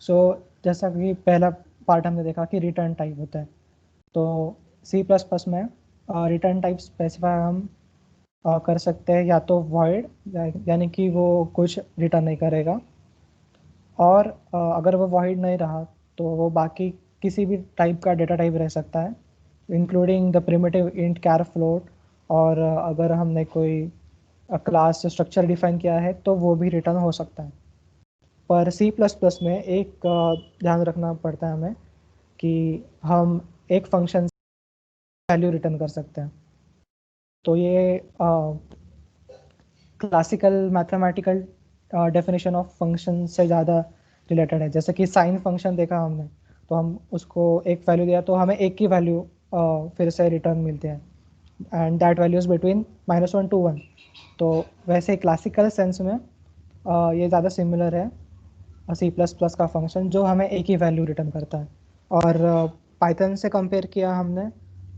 सो जैसा कि पहला पार्ट हमने देखा कि रिटर्न टाइप होता है, तो सी प्लस प्लस में रिटर्न टाइप स्पेसिफाई हम कर सकते हैं या तो वॉइड, यानी कि वो कुछ रिटर्न नहीं करेगा, और अगर वो वॉइड नहीं रहा तो वो बाकी किसी भी टाइप का डेटा टाइप रह सकता है, including the primitive int char float, और अगर हमने कोई क्लास स्ट्रक्चर डिफाइन किया है तो वो भी रिटर्न हो सकता है। पर सी प्लस प्लस में एक ध्यान रखना पड़ता है हमें कि हम एक फंक्शन वैल्यू रिटर्न कर सकते हैं। तो ये classical mathematical definition of function से ज़्यादा रिलेटेड है। जैसे कि साइन फंक्शन देखा हमने, तो हम उसको एक वैल्यू दिया तो हमें एक की वैल्यू फिर से रिटर्न मिलती है, and that value is between -1 to 1। तो वैसे क्लासिकल सेंस में ये ज़्यादा सिमिलर है सी प्लस प्लस का फंक्शन, जो हमें एक ही वैल्यू रिटर्न करता है। और पाइथन से कंपेयर किया हमने,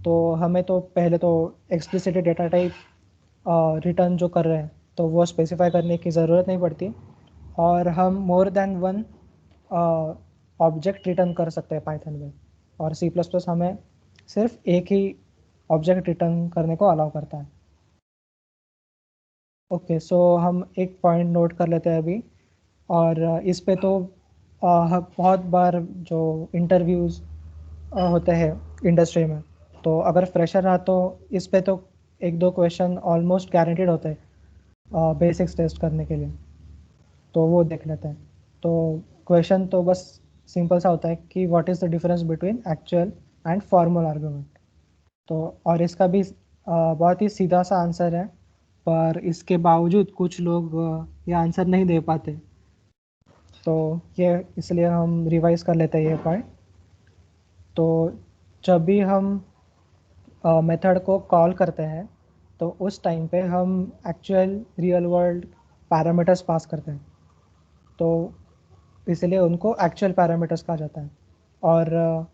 तो हमें तो पहले तो एक्सप्लिसिट डेटा टाइप रिटर्न जो कर रहे हैं तो वो स्पेसिफाई करने की ज़रूरत नहीं पड़ती, और हम more than one object return कर सकते हैं पाइथन में, और सी प्लस प्लस हमें सिर्फ एक ही ऑब्जेक्ट रिटर्न करने को अलाउ करता है। ओके, सो हम एक पॉइंट नोट कर लेते हैं अभी, और इस पे तो बहुत बार जो इंटरव्यूज़ होते हैं इंडस्ट्री में, तो अगर फ्रेशर रहा तो इस पे तो एक दो क्वेश्चन ऑलमोस्ट गारंटीड होते हैं बेसिक्स टेस्ट करने के लिए, तो वो देख लेते हैं। तो क्वेश्चन तो बस सिंपल सा होता है कि what is the difference between actual and formal argument. तो और इसका भी बहुत ही सीधा सा आंसर है, पर इसके बावजूद कुछ लोग ये आंसर नहीं दे पाते, तो ये इसलिए हम रिवाइज कर लेते हैं ये पॉइंट। तो जब भी हम मेथड को कॉल करते हैं तो उस टाइम पे हम actual real world parameters pass करते हैं, तो इसलिए उनको एक्चुअल पैरामीटर्स कहा जाता है। और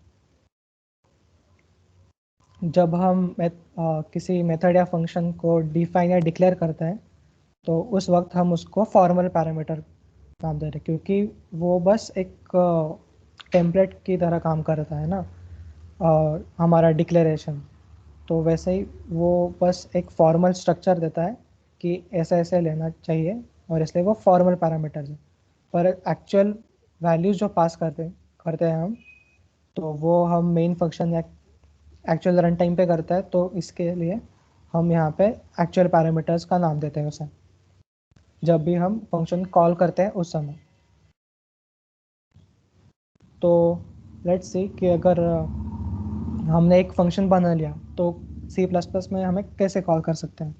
जब हम किसी मेथड या फंक्शन को डिफाइन या डिक्लेयर करते हैं तो उस वक्त हम उसको फॉर्मल पैरामीटर नाम दे रहे हैं, क्योंकि वो बस एक टेम्पलेट की तरह काम करता है ना, हमारा डिक्लेरेशन। तो वैसे ही वो बस एक फॉर्मल स्ट्रक्चर देता है कि ऐसे ऐसे लेना चाहिए, और इसलिए वो फॉर्मल पैरामीटर्स है। पर एक्चुअल वैल्यूज़ जो पास करते करते हैं हम, तो वो हम मेन फंक्शन या एक्चुअल रन टाइम पे करता है, तो इसके लिए हम यहाँ पे एक्चुअल पैरामीटर्स का नाम देते हैं उसे, जब भी हम फंक्शन कॉल करते हैं उस समय। तो लेट्स सी कि अगर हमने एक फंक्शन बना लिया तो सी प्लस प्लस में हमें कैसे कॉल कर सकते हैं।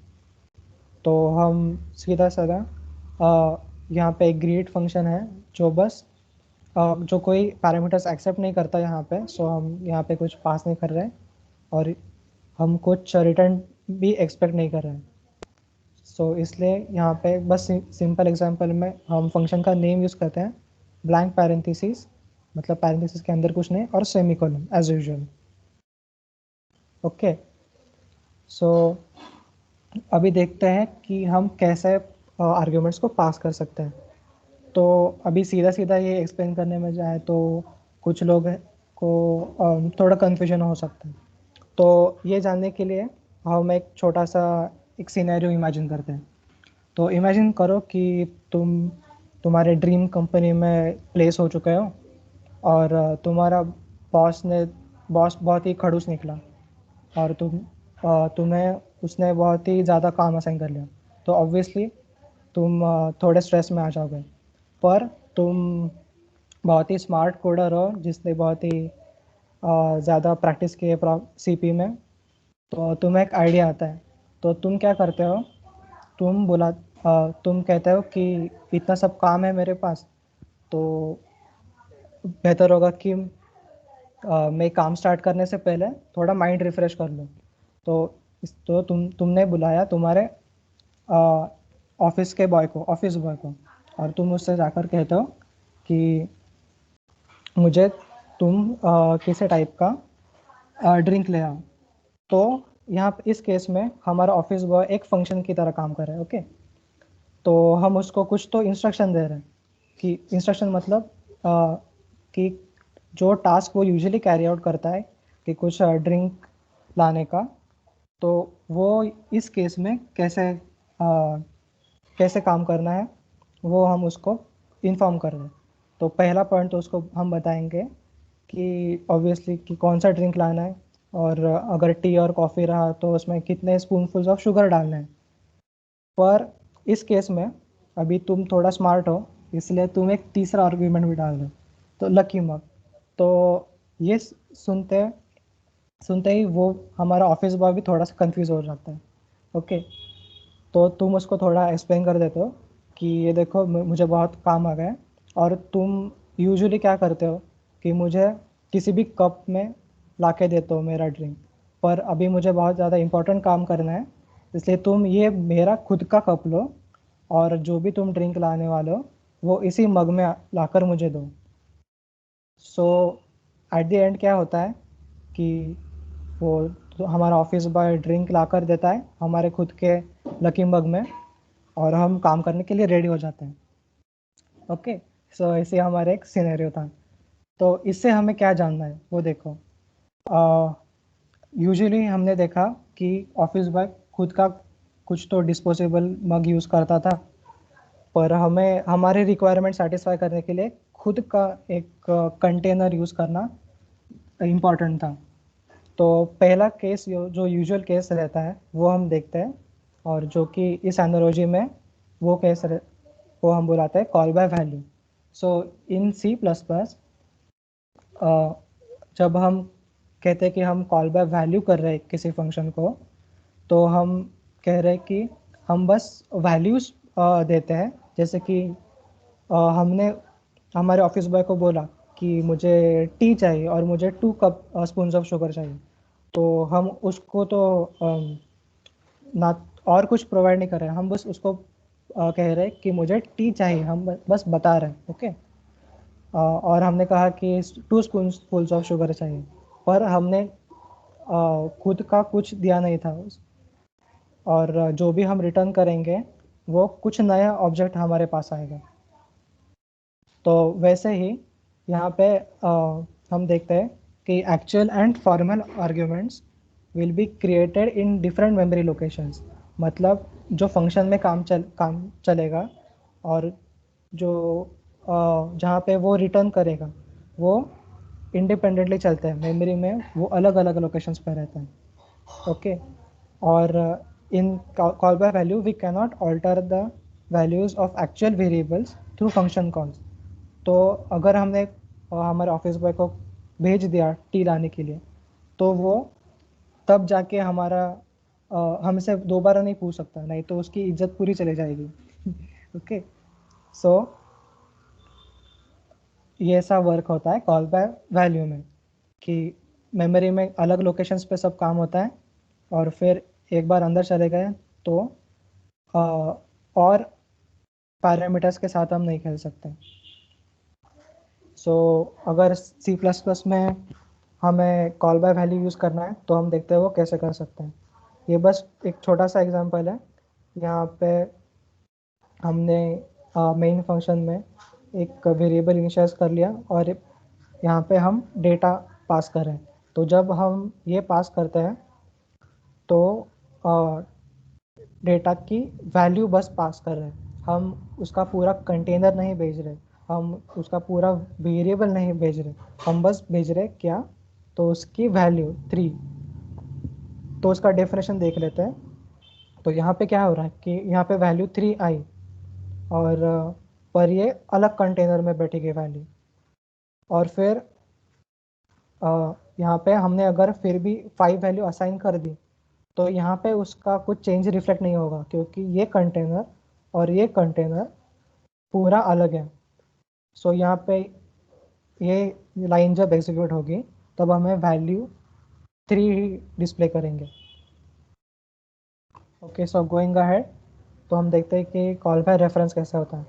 तो हम सीधा साधा यहाँ पे एक ग्रीट फंक्शन है जो बस जो कोई पैरामीटर्स एक्सेप्ट नहीं करता यहाँ पे, सो हम यहाँ पे कुछ पास नहीं कर रहे हैं, और हम कुछ रिटर्न भी एक्सपेक्ट नहीं कर रहे हैं। सो इसलिए यहाँ पे बस सिंपल एग्जांपल में हम फंक्शन का नेम यूज़ करते हैं, ब्लैंक पैरेंथेसिस, मतलब पैरेंथेसिस के अंदर कुछ नहीं, और semicolon as usual. Okay, so अभी देखते हैं कि हम कैसे आर्ग्यूमेंट्स को पास कर सकते हैं। तो अभी सीधा सीधा ये एक्सप्लेन करने में जाए तो कुछ लोग को थोड़ा कन्फ्यूजन हो सकता है। तो ये जानने के लिए हम एक छोटा सा एक सिनेरियो इमेजिन करते हैं। तो इमेजिन करो कि तुम्हारे ड्रीम कंपनी में प्लेस हो चुके हो, और तुम्हारा बॉस बहुत ही खड़ूस निकला, और तुम्हें उसने बहुत ही ज़्यादा काम असाइन कर लिया, तो ऑब्वियसली तुम थोड़े स्ट्रेस में आ जाओगे। पर तुम बहुत ही स्मार्ट कोडर हो जिसने बहुत ही ज़्यादा प्रैक्टिस की है सीपी में, तो तुम्हें एक आइडिया आता है। तो तुम क्या करते हो, तुम कहते हो कि इतना सब काम है मेरे पास, तो बेहतर होगा कि मैं काम स्टार्ट करने से पहले थोड़ा माइंड रिफ्रेश कर लूँ। तो तुमने बुलाया तुम्हारे ऑफिस बॉय को, और तुम उससे जाकर कहते हो कि मुझे तुम किसी टाइप का ड्रिंक ले आओ। तो यहाँ इस केस में हमारा ऑफिस बॉय एक फंक्शन की तरह काम कर रहा है। ओके, तो हम उसको कुछ तो इंस्ट्रक्शन दे रहे हैं, कि इंस्ट्रक्शन मतलब कि जो टास्क वो यूजुअली कैरी आउट करता है कि कुछ ड्रिंक लाने का, तो वो इस केस में कैसे काम करना है वो हम उसको इन्फॉर्म कर रहे हैं। तो पहला पॉइंट तो उसको हम बताएंगे कि ऑब्वियसली कि कौन सा ड्रिंक लाना है, और अगर टी और कॉफ़ी रहा तो उसमें कितने स्पूनफुल्स ऑफ शुगर डालना है। पर इस केस में अभी तुम थोड़ा स्मार्ट हो, इसलिए तुम एक तीसरा आर्ग्यूमेंट भी डाल दो, तो लकी मग। तो ये सुनते सुनते ही वो हमारा ऑफिस बॉय भी थोड़ा सा कंफ्यूज हो जाता है। ओके, तो तुम उसको थोड़ा एक्सप्लेन कर देते हो कि ये देखो मुझे बहुत काम आ गया है, और तुम यूजुअली क्या करते हो कि मुझे किसी भी कप में ला के देते हो मेरा ड्रिंक, पर अभी मुझे बहुत ज़्यादा इम्पोर्टेंट काम करना है, इसलिए तुम ये मेरा खुद का कप लो, और जो भी तुम ड्रिंक लाने वाले हो वो इसी मग में लाकर मुझे दो। सो एट द एंड क्या होता है कि वो तो हमारा ऑफिस बॉय ड्रिंक ला कर देता है हमारे खुद के लकी मग में, और हम काम करने के लिए रेडी हो जाते हैं। ओके, सो ऐसे हमारा एक सिनेरियो था। तो इससे हमें क्या जानना है वो देखो। यूजुअली हमने देखा कि ऑफिस बॉय खुद का कुछ तो डिस्पोजेबल मग यूज़ करता था, पर हमें हमारे रिक्वायरमेंट सेटिस्फाई करने के लिए खुद का एक कंटेनर यूज़ करना इम्पॉर्टेंट था। तो पहला केस जो यूजुअल केस रहता है वो हम देखते हैं, और जो कि इस एनालॉजी में वो वो हम बुलाते हैं call by value. So in C plus plus जब हम कहते हैं कि हम कॉल बाय वैल्यू कर रहे हैं किसी फंक्शन को, तो हम कह रहे हैं कि हम बस वैल्यूज देते हैं। जैसे कि हमने हमारे ऑफिस बॉय को बोला कि मुझे टी चाहिए और मुझे 2 कप स्पून ऑफ शुगर चाहिए, तो हम उसको तो ना और कुछ प्रोवाइड नहीं कर रहे हैं, हम बस उसको कह रहे हैं कि मुझे टी चाहिए, हम बस बता रहे हैं। ओके, और हमने कहा कि 2 स्पून ऑफ शुगर चाहिए, पर हमने खुद का कुछ दिया नहीं था और जो भी हम रिटर्न करेंगे वो कुछ नया ऑब्जेक्ट हमारे पास आएगा। तो वैसे ही यहाँ पे हम देखते हैं कि actual and formal arguments will be created in different memory locations. मतलब जो फंक्शन में काम चलेगा, और जो जहाँ पे वो रिटर्न करेगा वो इंडिपेंडेंटली चलते हैं मेमोरी में, वो अलग अलग लोकेशंस पे रहते हैं। ओके, और in call by value we cannot alter the values of actual variables through function calls. तो अगर हमने हमारे ऑफिस बॉय को भेज दिया टी लाने के लिए, तो वो तब जाके हमारा हमसे दोबारा नहीं पूछ सकता, नहीं तो उसकी इज्जत पूरी चली जाएगी। ओके, सो ये ऐसा वर्क होता है कॉल बाय वैल्यू में, कि मेमोरी में अलग लोकेशंस पे सब काम होता है, और फिर एक बार अंदर चले गए तो और पैरामीटर्स के साथ हम नहीं खेल सकते। सो अगर सी प्लस प्लस में हमें कॉल बाय वैल्यू यूज़ करना है तो हम देखते हैं वो कैसे कर सकते हैं। ये बस एक छोटा सा एग्जांपल है। यहाँ पे हमने मेन फंक्शन में एक वेरिएबल इनिशियलाइज कर लिया, और यहाँ पे हम डेटा पास कर रहे हैं। तो जब हम ये पास करते हैं तो डेटा की वैल्यू बस पास कर रहे हैं, हम उसका पूरा कंटेनर नहीं भेज रहे, हम उसका पूरा वेरिएबल नहीं भेज रहे, हम बस भेज रहे क्या, तो उसकी वैल्यू 3। तो उसका डेफिनेशन देख लेते हैं। तो यहाँ पे क्या हो रहा है कि यहाँ पे वैल्यू 3 आई, और पर ये अलग कंटेनर में बैठेगी वैल्यू। और फिर यहाँ पे हमने अगर फिर भी 5 वैल्यू असाइन कर दी, तो यहाँ पे उसका कुछ चेंज रिफ्लेक्ट नहीं होगा, क्योंकि ये कंटेनर और ये कंटेनर पूरा अलग है। सो यहाँ पे ये लाइन जब एग्जीक्यूट होगी तब हमें वैल्यू 3 ही डिस्प्ले करेंगे। ओके, सो गोइंग अहेड, तो हम देखते हैं कि कॉल बाय रेफरेंस कैसे होता है।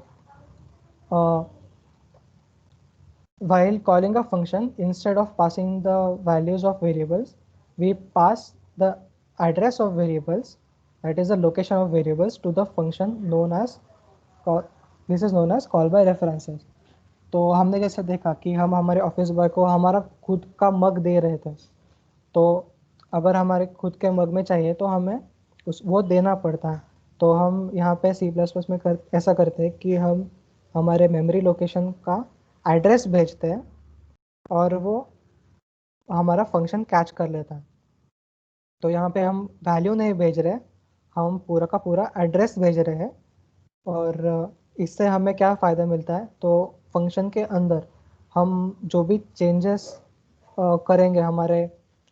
While calling a function, instead of passing the values of variables, we pass the address of variables, that is the location of variables, to the function known as call. This is known as call by references. तो हमने जैसे देखा कि हम हमारे office boy को हमारा खुद का मग दे रहे थे, तो अगर हमारे खुद के मग में चाहिए तो हमें उस वो देना पड़ता है। तो हम यहाँ पे सी प्लस प्लस में ऐसा करते हैं कि हम हमारे मेमोरी लोकेशन का एड्रेस भेजते हैं और वो हमारा फंक्शन कैच कर लेता है। तो यहाँ पे हम वैल्यू नहीं भेज रहे, हम पूरा का पूरा एड्रेस भेज रहे हैं। और इससे हमें क्या फ़ायदा मिलता है, तो फंक्शन के अंदर हम जो भी चेंजेस करेंगे हमारे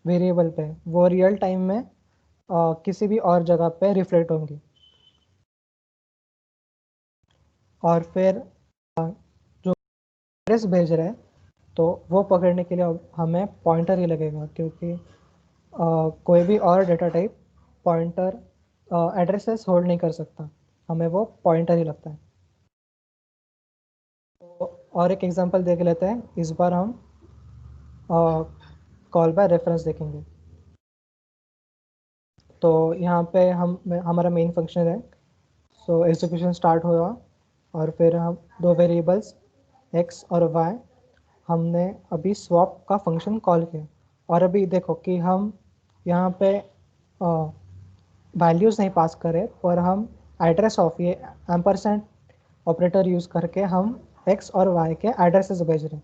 वेरिएबल पे, वो रियल टाइम में किसी भी और जगह पे रिफ्लेक्ट होंगी। और फिर जो एड्रेस भेज रहे हैं, तो वो पकड़ने के लिए हमें पॉइंटर ही लगेगा, क्योंकि कोई भी और data type pointer addresses hold नहीं कर सकता, हमें वो पॉइंटर ही लगता है। तो और एक एग्जांपल देख लेते हैं। इस बार हम कॉल बाय रेफरेंस देखेंगे। तो यहाँ पे हम हमारा मेन फंक्शन है। सो एग्जीक्यूशन स्टार्ट हुआ और फिर हम दो वेरिएबल्स x और y हमने अभी स्वैप का फंक्शन कॉल किया। और अभी देखो कि हम यहाँ पे वैल्यूज़ नहीं पास करें, पर हम एड्रेस ऑफ ये एम्परसेंड ऑपरेटर यूज़ करके हम x और y के एड्रेसेस भेज रहे हैं।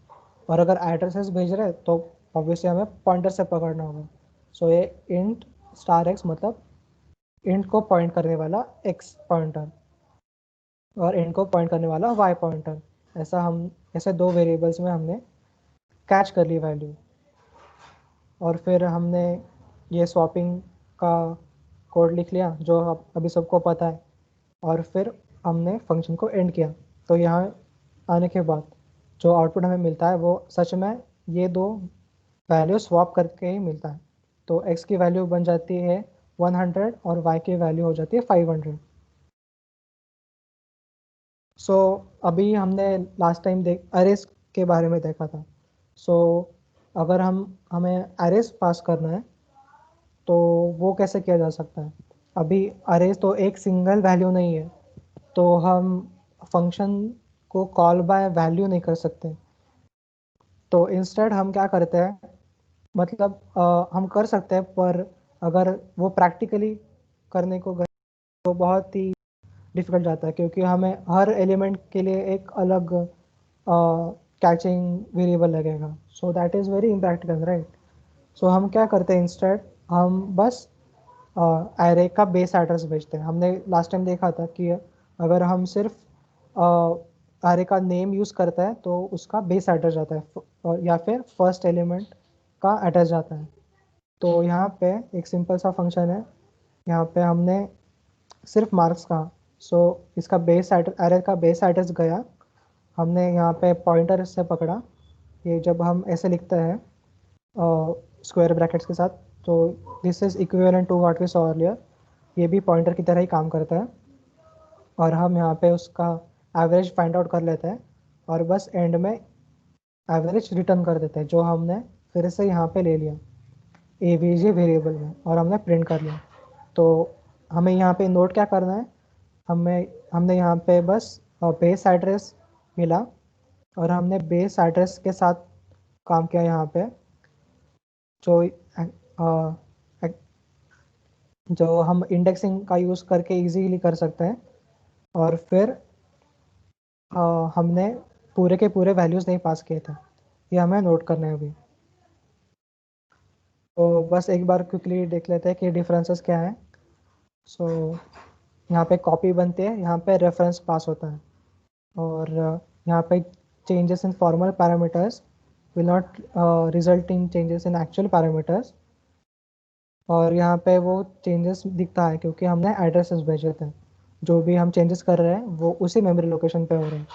और अगर एड्रेसेस भेज रहे हैं तो ऑब्वियसली हमें पॉइंटर से पकड़ना होगा। सो ये इंट स्टार x मतलब इंट को पॉइंट करने वाला x पॉइंटर और इंट को पॉइंट करने वाला y पॉइंटर। ऐसा हम ऐसे दो वेरिएबल्स में हमने कैच कर ली वैल्यू। और फिर हमने ये स्वैपिंग का कोड लिख लिया जो अभी सबको पता है। और फिर हमने फंक्शन को एंड किया। तो यहाँ आने के बाद जो आउटपुट हमें मिलता है वो सच में ये दो वैल्यू स्वैप करके ही मिलता है। तो x की वैल्यू बन जाती है 100 और y की वैल्यू हो जाती है 500। सो अभी हमने लास्ट टाइम अरेज के बारे में देखा था। सो अगर हमें अरेज पास करना है तो वो कैसे किया जा सकता है। अभी अरेज तो एक सिंगल वैल्यू नहीं है, तो हम फंक्शन को कॉल बाय वैल्यू नहीं कर सकते। तो इंस्टेड हम क्या करते हैं, मतलब हम कर सकते हैं, पर अगर वो प्रैक्टिकली करने को गए तो बहुत ही डिफिकल्ट जाता है, क्योंकि हमें हर एलिमेंट के लिए एक अलग कैचिंग वेरिएबल लगेगा। So that is very impractical, right. So हम क्या करते हैं, इंस्टेड हम बस एरे का बेस एड्रेस भेजते हैं। हमने लास्ट टाइम देखा था कि अगर हम सिर्फ एरे का नेम यूज़ करता है तो उसका बेस एड्रेस जाता है, और या फिर फर्स्ट एलिमेंट का एड्रेस जाता है। तो यहाँ पे एक सिंपल सा फंक्शन है। यहाँ पे हमने सिर्फ मार्क्स कहा। सो इसका बेस एरे का बेस एड्रेस गया, हमने यहाँ पे पॉइंटर से पकड़ा। ये जब हम ऐसे लिखते हैं स्क्वायर ब्रैकेट्स के साथ, तो this is equivalent to what we saw earlier. ये भी पॉइंटर की तरह ही काम करता है। और हम यहाँ पे उसका एवरेज फाइंड आउट कर लेते हैं और बस एंड में एवरेज रिटर्न कर देते हैं, जो हमने फिर से यहाँ पे ले लिया एवीजी वेरिएबल में और हमने प्रिंट कर लिया। तो हमें यहाँ पे नोट क्या करना है, हमने यहाँ पे बस बेस एड्रेस मिला और हमने बेस एड्रेस के साथ काम किया यहाँ पे, जो जो हम इंडेक्सिंग का यूज़ करके इजीली कर सकते हैं। और फिर हमने पूरे के पूरे वैल्यूज़ नहीं पास किए थे, ये हमें नोट करना है अभी। तो बस एक बार क्विकली देख लेते हैं कि डिफरेंसेस क्या है। सो यहाँ पे कॉपी बनती है, यहाँ पे रेफरेंस पास होता है। और यहाँ पे changes in formal parameters will not result in changes in actual parameters. और यहाँ पे वो चेंजेस दिखता है क्योंकि हमने एड्रेसेस भेजे थे। जो भी हम चेंजेस कर रहे हैं वो उसी मेमोरी लोकेशन पे हो रहे हैं।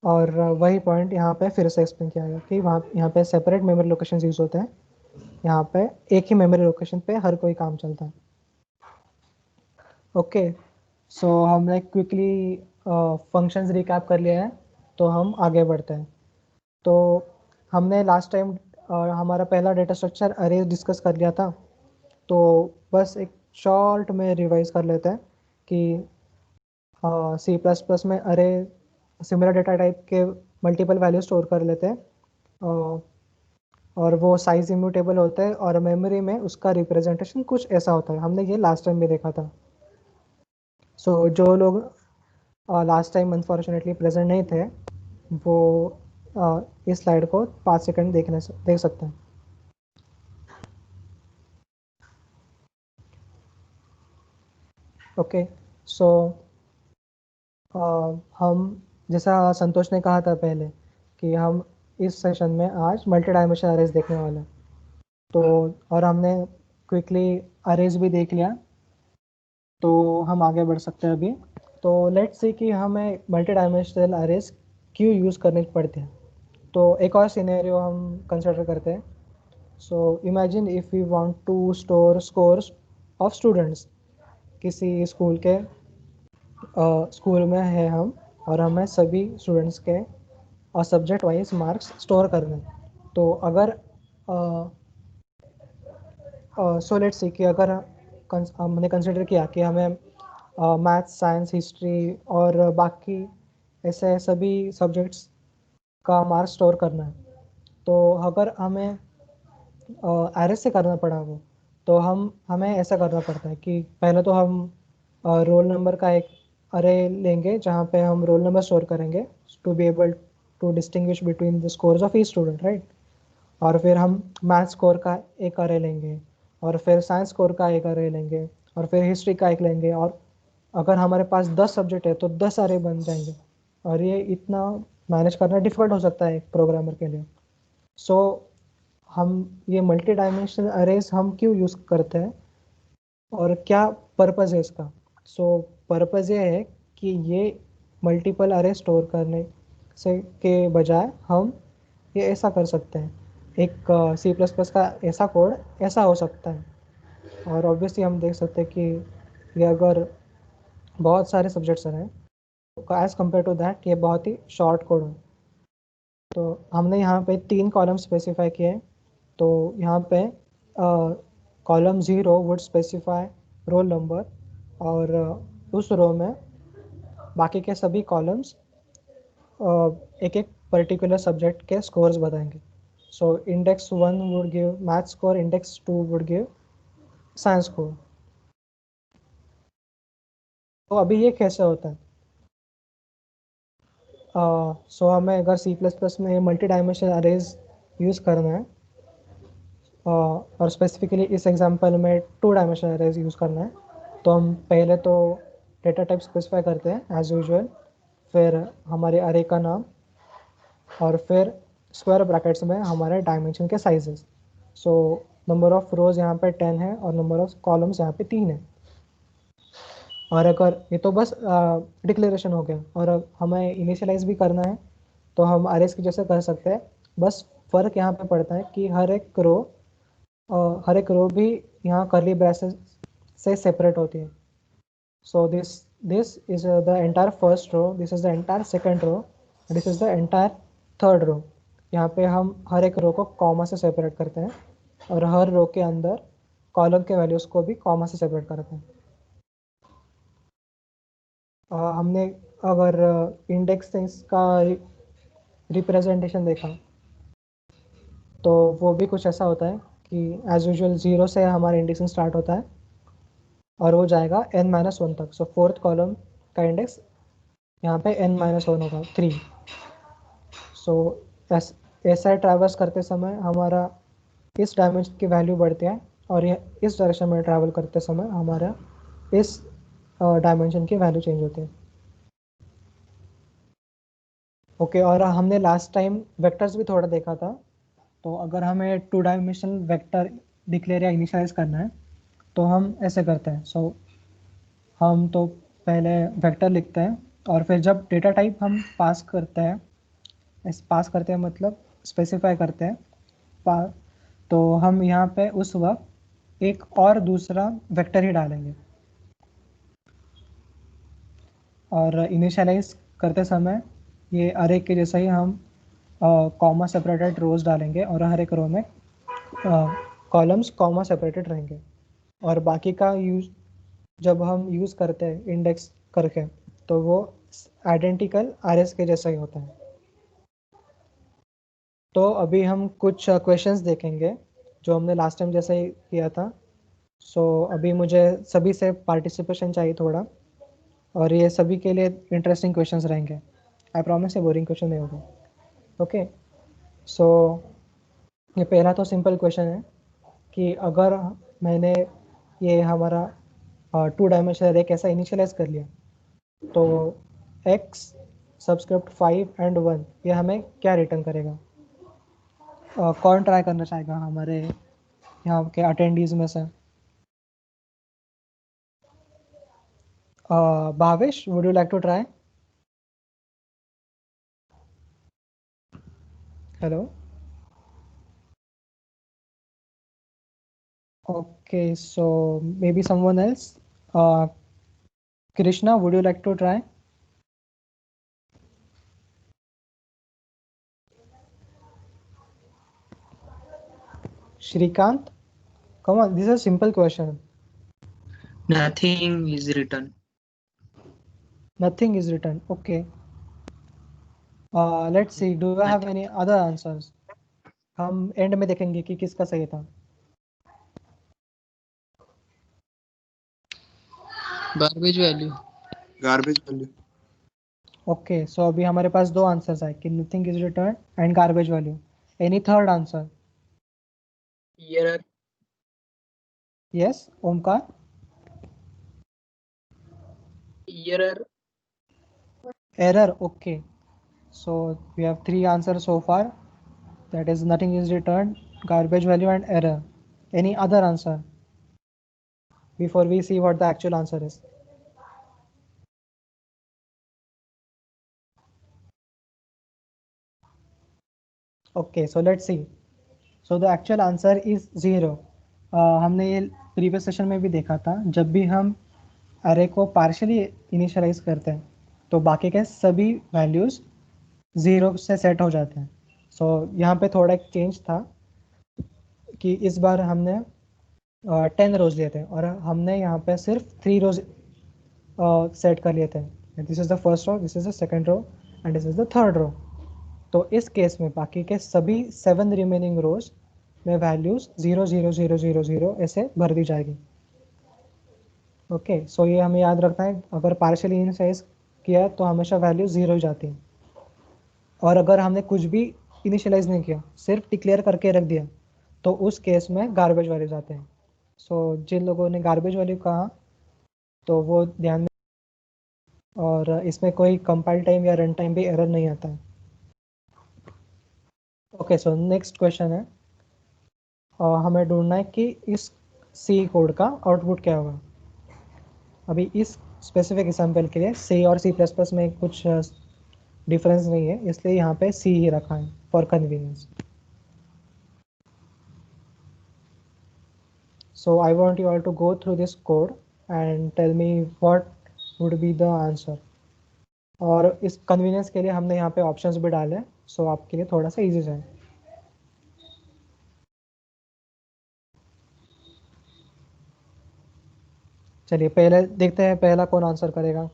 और वही पॉइंट यहाँ पे फिर से एक्सप्लेन किया गया कि वहाँ यहाँ पे सेपरेट मेमोरी लोकेशन यूज़ होते हैं, यहाँ पे एक ही मेमोरी लोकेशन पे हर कोई काम चलता है। ओके, सो हमने क्विकली फंक्शंस रिकैप कर लिया है, तो हम आगे बढ़ते हैं। तो हमने लास्ट टाइम हमारा पहला डेटा स्ट्रक्चर अरे डिस्कस कर लिया था। तो बस एक शॉर्ट में रिवाइज कर लेते हैं कि सी प्लस प्लस में अरे सिमिलर डेटा टाइप के मल्टीपल वैल्यू स्टोर कर लेते हैं, अ, और वो साइज इम्यूटेबल होता है, और मेमोरी में उसका रिप्रेजेंटेशन कुछ ऐसा होता है। हमने ये लास्ट टाइम भी देखा था। सो जो लोग लास्ट टाइम अनफॉर्चुनेटली प्रेजेंट नहीं थे, वो इस स्लाइड को 5 सेकंड देख सकते हैं। ओके, सो हम, जैसा संतोष ने कहा था पहले, कि हम इस सेशन में आज मल्टी डायमेंशनल अरेज देखने वाले हैं। तो और हमने क्विकली अरेज भी देख लिया, तो हम आगे बढ़ सकते हैं अभी। तो लेट्स से कि हमें मल्टी डायमेंशनल अरेज क्यों यूज़ करनी पड़ती है। तो एक और सिनेरियो हम कंसिडर करते हैं। So imagine if we want to store scores of students. किसी स्कूल में है हम, और हमें सभी स्टूडेंट्स के और सब्जेक्ट वाइज मार्क्स स्टोर करने हैं। तो अगर सो लेट्स सी कि अगर हमने कंसिडर किया कि हमें मैथ्स, साइंस, हिस्ट्री और बाकी ऐसे सभी सब्जेक्ट्स का मार्क्स स्टोर करना है, तो अगर हमें एरएस से करना पड़ा वो, तो हमें ऐसा करना पड़ता है कि पहले तो हम रोल नंबर का एक अरे लेंगे जहाँ पे हम रोल नंबर स्टोर करेंगे, to be able to distinguish between the scores of each student, right. और फिर हम मैथ स्कोर का एक अरे लेंगे, और फिर साइंस स्कोर का एक अरे लेंगे, और फिर हिस्ट्री का एक लेंगे, और अगर हमारे पास 10 सब्जेक्ट है तो 10 अरे बन जाएंगे। और ये इतना मैनेज करना डिफिकल्ट हो सकता है एक प्रोग्रामर के लिए। सो हम ये मल्टी डायमेंशनल अरेज हम क्यों यूज़ करते हैं और क्या पर्पज़ है इसका। सो पर्पज़ ये है कि ये मल्टीपल अरे स्टोर करने से के बजाय हम ये ऐसा कर सकते हैं। एक सी प्लस प्लस का ऐसा कोड ऐसा हो सकता है। और ऑब्वियसली हम देख सकते हैं कि ये अगर बहुत सारे सब्जेक्ट्स हैं, तो एज़ कम्पेयर टू दैट ये बहुत ही शॉर्ट कोड है। तो हमने यहाँ पे 3 कॉलम स्पेसिफाई किए हैं। तो यहाँ पे column 0 would specify roll number, और उस रो में बाकी के सभी कॉलम्स एक एक पर्टिकुलर सब्जेक्ट के स्कोर्स बताएंगे। So index 1 would give math score, index 2 would give science score. तो अभी ये कैसे होता है। सो हमें अगर सी प्लस प्लस में मल्टी डायमेंशनल अरेज यूज़ करना है, और स्पेसिफिकली इस एग्जांपल में 2 डायमेंशनल अरेज यूज़ करना है, तो हम पहले तो डेटा टाइप स्पेसिफाई करते हैं एज यूजुअल, फिर हमारे अरे का नाम, और फिर स्क्वायर ब्रैकेट्स में हमारे डायमेंशन के साइजेस। सो नंबर ऑफ रोज यहाँ पे 10 है, और नंबर ऑफ कॉलम्स यहाँ पे 3 है। और अगर ये तो बस डिक्लेरेशन हो गया, और हमें इनिशियलाइज भी करना है, तो हम अरेज की जैसे कर सकते हैं। बस फ़र्क यहाँ पे पड़ता है कि हर एक रो भी यहाँ करली ब्रेसेस से सेपरेट होती है। So this is the entire first row, this is the entire second row, this is the entire third row. यहाँ पे हम हर एक रो को कॉमा से सेपरेट करते हैं, और हर रो के अंदर कॉलम के वैल्यूज़ को भी कॉमा से सेपरेट करते हैं। हमने अगर इंडेक्स का रिप्रेजेंटेशन देखा, तो वो भी कुछ ऐसा होता है कि एज यूजुअल 0 से हमारा इंडेक्सिंग स्टार्ट होता है, और वो जाएगा n-1 तक। सो फोर्थ कॉलम का इंडेक्स यहाँ पे n-1 होगा, 3। सो ऐसा ट्रैवर्स करते समय हमारा इस डायमेंशन की वैल्यू बढ़ती है, और ये इस डायरेक्शन में ट्रैवल करते समय हमारा इस डायमेंशन की वैल्यू चेंज होती है। ओके, और हमने लास्ट टाइम वेक्टर्स भी थोड़ा देखा था। तो अगर हमें 2 डायमेंशनल वेक्टर डिक्लेयर या इनिशियलाइज करना है, तो हम ऐसे करते हैं। सो हम तो पहले वेक्टर लिखते हैं, और फिर जब डेटा टाइप हम पास करते हैं, पास करते हैं मतलब स्पेसिफाई करते हैं, तो हम यहाँ पे उस वक्त एक और दूसरा वेक्टर ही डालेंगे, और इनिशियलाइज करते समय ये अरे के जैसा ही हम कॉमा सेपरेटेड रोज डालेंगे, और हर एक रो में कॉलम्स कॉमा सेपरेटेड रहेंगे। और बाकी का यूज जब हम यूज़ करते हैं इंडेक्स करके, तो वो आइडेंटिकल RS के जैसा ही होता है। तो अभी हम कुछ क्वेश्चंस देखेंगे जो हमने लास्ट टाइम जैसे ही किया था। सो अभी मुझे सभी से पार्टिसिपेशन चाहिए थोड़ा, और ये सभी के लिए इंटरेस्टिंग क्वेश्चंस रहेंगे। आई प्रॉमिस ये बोरिंग क्वेश्चन नहीं होगा। ओके, सो ये पहला तो सिंपल क्वेश्चन है कि अगर मैंने ये हमारा 2 डायमेंशनल अरे कैसा इनिशियलाइज कर लिया, तो x सबस्क्रिप्ट 5 एंड 1 ये हमें क्या रिटर्न करेगा? कौन ट्राई करना चाहेगा हमारे यहाँ के अटेंडीज में से? Bhavesh, would you like to try? Hello. Okay, so maybe someone else. Krishna, would you like to try? Shrikant, come on, this is a simple question. Nothing is written. Nothing is written. Okay. Let's see. Do you have any other answers? हम and में देखेंगे कि किसका सही था। Garbage value. Garbage value. Okay, so अभी हमारे पास दो आंसर्स है कि nothing is return and garbage value. Any third answer? Error. Yes, Omkar. Error. Error, okay. So we have 3 answers so far, that is nothing is returned, garbage value and error. Any other answer before we see what the actual answer is? Okay, so let's see. So the actual answer is 0. हमने ये previous session में भी देखा था, जब भी हम अरे को पार्शियली इनिशियलाइज करते हैं तो बाकी के सभी वैल्यूज़ 0 से सेट हो जाते हैं। सो यहाँ पे थोड़ा एक चेंज था कि इस बार हमने 10 रोज लिए थे और हमने यहाँ पे सिर्फ 3 रोज सेट कर लिए थे। This is the first row, this is the second row and this is the third row. तो इस केस में बाकी के सभी 7 रिमेनिंग रोज में वैल्यूज 0 0 0 0 0 ऐसे भर दी जाएगी। ओके, सो ये हमें याद रखना है, अगर पार्शियली इनिशियलाइज किया तो हमेशा वैल्यू 0 ही जाती है, और अगर हमने कुछ भी इनिशियलाइज नहीं किया, सिर्फ डिक्लेयर करके रख दिया, तो उस केस में गार्बेज वैल्यूज आते हैं। सो जिन लोगों ने गार्बेज वैल्यू कहा तो वो ध्यान में, और इसमें कोई कंपाइल टाइम या रन टाइम भी एरर नहीं आता है। ओके, सो नेक्स्ट क्वेश्चन है, हमें ढूंढना है कि इस सी कोड का आउटपुट क्या होगा। अभी इस स्पेसिफिक एग्जाम्पल के लिए सी और सी प्लस प्लस में कुछ डिफरेंस नहीं है, इसलिए यहाँ पे सी ही रखा है for convenience. So I want you all to go through this code and tell me what would be the answer. और इस कन्वीनियंस के लिए हमने यहाँ पे ऑप्शंस भी डाले, सो आपके लिए थोड़ा सा इजी है। चलिए पहले देखते हैं पहला कौन आंसर करेगा।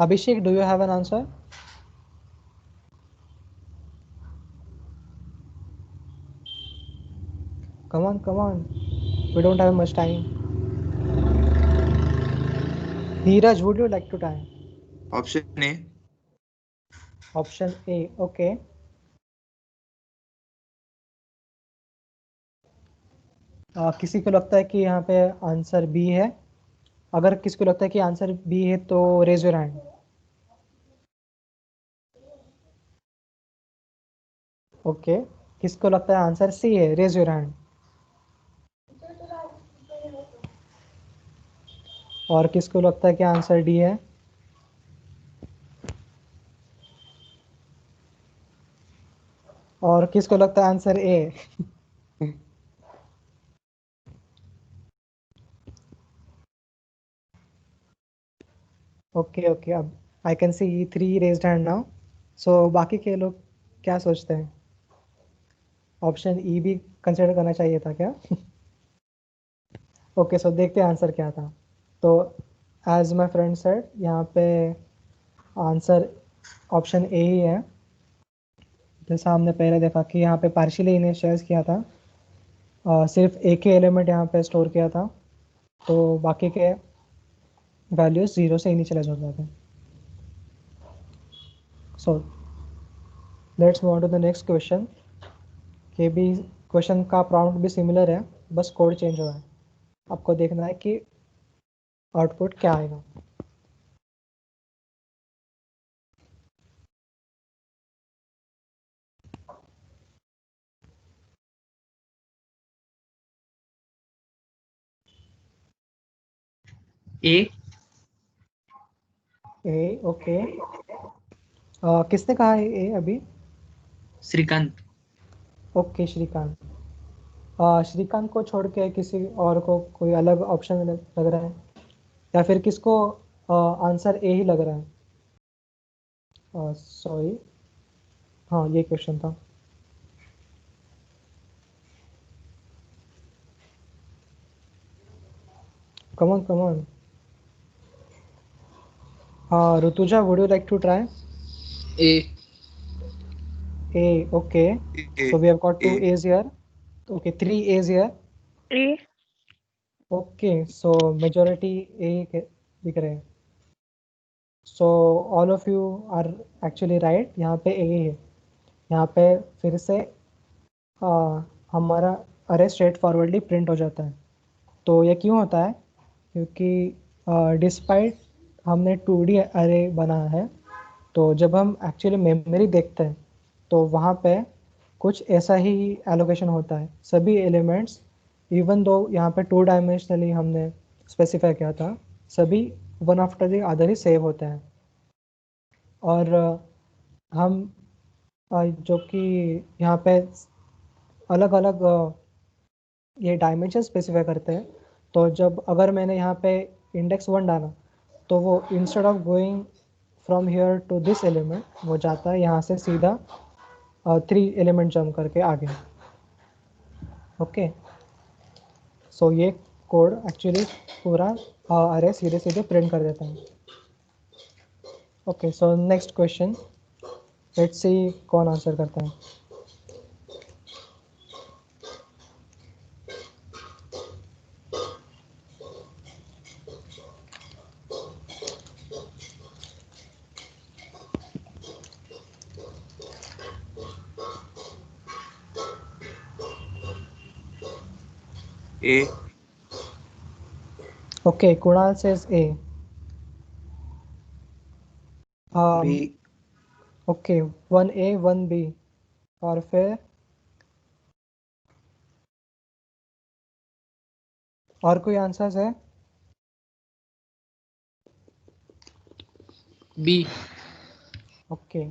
Abhishek, do you have an answer? come on, we don't have much time. Neeraj, would you like to try? Option A. Option A, okay. किसी को लगता है कि यहाँ पे आंसर बी है? अगर किसी को लगता है कि आंसर बी है तो रेज योर हैंड। ओके, किसको लगता है आंसर सी है? Raise your hand. और किसको लगता है कि आंसर डी है? और किसको लगता है आंसर ए? ओके ओके, अब I can see 3 raised hand now. So बाकी के लोग क्या सोचते हैं? ऑप्शन ई भी कंसिडर करना चाहिए था क्या? ओके, सो देखते हैं आंसर क्या था। तो एज माय फ्रेंड सेड, यहाँ पे आंसर ऑप्शन ए ही है। जैसा हमने पहले देखा कि यहाँ पे पार्शियली इनिशियलाइज किया था, सिर्फ एक ही एलिमेंट यहाँ पे स्टोर किया था, तो बाकी के वैल्यूज जीरो से इनिशियलाइज हो जाते हैं। So let's move on to the next question. ये भी क्वेश्चन का प्रॉम्प्ट भी सिमिलर है, बस कोड चेंज हुआ है। आपको देखना है कि आउटपुट क्या आएगा। ए। ए, ओके। किसने कहा है ए अभी? श्रीकांत। ओके, श्रीकांत। श्रीकांत को छोड़ के किसी और को कोई अलग ऑप्शन लग रहा है, या फिर किसको आंसर ए ही लग रहा है? सॉरी, हाँ ये क्वेश्चन था। Come on. Rutuja, would you like to try? A. A, okay. A, So we have got two A, A's here. Okay, three A's here. A. Okay, so majority A दिख रहे हैं. So all of you are actually right. यहाँ पे A है. यहाँ पे फिर से हमारा अरे स्ट्रेट फॉरवर्डली प्रिंट हो जाता है। तो ये क्यों होता है? क्योंकि डिस्पाइट हमने 2D अरे बनाया है, तो जब हम एक्चुअली मेमोरी देखते हैं तो वहाँ पे कुछ ऐसा ही एलोकेशन होता है। सभी एलिमेंट्स, इवन दो यहाँ पे 2 डायमेंशनली हमने स्पेसिफाई किया था, सभी one after the other he save होते हैं। और हम जो कि यहाँ पे अलग अलग ये डायमेंशन स्पेसिफाई करते हैं। तो जब अगर मैंने यहाँ पे इंडेक्स 1 डाला, तो वो instead of going from here to this element, वो जाता है यहाँ से सीधा 3 एलिमेंट जम्प करके आगे। ओके, सो ये कोड एक्चुअली पूरा अरे सीधे सीधे प्रिंट कर देता है। Okay, so next question, let's see कौन आंसर करता है। A, Okay, Kunal says A. B, okay, 1A 1B, और फिर और कोई आंसर्स है? B. Okay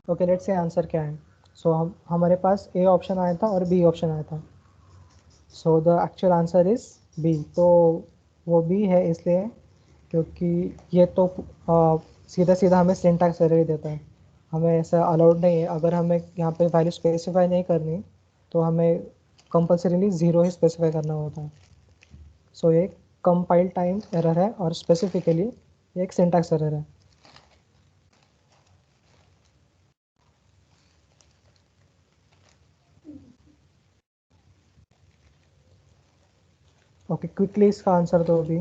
okay, let's say answer क्या है। सो हमारे पास ए ऑप्शन आया था और बी ऑप्शन आया था। So the actual answer is B. तो वो बी है इसलिए क्योंकि ये तो सीधा सीधा हमें सिंटैक्स एरर ही देता है। हमें ऐसा अलाउड नहीं है। अगर हमें यहाँ पे वैल्यू स्पेसिफाई नहीं करनी, तो हमें कंपल्सरीली ज़ीरो ही स्पेसिफाई करना होता है। सो ये कंपाइल टाइम एरर है और स्पेसिफिकली ये एक सिंटैक्स एरर है। ओके, क्विकली इसका आंसर दो अभी।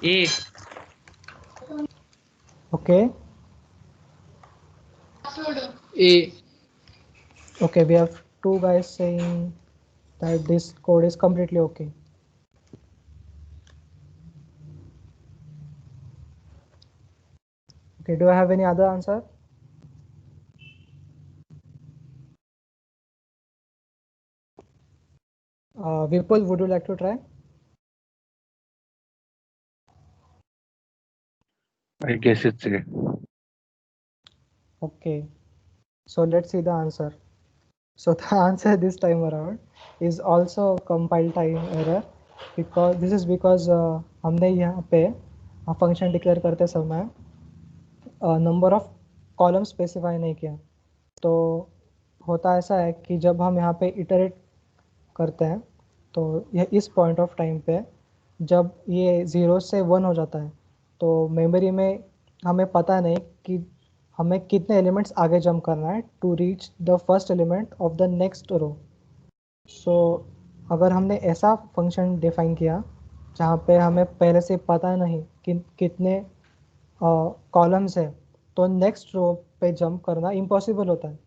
A. Okay A. okay, we have two guys saying that this code is completely okay. Okay, do I have any other answer? Vipul, would you like to try? I guess it's A. Okay, so let's see the answer. So the answer this time around is also compile time error, because this is because हमने यहाँ पे function declare करते समय number of column specify नहीं किया। तो होता ऐसा है कि जब हम यहाँ पे इटरेट करते हैं तो यह इस पॉइंट ऑफ टाइम पे जब ये 0 से 1 हो जाता है तो मेमोरी में हमें पता नहीं कि हमें कितने एलिमेंट्स आगे जंप करना है to reach the first element of the next row. So अगर हमने ऐसा फंक्शन डिफाइन किया जहाँ पे हमें पहले से पता नहीं कि कितने कॉलम्स है तो नेक्स्ट रो पे जंप करना इम्पॉसिबल होता है।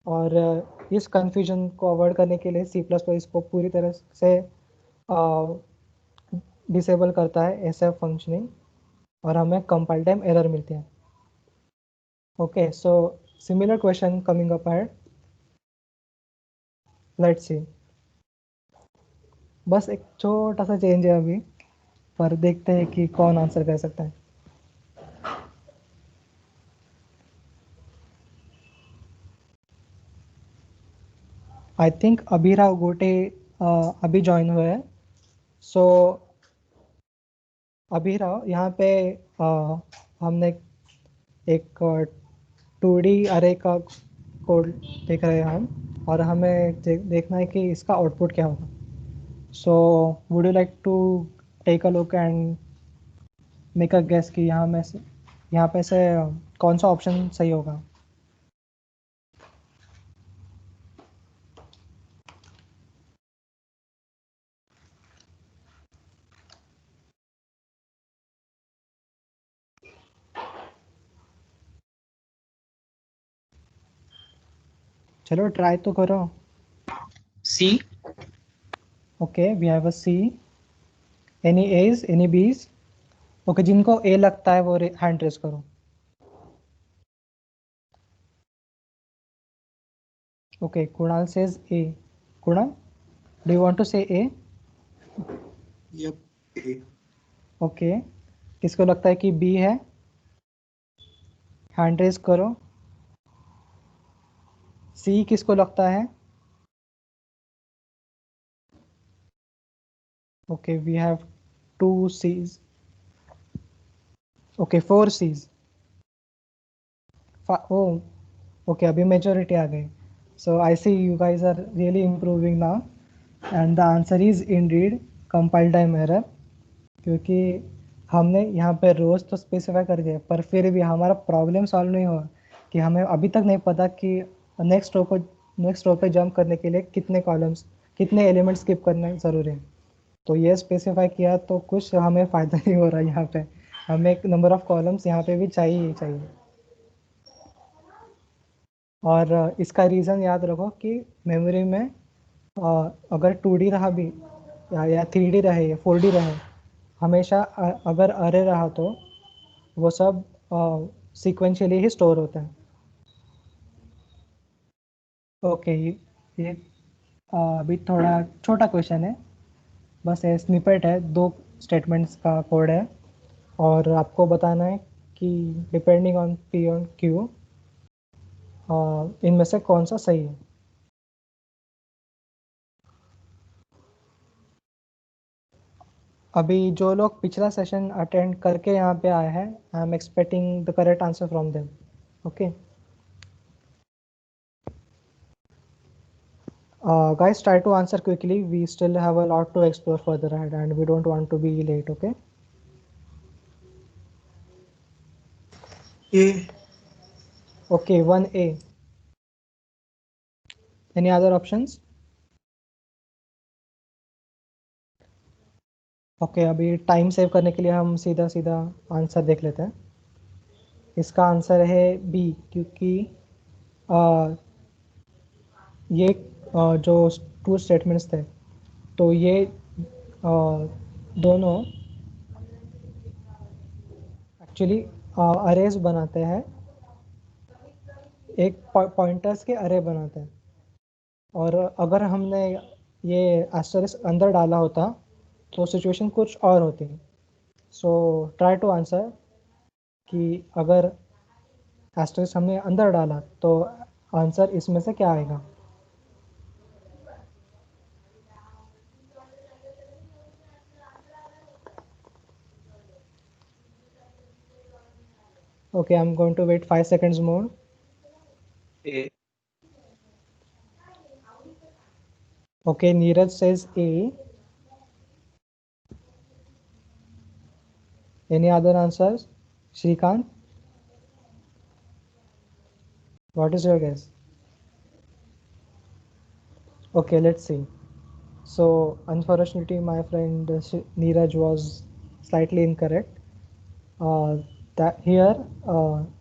और इस कन्फ्यूजन को अवॉइड करने के लिए सी प्लस प्लस इसको पूरी तरह से डिसेबल करता है ऐसे फंक्शनिंग और हमें कंपाइल टाइम एरर मिलती है। Okay, so similar question coming up है, लेट्स सी। बस एक छोटा सा चेंज है अभी, पर देखते हैं कि कौन आंसर कर सकता है। आई थिंक अभिराव गोटे अभी ज्वाइन हुए हैं। सो अभिराव, यहाँ पे हमने एक 2D अरे का कोड देख रहे हैं हम, और हमें देखना है कि इसका आउटपुट क्या होगा। So would you like to take a look and make a guess कि यहाँ पे से कौन सा ऑप्शन सही होगा। चलो ट्राई तो करो। C. Okay, we have a C. Any A's, any B's? Okay, जिनको ए लगता है वो हैंड रेस करो। Okay, Kunal says A. Kunal, do you want to say A? Yep. A. Okay, किसको लगता है कि बी है? हैंड रेस करो। सी किसको लगता है? Okay, we have 2 C's। Okay, 4 C's। Oh, okay, अभी मेजोरिटी आ गई। So I see you guys are really improving now, and the answer is indeed compile time error. क्योंकि हमने यहाँ पे रोज तो स्पेसिफाई कर दिया, पर फिर भी हमारा प्रॉब्लम सॉल्व नहीं हुआ कि हमें अभी तक नहीं पता कि नेक्स्ट रो पे जंप करने के लिए कितने कॉलम्स, कितने एलिमेंट्स स्किप करना ज़रूरी है। तो ये स्पेसिफाई किया तो कुछ हमें फ़ायदा नहीं हो रहा यहाँ पे। हमें एक नंबर ऑफ कॉलम्स यहाँ पे भी चाहिए ही चाहिए। और इसका रीज़न याद रखो कि मेमोरी में अगर 2D रहा भी या 3D रहे या 4D रहे, हमेशा अगर अरे रहा तो वो सब सीक्वेंशियली ही स्टोर होता है। ओके, ये अभी थोड़ा छोटा क्वेश्चन है, बस ये स्निपेट है, 2 स्टेटमेंट्स का कोड है, और आपको बताना है कि depending on P on Q इनमें से कौन सा सही है। अभी जो लोग पिछला सेशन अटेंड करके यहाँ पे आए हैं, I am expecting the correct answer from them. Okay guys, try to answer quickly, we still have a lot to explore further ahead and we don't want to be late. Okay, A. okay, 1A. Any other options? Okay, अभी time save करने के लिए हम सीधा सीधा answer देख लेते हैं। इसका आंसर है बी, क्योंकि ये जो 2 स्टेटमेंट्स थे तो ये दोनों एक्चुअली अरेज बनाते हैं, एक पॉइंटर्स के अरे बनाते हैं। और अगर हमने ये एस्टरिस्क अंदर डाला होता तो सिचुएशन कुछ और होती। सो ट्राई टू आंसर कि अगर एस्टरिस्क हमने अंदर डाला तो आंसर इसमें से क्या आएगा। Okay, I'm going to wait 5 seconds more. A. Okay, Neeraj says A. Any other answers? Shrikant? What is your guess? Okay, let's see. So, unfortunately, my friend Neeraj was slightly incorrect. That here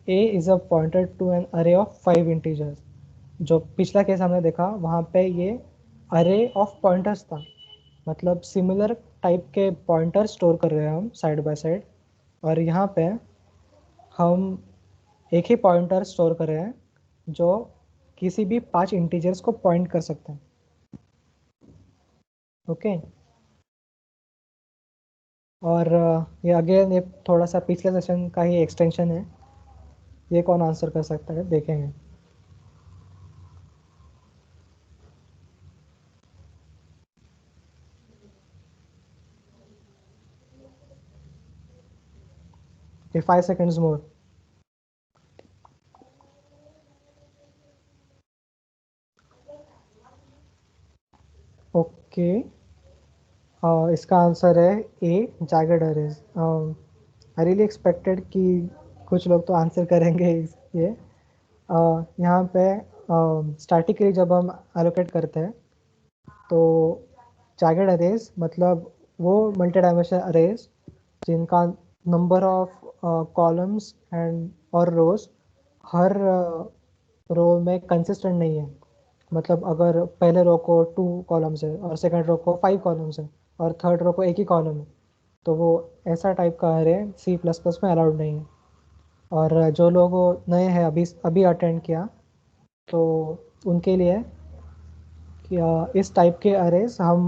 A is a pointer to an array of 5 integers. जो पिछला case हमने देखा वहाँ पे ये अरे of pointers था, मतलब सिमिलर टाइप के पॉइंटर स्टोर कर रहे हैं हम साइड बाय साइड, और यहाँ पे हम एक ही पॉइंटर स्टोर कर रहे हैं जो किसी भी 5 इंटीजर्स को पॉइंट कर सकते हैं. ओके और ये अगेन ये थोड़ा सा पिछले सेशन का ही एक्सटेंशन है. ये कौन आंसर कर सकता है देखेंगे. Okay, 5 seconds more. ओके इसका आंसर है ए, Jaigarh arrays. I really expected कि कुछ लोग तो आंसर करेंगे ये. यहाँ पे स्टैटिकली जब हम एलोकेट करते हैं तो जैगड अरेज मतलब वो मल्टी डायमेंशनल अरेज जिनका नंबर ऑफ कॉलम्स एंड और रोज हर रो में कंसिस्टेंट नहीं है. मतलब अगर पहले रो को 2 कॉलम्स है और सेकंड रो को 5 कॉलम्स है और थर्ड रो को एक ही कॉलम है, तो वो ऐसा टाइप का अरे C++ में अलाउड नहीं है. और जो लोग नए हैं अभी अभी अटेंड किया तो उनके लिए कि इस टाइप के अरेज हम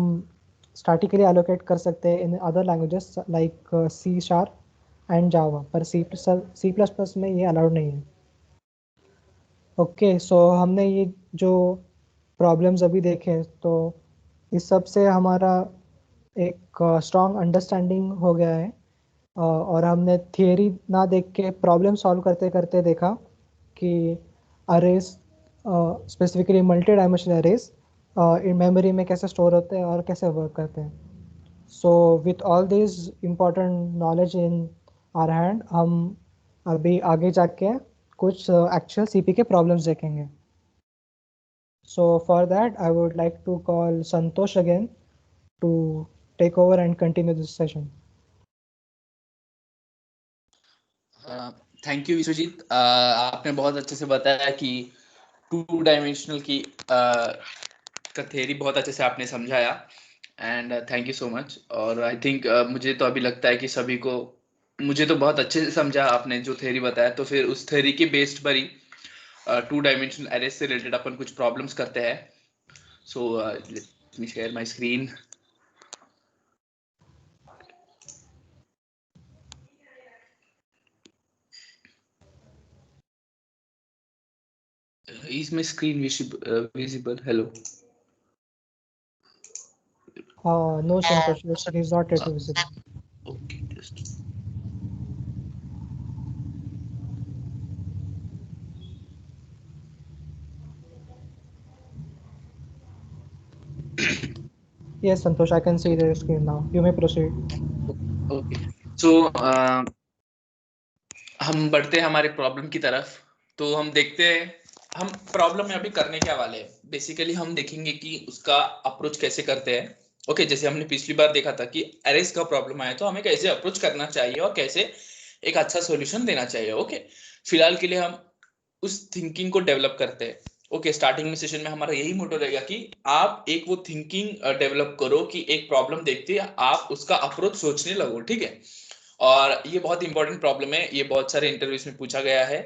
स्टैटिकली एलोकेट कर सकते हैं in other languages like C# and Java, पर C++ में ये अलाउड नहीं है. ओके सो हमने ये जो प्रॉब्लम्स अभी देखे तो इस सब से हमारा एक स्ट्रॉन्ग अंडरस्टैंडिंग हो गया है. और हमने थियरी ना देख के प्रॉब्लम सॉल्व करते करते देखा कि arrays specifically multi dimensional arrays in memory में कैसे स्टोर होते हैं और कैसे वर्क करते हैं. So with all this important knowledge in our hand हम अभी आगे जाके कुछ एक्चुअल सीपी के प्रॉब्लम्स देखेंगे. So for that, I would like to call Santosh again to take over and continue this session. Thank you Vishwajeet. आपने बहुत अच्छे से बताया कि 2 डायमेंशनल की का थ्योरी बहुत अच्छे से आपने समझाया and thank you so much. और आई थिंक मुझे तो अभी लगता है कि सभी को, मुझे तो बहुत अच्छे से समझा आपने जो थ्योरी बताया. तो फिर उस थ्योरी के बेस्ड पर ही 2 डायमेंशनल अरे से रिलेटेड अपन कुछ प्रॉब्लम्स करते हैं. So let me share my screen. Is my screen visible? Hello. No, Santosh, it is not yet visible. Okay, just. Yes, Santosh, I can see the screen now. You may proceed. Okay. So हम बढ़ते हैं हमारे problem की तरफ. तो हम देखते हैं हम प्रॉब्लम में अभी करने क्या वाले हैं. बेसिकली हम देखेंगे कि उसका अप्रोच कैसे करते हैं. ओके जैसे हमने पिछली बार देखा था कि अरेज का प्रॉब्लम आया तो हमें कैसे अप्रोच करना चाहिए और कैसे एक अच्छा सॉल्यूशन देना चाहिए. ओके फिलहाल के लिए हम उस थिंकिंग को डेवलप करते हैं. ओके स्टार्टिंग में सेशन में हमारा यही मोटो रहेगा कि आप एक वो थिंकिंग डेवलप करो कि एक प्रॉब्लम देखते आप उसका अप्रोच सोचने लगो. ठीक है. और ये बहुत इंपॉर्टेंट प्रॉब्लम है. ये बहुत सारे इंटरव्यूज में पूछा गया है.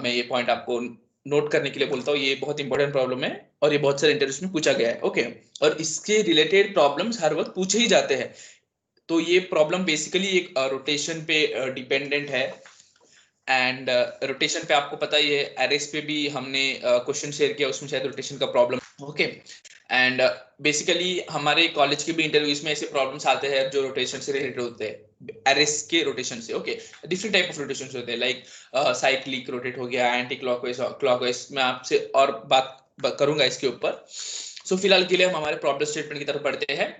मैं ये पॉइंट आपको नोट करने के लिए बोलता हूँ. ये बहुत इंपॉर्टेंट प्रॉब्लम है और ये बहुत सारे इंटरव्यूज में पूछा गया है. ओके और इसके रिलेटेड प्रॉब्लम्स हर वक्त पूछे ही जाते हैं. तो ये प्रॉब्लम बेसिकली एक रोटेशन पे डिपेंडेंट है. एंड रोटेशन पे आपको पता ही है एरेस पे भी हमने क्वेश्चन शेयर किया उसमें शायद रोटेशन का प्रॉब्लम. ओके एंड बेसिकली हमारे कॉलेज के भी इंटरव्यूज में ऐसे प्रॉब्लम्स आते हैं जो रोटेशन से रिलेटेड होते हैं. एरेस के रोटेशन से। Okay, different type of rotation होते हैं, लाइक साइक्लिक रोटेट हो गया, एंटी क्लॉकवाइज, क्लॉकवाइज। मैं आपसे और बात करूंगा इसके ऊपर। सो फिलहाल के लिए हम हमारे प्रॉब्लम स्टेटमेंट की तरफ बढ़ते हैं।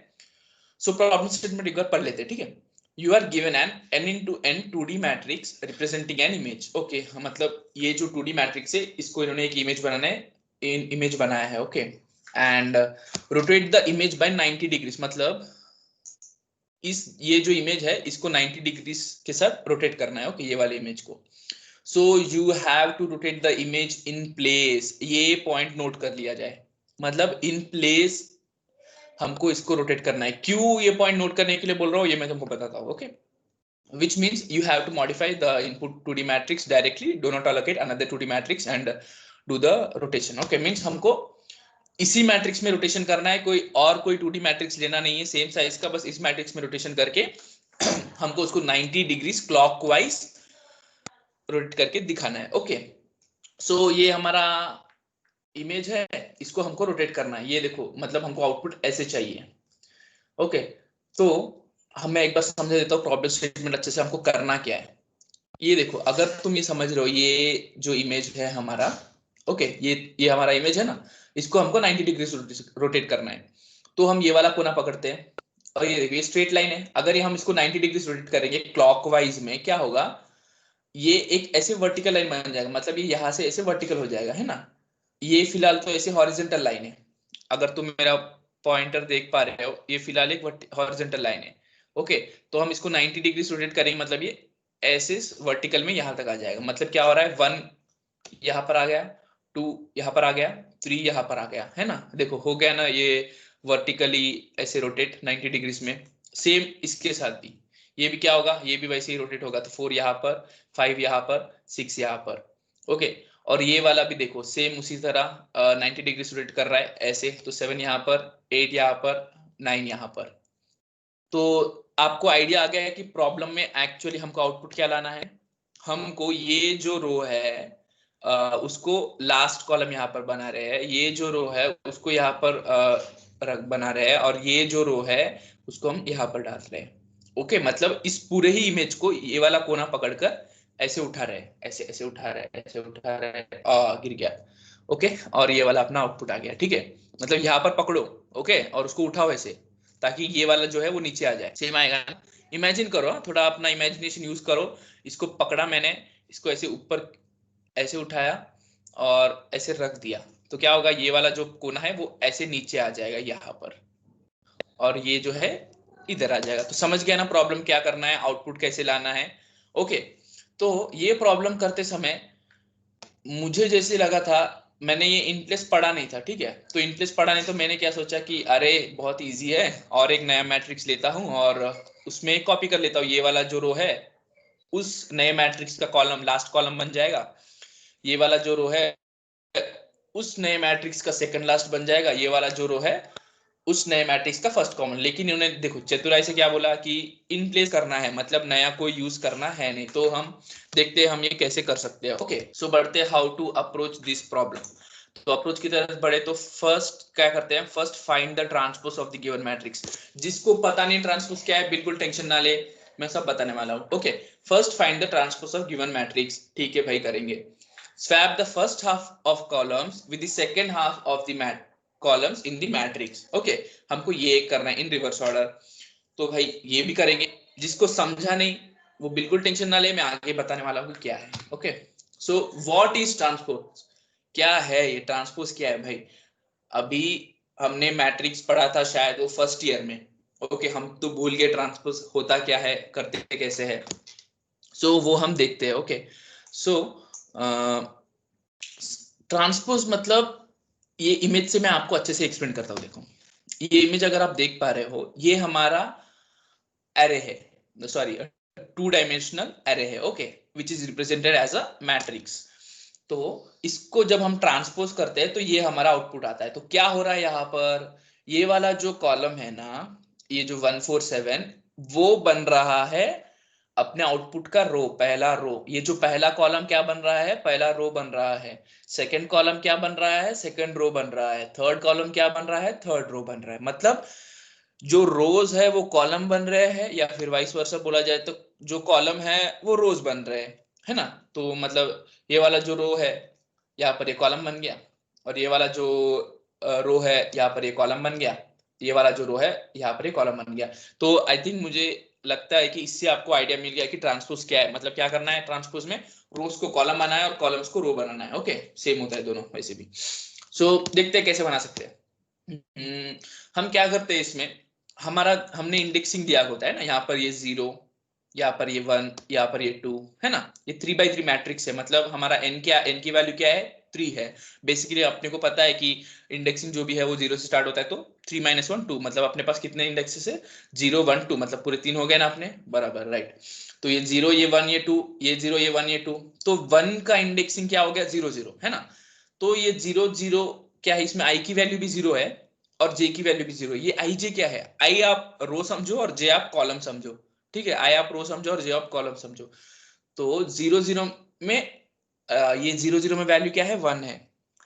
सो प्रॉब्लम स्टेटमेंट एक बार पढ़ लेते हैं, ठीक है। You are given an n into n 2D matrix representing an image. Okay, मतलब ये जो 2D मैट्रिक्स है, इसको इन्होंने एक इमेज बनाया है। Okay, and rotate the image by 90 degrees, मतलब ये जो इमेज है इसको 90 डिग्रीज के साथ रोटेट करना है। ओके, ये वाले इमेज को। So you have to rotate the image in place. ये पॉइंट नोट कर लिया जाए, मतलब इन प्लेस हमको इसको रोटेट करना है। क्यों ये पॉइंट नोट करने के लिए बोल रहा हूँ, ये मैं तुमको बताता हूँ। Okay, which means you have to modify the input 2D matrix directly, do not allocate another 2D matrix and do the rotation. Okay, means हमको इसी मैट्रिक्स में रोटेशन करना है, कोई 2D मैट्रिक्स लेना नहीं है सेम साइज का, बस इस मैट्रिक्स में रोटेशन करके हमको उसको 90 डिग्रीज क्लॉकवाइज रोटेट करके दिखाना है। ओके, सो ये हमारा इमेज है, इसको हमको रोटेट करना है। ये देखो, मतलब हमको आउटपुट ऐसे चाहिए। ओके, तो हमें एक बार समझा देता हूँ प्रॉब्लम स्टेटमेंट अच्छे से हमको करना क्या है। ये देखो, अगर तुम ये समझ रहे हो, ये जो इमेज है हमारा, ओके, ये हमारा इमेज है ना, इसको हमको 90 डिग्री रोटेट करना है। तो हम ये वाला कोना पकड़ते हैं, और ये देखो ये स्ट्रेट लाइन है। अगर ये हम इसको 90 डिग्री रोटेट करेंगे क्लॉकवाइज में, क्या होगा, ये एक ऐसे वर्टिकल लाइन बन जाएगा, मतलब ये यहाँ से ऐसे वर्टिकल हो जाएगा, है ना। ये फिलहाल तो ऐसे हॉरिजॉन्टल लाइन है, अगर तुम मेरा पॉइंटर देख पा रहे हो, ये फिलहाल एक हॉरिजॉन्टल लाइन है। ओके, तो हम इसको 90 डिग्री रोटेट करेंगे, मतलब ये ऐसे वर्टिकल में यहां तक आ जाएगा। मतलब क्या हो रहा है, 1 यहाँ पर आ गया, 2 यहाँ पर आ गया, 3 यहाँ पर आ गया, है ना। देखो हो गया ना ये वर्टिकली ऐसे रोटेट 90 डिग्रीज में। सेम इसके साथ भी, ये भी क्या होगा, ये भी वैसे ही रोटेट होगा। तो 4 यहाँ पर, 5 यहाँ पर, 6 यहाँ पर। ओके, और ये वाला भी देखो सेम उसी तरह 90 डिग्री रोटेट कर रहा है ऐसे। तो 7 यहाँ पर, 8 यहाँ पर, 9 यहाँ पर। तो आपको आइडिया आ गया है कि प्रॉब्लम में एक्चुअली हमको आउटपुट क्या लाना है। हमको ये जो रो है उसको लास्ट कॉलम यहाँ पर बना रहे हैं, ये जो रो है उसको यहाँ पर बना रहे हैं, और ये जो रो है उसको हम यहाँ पर डाल रहे हैं। ओके, मतलब इस पूरे ही इमेज को ये वाला कोना पकड़कर ऐसे उठा रहे हैं, ऐसे ऐसे उठा रहे हैं, ऐसे उठा रहे हैं, गिर गया। ओके, और ये वाला अपना आउटपुट आ गया। ठीक है, मतलब यहाँ पर पकड़ो, ओके, और उसको उठाओ ऐसे, ताकि ये वाला जो है वो नीचे आ जाए। सेम आएगा ना। इमेजिन करो, थोड़ा अपना इमेजिनेशन यूज करो। इसको पकड़ा मैंने, इसको ऐसे ऊपर ऐसे उठाया और ऐसे रख दिया, तो क्या होगा, ये वाला जो कोना है वो ऐसे नीचे आ जाएगा यहाँ पर, और ये जो है इधर आ जाएगा। तो समझ गया ना प्रॉब्लम क्या करना है, आउटपुट कैसे लाना है। ओके, तो ये प्रॉब्लम करते समय मुझे जैसे लगा था, मैंने ये इन प्लेस पढ़ा नहीं था, ठीक है। तो इन प्लेस पढ़ा नहीं, तो मैंने क्या सोचा कि अरे बहुत इजी है, और एक नया मैट्रिक्स लेता हूँ और उसमें कॉपी कर लेता हूँ। ये वाला जो रो है उस नए मैट्रिक्स का कॉलम लास्ट कॉलम बन जाएगा, ये वाला जो रो है उस नए मैट्रिक्स का सेकंड लास्ट बन जाएगा, ये वाला जो रो है उस नए मैट्रिक्स का फर्स्ट कॉमन। लेकिन इन्होंने देखो चतुराई से क्या बोला कि इन प्लेस करना है, मतलब नया कोई यूज करना है नहीं। तो हम देखते हैं हम ये कैसे कर सकते हैं। ओके, सो बढ़ते हैं how to approach this problem. तो अप्रोच की तरफ बढ़े तो फर्स्ट क्या करते हैं, first find the transpose of the given matrix. जिसको पता नहीं ट्रांसपोज क्या है, बिल्कुल टेंशन ना ले, मैं सब बताने वाला हूँ। Okay, first find the transpose of given matrix. ठीक है भाई, करेंगे। Swap the first half of columns with the second half of the columns in the matrix. Okay, हमको ये करना है इन रिवर्स ऑर्डर। तो भाई ये भी करेंगे। जिसको समझा नहीं वो बिल्कुल टेंशन ना ले, मैं आगे बताने वाला हूँ क्या है। Okay, so what is transpose, क्या है ये ट्रांसपोज, क्या है भाई। अभी हमने मैट्रिक्स पढ़ा था शायद वो फर्स्ट ईयर में। ओके, हम तो भूल गए ट्रांसपोज होता क्या है, करते कैसे है। सो वो हम देखते हैं। ओके, सो ट्रांसपोज मतलब, ये इमेज से मैं आपको अच्छे से एक्सप्लेन करता हूँ। देखो ये इमेज अगर आप देख पा रहे हो, ये हमारा एरे है, सॉरी 2 डायमेंशनल एरे है। Okay, which is represented as a matrix. तो इसको जब हम ट्रांसपोज करते हैं तो ये हमारा आउटपुट आता है। तो क्या हो रहा है यहाँ पर, ये वाला जो कॉलम है ना, ये जो 147, वो बन रहा है अपने आउटपुट का रो, पहला रो। ये जो पहला कॉलम क्या बन रहा है, पहला रो बन रहा है। सेकंड कॉलम क्या बन रहा है, सेकंड रो बन रहा है। थर्ड कॉलम क्या बन रहा है, थर्ड रो बन रहा है। मतलब जो रोज है वो कॉलम बन रहे हैं, या फिर वाइस वर्सा बोला जाए तो जो कॉलम है वो रोज बन रहे हैं, है ना। तो मतलब ये वाला जो रो है यहाँ पर ये कॉलम बन गया, और ये वाला जो रो है यहाँ पर ये कॉलम बन गया, ये वाला जो रो है यहाँ पर ये कॉलम बन गया। तो आई थिंक मुझे लगता है कि इससे आपको आइडिया मिल गया कि ट्रांसपोज क्या है, मतलब क्या करना है ट्रांसपोज में, रोज को कॉलम बनाना है और कॉलम्स को रो बनाना है। ओके, सेम होता है दोनों वैसे भी। सो देखते हैं कैसे बना सकते हैं। हम क्या करते हैं इसमें, हमारा हमने इंडेक्सिंग दिया होता है ना, यहाँ पर ये 0, यहाँ पर ये 1, यहाँ पर ये 2, है ना। ये 3x3 मैट्रिक्स है, मतलब हमारा n क्या, n की वैल्यू क्या है, 3 है। बेसिकली अपने को पता है कि इंडेक्सिंग जो भी है वो 0 से स्टार्ट होता है, तो 3 - 1 2, मतलब अपने पास कितने इंडेक्सेस है, 0 1 2, मतलब पूरे 3 हो गए ना अपने, बराबर, राइट। तो ये 0 ये 1 ये 2, ये 0 ये 1 ये 2, तो 1 का इंडेक्सिंग क्या हो गया, 0 0, है ना। तो ये 0 0 क्या है, इसमें i की वैल्यू भी 0 है और j की वैल्यू भी 0 है। ये i j क्या है, i आप रो समझो और j आप कॉलम समझो, ठीक है। i आप रो समझो और j आप कॉलम समझो। तो 0 0 में ये 0 0 में वैल्यू क्या है, 1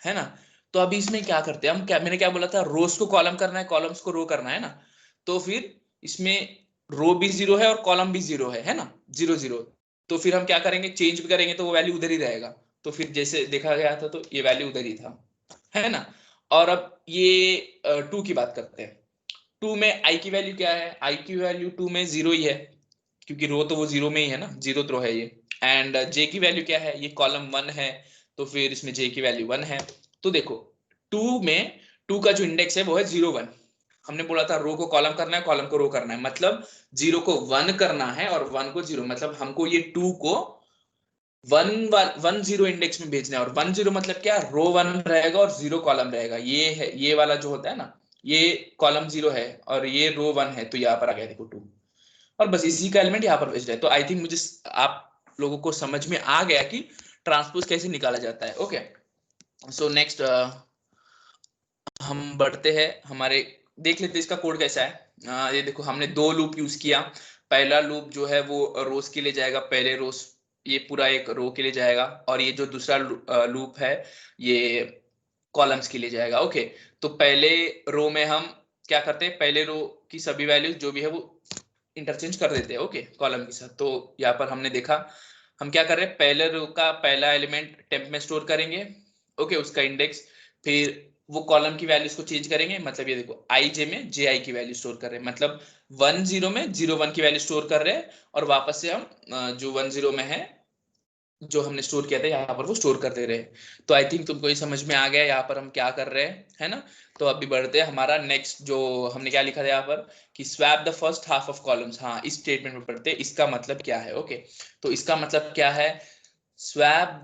है ना। तो अभी इसमें क्या करते हैं हम, क्या मैंने क्या बोला था, रोज को कॉलम करना है, कॉलम्स को रो करना है ना। तो फिर इसमें रो भी 0 है और कॉलम भी 0 है ना, 0 0। तो फिर हम क्या करेंगे, चेंज भी करेंगे तो वो वैल्यू उधर ही रहेगा। तो फिर जैसे देखा गया था तो ये वैल्यू उधर ही था, है ना। और अब ये 2 की बात करते हैं। 2 में i की वैल्यू क्या है, i की वैल्यू 2 में 0 ही है, क्योंकि रो तो वो 0 में ही है ना, 0th रो है ये। एंड j की वैल्यू क्या है, ये कॉलम 1 है, तो फिर इसमें j की वैल्यू 1 है। तो देखो 2 में 2 का जो इंडेक्स है वो है 0 1। हमने बोला था रो को कॉलम करना है, कॉलम को रो करना है, मतलब 0 को 1 करना है और 1 को 0, मतलब हमको ये 2 को 1 0 इंडेक्स में भेजना है। और 1 0 मतलब क्या, रो 1 रहेगा और 0 कॉलम रहेगा, ये है, ये वाला जो होता है ना, ये कॉलम 0 है और ये रो 1 है, तो यहाँ पर आ गया देखो 2, और बस इसी का एलिमेंट यहाँ पर भेज रहा है। तो आई थिंक मुझे आप लोगों को समझ में आ गया कि ट्रांसपोज कैसे निकाला जाता है। ओके, सो नेक्स्ट हम बढ़ते हैं हमारे, देख लेते हैं इसका कोड कैसा है। ये देखो हमने 2 लूप यूज किया। पहला लूप जो है वो रोज के लिए जाएगा, पहले रोज, ये पूरा एक रो के लिए जाएगा, और ये जो दूसरा लूप है ये कॉलम्स के लिए जाएगा। ओके, तो पहले रो में हम क्या करते हैं, पहले रो की सभी वैल्यूज जो भी है वो इंटरचेंज कर देते हैं, ओके, कॉलम के साथ। तो यहाँ पर हमने देखा हम क्या कर रहे हैं, पहले रो का पहला एलिमेंट टेम्प में स्टोर करेंगे, ओके, उसका इंडेक्स। फिर वो कॉलम की वैल्यूज को चेंज करेंगे, मतलब ये देखो आई जे में जे आई की वैल्यू स्टोर कर रहे हैं, मतलब 1 0 में 0 1 की वैल्यू स्टोर कर रहे हैं, और वापस से हम जो 1 0 में है जो हमने स्टोर किया था यहाँ पर वो स्टोर कर दे रहे हैं। तो आई थिंक तुमको ये समझ में आ गया यहाँ पर हम क्या कर रहे हैं, है ना। तो अभी बढ़ते हैं हमारा नेक्स्ट, जो हमने क्या लिखा था यहाँ पर कि swap the first half of columns. हाँ, इस स्टेटमेंट में पढ़ते हैं इसका मतलब क्या है। ओके, तो इसका मतलब क्या है, swap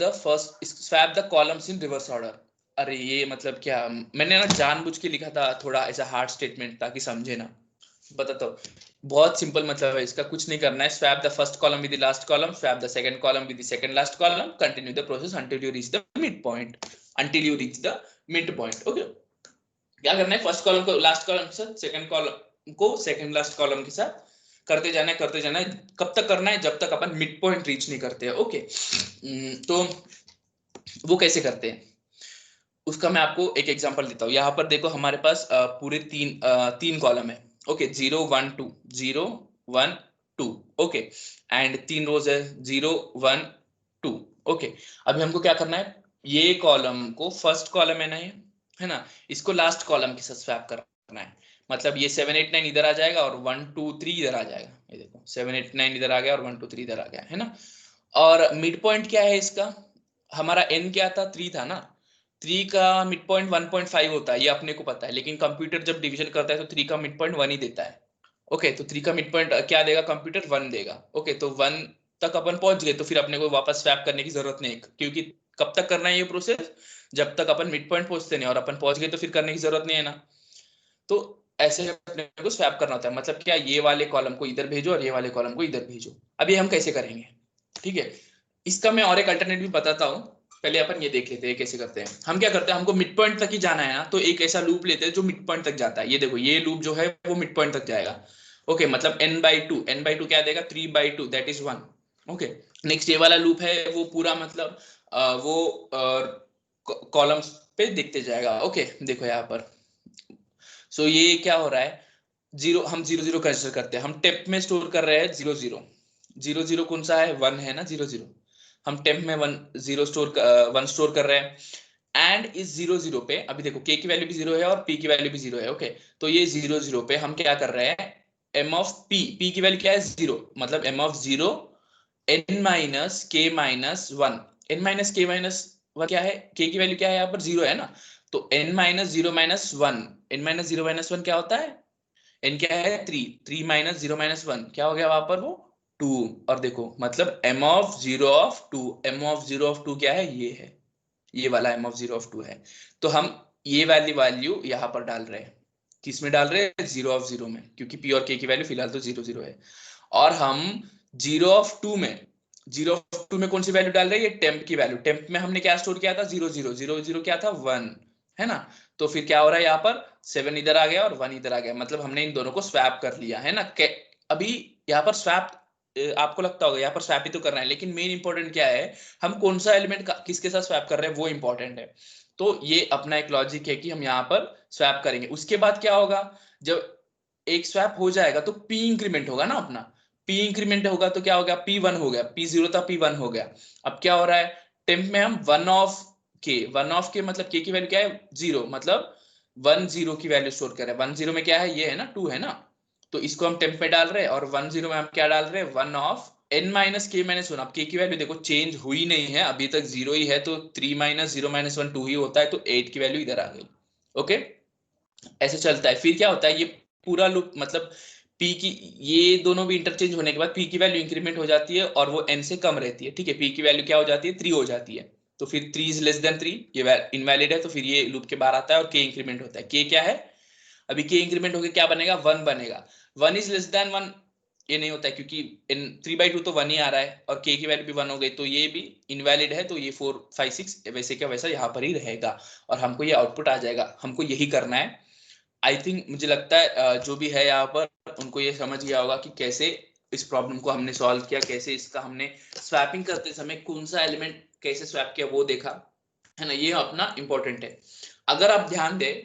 the columns in reverse order. अरे ये मतलब क्या, मैंने ना जानबूझ के लिखा था थोड़ा ऐसा हार्ड स्टेटमेंट ताकि समझे ना, बताता हूँ। बहुत सिंपल मतलब है इसका, कुछ नहीं करना है। Swap the first column with the last column, swap the second column with the second last column, continue the process until you reach the midpoint, until you reach the midpoint। Okay, क्या करना है, first column को last column के साथ, second column को second last column के साथ करते जाना है, करते जाना है। कब तक करना है, जब तक अपन मिड पॉइंट रीच नहीं करते हैं। ओके, तो वो कैसे करते हैं उसका मैं आपको एक एग्जांपल देता हूँ। यहाँ पर देखो हमारे पास पूरे तीन कॉलम है, ओके, 0 1 2 0 1 2, ओके, एंड 3 रोज है, 0 1 2, ओके। अभी हमको क्या करना है, ये कॉलम को फर्स्ट कॉलम है ना, ये है ना, इसको लास्ट कॉलम के साथ स्वैप करना है। मतलब ये 7 8 9 इधर आ जाएगा और 1 2 3 इधर आ जाएगा। ये देखो 7 8 9 इधर आ गया और 1 2 3 इधर आ गया, है ना। और मिड पॉइंट क्या है इसका, हमारा n क्या था, 3 था ना, 3 का मिड पॉइंट 1.5 होता है, ये अपने को पता है, लेकिन कंप्यूटर जब डिवीजन करता है तो 3 का मिड पॉइंट 1 ही देता है। ओके, तो 3 का मिड पॉइंट क्या देगा कंप्यूटर, 1 देगा। ओके, तो 1 तक अपन पहुंच गए, तो फिर अपने को वापस स्वैप करने की जरूरत नहीं है, क्योंकि कब तक करना है ये प्रोसेस, जब तक अपन मिड पॉइंट पहुंचते नहीं, और अपन पहुंच गए तो फिर करने की जरूरत नहीं है ना। तो ऐसे अपने को स्वैप करना होता है, मतलब क्या, ये वाले कॉलम को इधर भेजो और ये वाले कॉलम को इधर भेजो। अब ये हम कैसे करेंगे, ठीक है, इसका मैं और एक अल्टरनेटिव बताता हूँ। पहले अपन ये देख लेते हैं कैसे करते हैं। हम क्या करते हैं, हमको मिड पॉइंट तक ही जाना है ना, तो एक ऐसा लूप लेते हैं जो मिड पॉइंट तक जाता है। ये देखो ये लूप जो है वो मिड पॉइंट तक जाएगा। ओके, मतलब n/2 क्या देगा, 3/2 दैट इज 1। ओके, नेक्स्ट ये वाला लूप है वो पूरा मतलब वो कॉलम्स पे दिखते जाएगा। ओके, देखो यहाँ पर, सो ये क्या हो रहा है, जीरो, हम 0 0 कंसिडर करते हैं, हम टेम्प में स्टोर कर रहे हैं 0 0, 0 0 कौन सा है, 1 है ना, 0 0, हम टेम्प में 1 स्टोर कर रहे हैं। एंड इस 0 0 पे अभी देखो k की वैल्यू भी 0 है और p की वैल्यू भी 0 है। ओके, तो ये 0 0 पे हम क्या कर रहे हैं, m ऑफ p की वैल्यू क्या है 0, मतलब m of 0 n minus k minus 1, n minus k minus 1 क्या है, k की वैल्यू क्या है यहाँ पर 0 है ना, तो n minus 0 minus 1, n minus 0 minus 1 क्या होता है, n क्या है 3, 3 माइनस 0 माइनस 1 क्या हो गया वहां पर वो 2। और देखो मतलब m of 0 of 2, m of 0 of 2 क्या है, ये है, ये वाला m ऑफ 0 ऑफ 2 है। तो हम ये वाली वैल्यू यहाँ पर डाल रहे हैं, किस में डाल रहे हैं, 0 ऑफ 0 में, क्योंकि p और k की वैल्यू फिलहाल तो 0 0 है। और हम 0 ऑफ 2 में, 0 ऑफ 2 में कौन सी वैल्यू डाल रहे हैं, ये टेम्प की वैल्यू, टेम्प में हमने क्या स्टोर किया था 0 0, 0 0 क्या था 1 है ना, तो फिर क्या हो रहा है यहाँ पर 7 इधर आ गया और 1 इधर आ गया, मतलब हमने इन दोनों को स्वैप कर लिया है ना। अभी यहाँ पर स्वैप, आपको लगता होगा यहाँ पर स्वैप ही तो करना है, लेकिन मेन इंपॉर्टेंट क्या है, हम कौन सा एलिमेंट किसके साथ स्वैप कर रहे हैं वो इंपॉर्टेंट है। तो ये अपना एक लॉजिक है कि हम यहाँ पर स्वैप करेंगे। उसके बाद क्या होगा, जब एक स्वैप हो जाएगा तो p इंक्रीमेंट होगा ना अपना, p इंक्रीमेंट होगा तो क्या हो गया, p1 हो गया, p0 था p1 हो गया। अब क्या हो रहा है, टेम्प में हम 1 ऑफ k मतलब k की वैल्यू क्या है 0, मतलब 1 0 की वैल्यू स्टोर कर रहे हैं, 1 0 में क्या है, ये है ना 2 है ना, तो इसको हम टेम्प में डाल रहे हैं, और 1 0 में हम क्या डाल रहे हैं 1 of n minus k minus 1। अब k की वैल्यू देखो चेंज हुई नहीं है, अभी तक 0 ही है, तो 3 माइनस 0 माइनस 1 2 ही होता है, तो 8 की वैल्यू इधर आ गई। ओके, ऐसे चलता है। फिर क्या होता है, ये पूरा लूप मतलब p की, ये दोनों भी इंटरचेंज होने के बाद p की वैल्यू इंक्रीमेंट हो जाती है और वो n से कम रहती है, ठीक है, p की वैल्यू क्या हो जाती है 3 हो जाती है, तो फिर 3 इज लेस देन 3, ये इनवैलिड है, तो फिर ये लूप के बाहर आता है और k इंक्रीमेंट होता है। k क्या है, अभी k इंक्रीमेंट होकर क्या बनेगा 1 बनेगा, 1 इज लेस देन 1 ये नहीं होता है, क्योंकि इन 3/2 तो 1 ही आ रहा है और k की वैल्यू भी 1 हो गई, तो ये भी इनवैलिड है, तो ये 4 5 6 वैसे क्या वैसा यहाँ पर ही रहेगा और हमको ये आउटपुट आ जाएगा। हमको यही करना है। आई थिंक मुझे लगता है जो भी है यहाँ पर उनको ये समझ गया होगा कि कैसे इस प्रॉब्लम को हमने सॉल्व किया, कैसे इसका हमने स्वैपिंग करते समय कौन सा एलिमेंट कैसे स्वैप किया वो देखा है ना, ये अपना इंपॉर्टेंट है। अगर आप ध्यान दें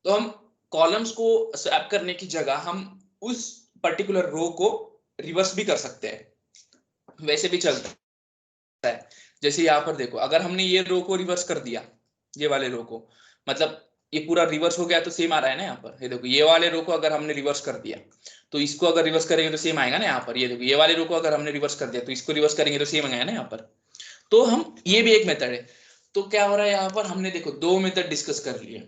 तो हम कॉलम्स को स्वैप करने की जगह हम उस पर्टिकुलर रो को रिवर्स भी कर सकते हैं, वैसे भी चलता है। जैसे यहाँ पर देखो, अगर हमने ये रो को रिवर्स कर दिया, ये वाले रो को, मतलब ये पूरा रिवर्स हो गया तो सेम आ रहा है ना यहाँ पर, ये देखो ये वाले रो को अगर हमने रिवर्स कर दिया तो इसको अगर रिवर्स करेंगे तो सेम आएगा ना यहाँ पर, ये देखो ये वाले रो को अगर हमने रिवर्स कर दिया तो इसको रिवर्स करेंगे तो सेम आएगा ना यहाँ पर। तो हम, ये भी एक मेथड है। तो क्या हो रहा है यहाँ पर, हमने देखो 2 मेथड डिस्कस कर लिए।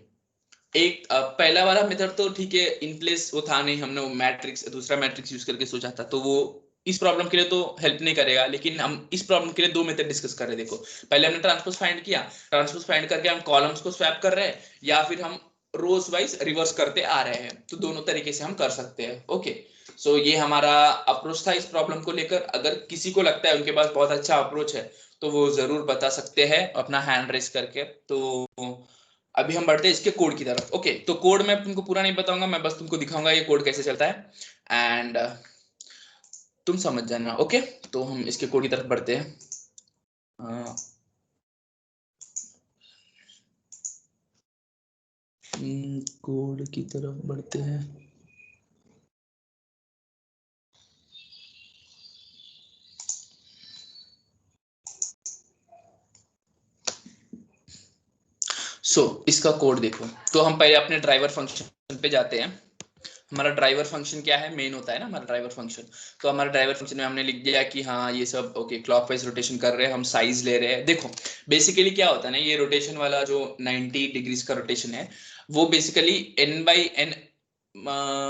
एक पहला वाला मेथड तो ठीक है, इन प्लेस वो था नहीं, हमने वो मैट्रिक्स, दूसरा मैट्रिक्स यूज करके सोचा था, तो वो इस प्रॉब्लम के लिए तो हेल्प नहीं करेगा, लेकिन हम इस प्रॉब्लम के लिए 2 मेथड डिस्कस कर रहे हैं। देखो पहले हमने ट्रांसपोज फाइंड किया, ट्रांसपोज फाइंड करके हम कॉलम्स को स्वैप कर रहे हैं या फिर हम रोज वाइज रिवर्स करते आ रहे हैं, तो दोनों तरीके से हम कर सकते हैं। ओके, सो ये हमारा अप्रोच था इस प्रॉब्लम को लेकर। अगर किसी को लगता है उनके पास बहुत अच्छा अप्रोच है तो वो जरूर बता सकते हैं अपना हैंड रेस करके। तो अभी हम बढ़ते हैं इसके कोड की तरफ। ओके, तो कोड मैं तुमको पूरा नहीं बताऊंगा, मैं बस तुमको दिखाऊंगा ये कोड कैसे चलता है एंड तुम समझ जाना। ओके, तो हम इसके कोड की तरफ बढ़ते हैं। कोड की तरफ बढ़ते हैं। इसका कोड देखो, तो हम पहले अपने ड्राइवर फंक्शन पे जाते हैं। हमारा ड्राइवर फंक्शन क्या है, मेन होता है ना हमारा ड्राइवर फंक्शन। तो हमारा ड्राइवर फंक्शन में हमने लिख दिया कि हाँ ये सब ओके, क्लॉकवाइज रोटेशन कर रहे हैं, हम साइज ले रहे हैं। देखो बेसिकली क्या होता है ना, ये रोटेशन वाला जो 90 डिग्रीज का रोटेशन है वो बेसिकली n/n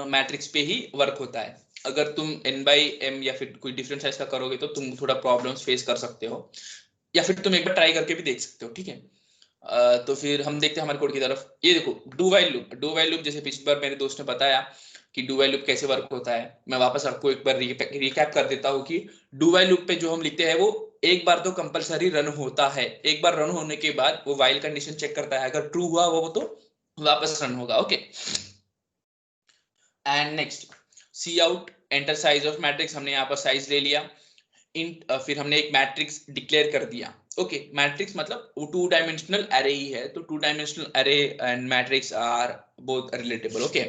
मैट्रिक्स पे ही वर्क होता है। अगर तुम n/m या फिर कोई डिफरेंट साइज का करोगे तो तुम थोड़ा प्रॉब्लम्स फेस कर सकते हो, या फिर तुम एक बार ट्राई करके भी देख सकते हो, ठीक है। तो फिर हम देखते हैं हमारे कोड की तरफ। ये देखो do while loop, do while loop जैसे पिछली बार मेरे दोस्त ने बताया कि डू वाइल लूप कैसे वर्क होता है, मैं वापस आपको एक बार रिकैप कर देता हूँ कि डू वाइल लूप पे जो हम लिखते हैं वो एक बार तो कंपलसरी रन होता है, एक बार रन होने के बाद वो वाइल कंडीशन चेक करता है, अगर ट्रू हुआ वो तो वापस रन होगा। Okay, and next cout enter size of matrix, हमने यहाँ पर साइज ले लिया। इंट फिर हमने एक मैट्रिक्स डिक्लेयर कर दिया। ओके, मैट्रिक्स मतलब वो 2 डायमेंशनल अरे ही है, तो 2 dimensional array and matrix are both relatable. Okay,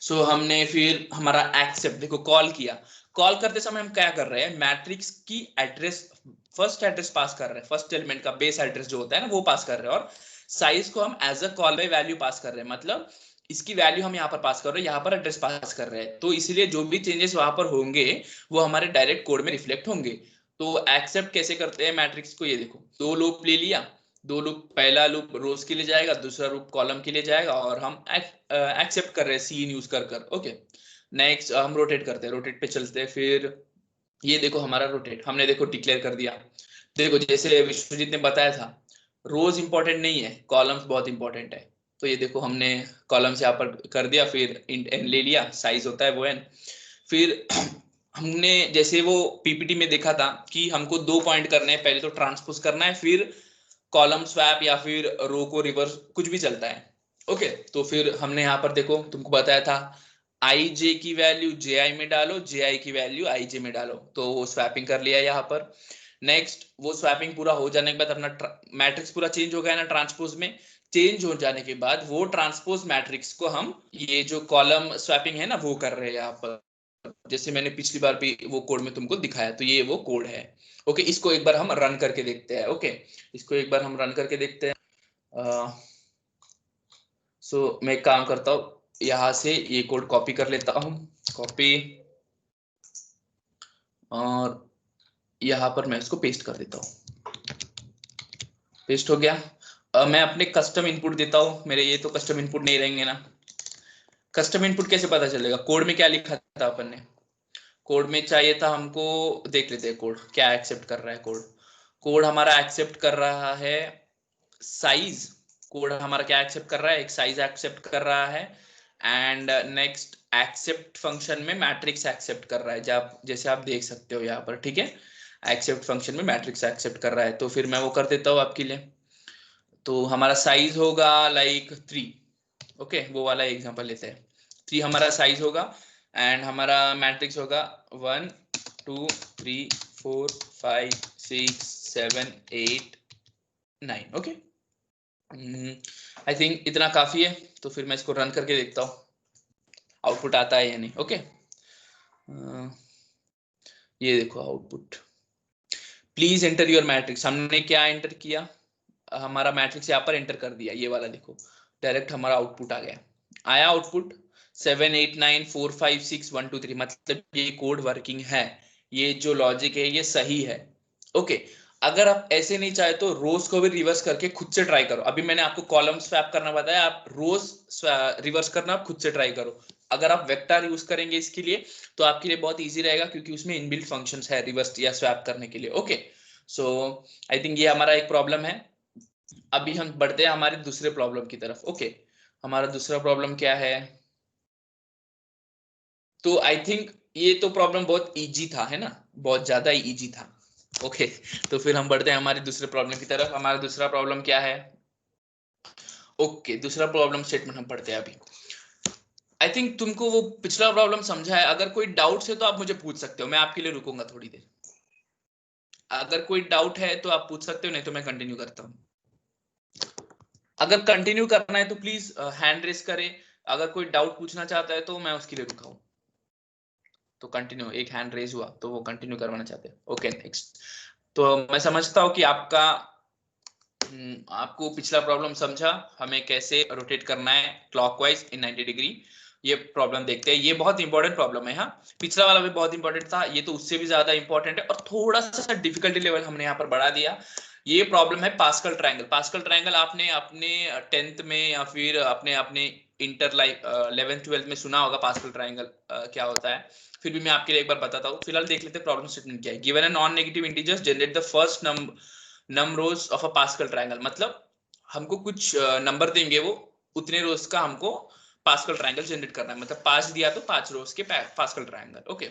so हमने फिर हमारा एक्सेप्ट, देखो कॉल किया, कॉल करते समय हम क्या कर रहे हैं, मैट्रिक्स की एड्रेस, फर्स्ट एड्रेस पास कर रहे हैं, फर्स्ट एलिमेंट का बेस एड्रेस जो होता है ना वो पास कर रहे हैं, और साइज को हम as a call by value pass कर रहे हैं, मतलब इसकी वैल्यू हम यहाँ पर पास कर रहे हैं, यहाँ पर एड्रेस पास कर रहे हैं, तो इसलिए जो भी चेंजेस वहां पर होंगे वो हमारे डायरेक्ट कोड में रिफ्लेक्ट होंगे। तो एक्सेप्ट कैसे करते हैं मैट्रिक्स को, ये देखो दो लूप ले लिया, दो लूप, पहला लूप रोज के लिए जाएगा, दूसरा लूप कॉलम के लिए जाएगा, और हम एक्सेप्ट कर रहे हैं सीन यूज कर कर। ओके, नेक्स्ट हम रोटेट करते हैं, रोटेट पे चलते हैं, फिर ये देखो हमारा रोटेट हमने देखो डिक्लेयर कर दिया। देखो जैसे विश्वजीत ने बताया था, रोज इंपॉर्टेंट नहीं है, कॉलम्स बहुत इंपॉर्टेंट है, तो ये देखो हमने कॉलम्स यहाँ पर कर दिया, फिर इंट एन ले लिया, साइज होता है वो एन, फिर हमने जैसे वो पीपीटी में देखा था कि हमको 2 पॉइंट करने हैं, पहले तो ट्रांसपोज करना है, फिर कॉलम स्वैप या फिर रो को रिवर्स, कुछ भी चलता है। ओके, तो फिर हमने यहाँ पर देखो तुमको बताया था आई जे की वैल्यू जे आई में डालो, जे आई की वैल्यू आई जे में डालो, तो वो स्वैपिंग कर लिया यहाँ पर। नेक्स्ट वो स्वैपिंग पूरा हो जाने के बाद अपना मैट्रिक्स पूरा चेंज हो गया ना ट्रांसपोज में, चेंज हो जाने के बाद वो ट्रांसपोज मैट्रिक्स को हम ये जो कॉलम स्वैपिंग है ना वो कर रहे हैं यहाँ पर, जैसे मैंने पिछली बार भी वो कोड में तुमको दिखाया, तो ये वो कोड है। ओके, इसको एक बार हम रन करके देखते हैं। ओके, इसको एक बार हम रन करके देखते हैं। सो मैं एक काम करता हूँ, यहाँ से ये कोड कॉपी कर लेता हूँ, कॉपी, और यहाँ पर मैं इसको पेस्ट कर देता हूँ, पेस्ट हो गया। मैं अपने कस्टम इनपुट देता हूँ, मेरे ये तो कस्टम इनपुट नहीं रहेंगे ना। कस्टम इनपुट कैसे पता चलेगा, कोड में क्या लिखा था अपन ने, कोड में चाहिए था हमको, देख लेते हैं कोड क्या एक्सेप्ट कर रहा है। कोड कोड हमारा एक्सेप्ट कर रहा है साइज, कोड हमारा क्या एक्सेप्ट कर रहा है, एक साइज एक्सेप्ट कर रहा है, एंड नेक्स्ट एक्सेप्ट फंक्शन में मैट्रिक्स एक्सेप्ट कर रहा है, जब जैसे आप देख सकते हो यहाँ पर, ठीक है, एक्सेप्ट फंक्शन में मैट्रिक्स एक्सेप्ट कर रहा है, तो फिर मैं वो कर देता हूँ आपके लिए। तो हमारा साइज होगा लाइक 3, ओके, वो वाला एग्जांपल लेते हैं, 3 हमारा साइज होगा, एंड हमारा मैट्रिक्स होगा 1 2 3 4 5 6 7 8 9। ओके, आई थिंक इतना काफी है, तो फिर मैं इसको रन करके देखता हूँ आउटपुट आता है या नहीं। ओके, ये देखो output, please enter your matrix, हमने क्या एंटर किया, हमारा मैट्रिक्स यहाँ पर एंटर कर दिया, ये वाला देखो, डायरेक्ट हमारा आउटपुट आ गया, आया आउटपुट 7 8 9 4 5 6 1 2 3, मतलब ये कोड वर्किंग है, ये जो लॉजिक है ये सही है। ओके, अगर आप ऐसे नहीं चाहे तो रोज को भी रिवर्स करके खुद से ट्राई करो, अभी मैंने आपको कॉलम स्वैप करना बताया, आप रोज रिवर्स करना आप खुद से ट्राई करो। अगर आप वेक्टर यूज करेंगे इसके लिए तो आपके लिए बहुत इजी रहेगा, क्योंकि उसमें इनबिल्ट फंक्शंस है रिवर्स या स्वैप करने के लिए। ओके, सो आई थिंक ये हमारा एक प्रॉब्लम है। अभी हम बढ़ते हैं हमारे दूसरे प्रॉब्लम की तरफ। ओके, हमारा दूसरा प्रॉब्लम क्या है, तो आई थिंक ये तो प्रॉब्लम बहुत इजी था, है ना, बहुत ज्यादा ही इजी था। ओके, तो फिर हम बढ़ते हैं हमारे दूसरे प्रॉब्लम की तरफ। हमारा दूसरा प्रॉब्लम क्या है, ओके, दूसरा प्रॉब्लम स्टेटमेंट हम पढ़ते हैं अभी। आई थिंक तुमको वो पिछला प्रॉब्लम समझा है, अगर कोई डाउट है तो आप मुझे पूछ सकते हो, मैं आपके लिए रुकूंगा थोड़ी देर, अगर कोई डाउट है तो आप पूछ सकते हो, नहीं तो मैं कंटिन्यू करता हूँ। अगर कंटिन्यू करना है तो प्लीज हैंड रेस करें, अगर कोई डाउट पूछना चाहता है तो मैं उसके लिए रुका हूँ। तो कंटिन्यू, एक हैंड रेज हुआ तो वो कंटिन्यू करवाना चाहते हैं। Okay, next. तो मैं समझता हूँ कि आपको पिछला प्रॉब्लम समझा, हमें कैसे रोटेट करना है क्लॉकवाइज इन 90 डिग्री, ये प्रॉब्लम देखते हैं। ये बहुत इंपॉर्टेंट प्रॉब्लम है, हाँ, पिछला वाला भी बहुत इंपॉर्टेंट था, ये तो उससे भी ज्यादा इंपॉर्टेंट है, और थोड़ा सा डिफिकल्टी लेवल हमने यहाँ पर बढ़ा दिया। ये प्रॉब्लम है पास्कल ट्रायंगल। पास्कल ट्रायंगल आपने अपने 10th में या फिर अपने अपने इंटर लाइफ 11th 12th में सुना होगा पास्कल ट्रायंगल क्या होता है, फिर भी मैं आपके लिए एक बार बताता हूँ। फिलहाल देख लेते हैं प्रॉब्लम स्टेटमेंट क्या है। Given a non negative integers generate the first num rows of a Pascal triangle, मतलब हमको कुछ नंबर देंगे, वो उतने रोज का हमको पास्कल ट्रायंगल जनरेट करना है, मतलब 5 दिया तो 5 रोज के pascal triangle. Okay,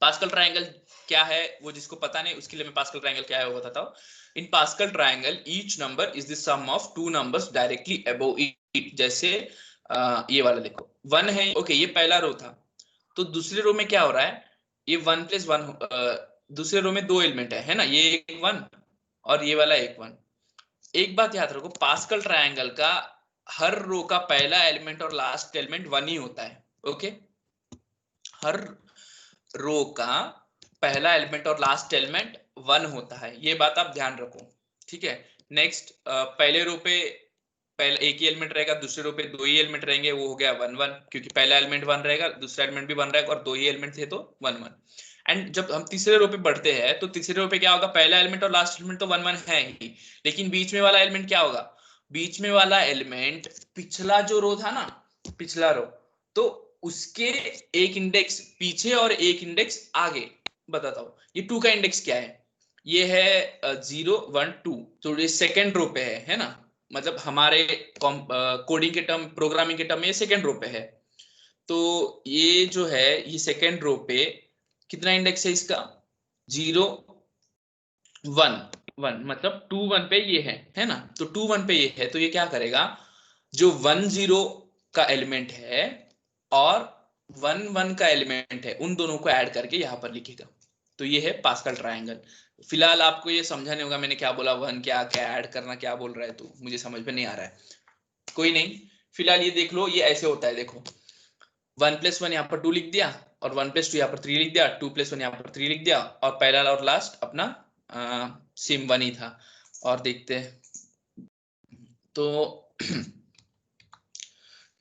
pascal triangle क्या है वो जिसको पता नहीं उसके लिए मैं पास्कल ट्रायंगल क्या है वो बताता हूँ। In Pascal triangle each number is the sum of two numbers directly above it, जैसे ये वाला देखो 1 है, ओके, ये पहला रो था, तो दूसरे रो में क्या हो रहा है, ये 1 + 1, दूसरे रो में 2 एलिमेंट है ना, ये एक 1 और ये वाला एक 1। एक बात याद रखो, पास्कल ट्रायंगल का हर रो का पहला एलिमेंट और लास्ट एलिमेंट वन ही होता है। ओके, हर रो का पहला एलिमेंट और लास्ट एलिमेंट वन होता है, ये बात आप ध्यान रखो, ठीक है। नेक्स्ट, पहले रो पे पहला एक ही एलिमेंट रहेगा, दूसरे रो पे दो ही एलिमेंट रहेंगे, वो हो गया वन वन, क्योंकि पहला एलिमेंट वन रहेगा, दूसरा एलिमेंट भी वन रहेगा, और दो ही एलिमेंट थे तो वन वन। एंड जब हम तीसरे रो पे बढ़ते हैं तो तीसरे रो पे क्या होगा, पहला एलिमेंट और लास्ट एलिमेंट तो वन वन है ही, लेकिन बीच में वाला एलिमेंट क्या होगा, बीच में वाला एलिमेंट पिछला जो रो था ना, पिछला रो, तो उसके एक इंडेक्स पीछे और एक इंडेक्स आगे। बताता हूँ, ये टू का इंडेक्स क्या है, ये है 0 1 2, तो ये सेकेंड रो पे है ना, मतलब हमारे कोडिंग के टर्म, प्रोग्रामिंग के टर्म में सेकेंड रो पे है। तो ये जो है, ये सेकेंड रो पे कितना इंडेक्स है इसका, 0 1 1, मतलब 2 1 पे ये है ना, तो 2 1 पे ये है, तो ये क्या करेगा, जो 1 0 का एलिमेंट है और 1 1 का एलिमेंट है, उन दोनों को ऐड करके यहाँ पर लिखेगा। तो ये है पास्कल ट्रायंगल। फिलहाल आपको ये समझा नहीं होगा मैंने क्या बोला, वन क्या क्या ऐड करना क्या बोल रहा है, तो मुझे समझ में नहीं आ रहा है, कोई नहीं। फिलहाल ये देख लो, ये ऐसे होता है, देखो 1 + 1 यहाँ पर 2 लिख दिया, और 1 + 2 यहाँ पर 3 लिख दिया, 2 + 1 यहाँ पर 3 लिख दिया, और पहला और लास्ट अपना सेम 1 ही था। और देखते हैं, तो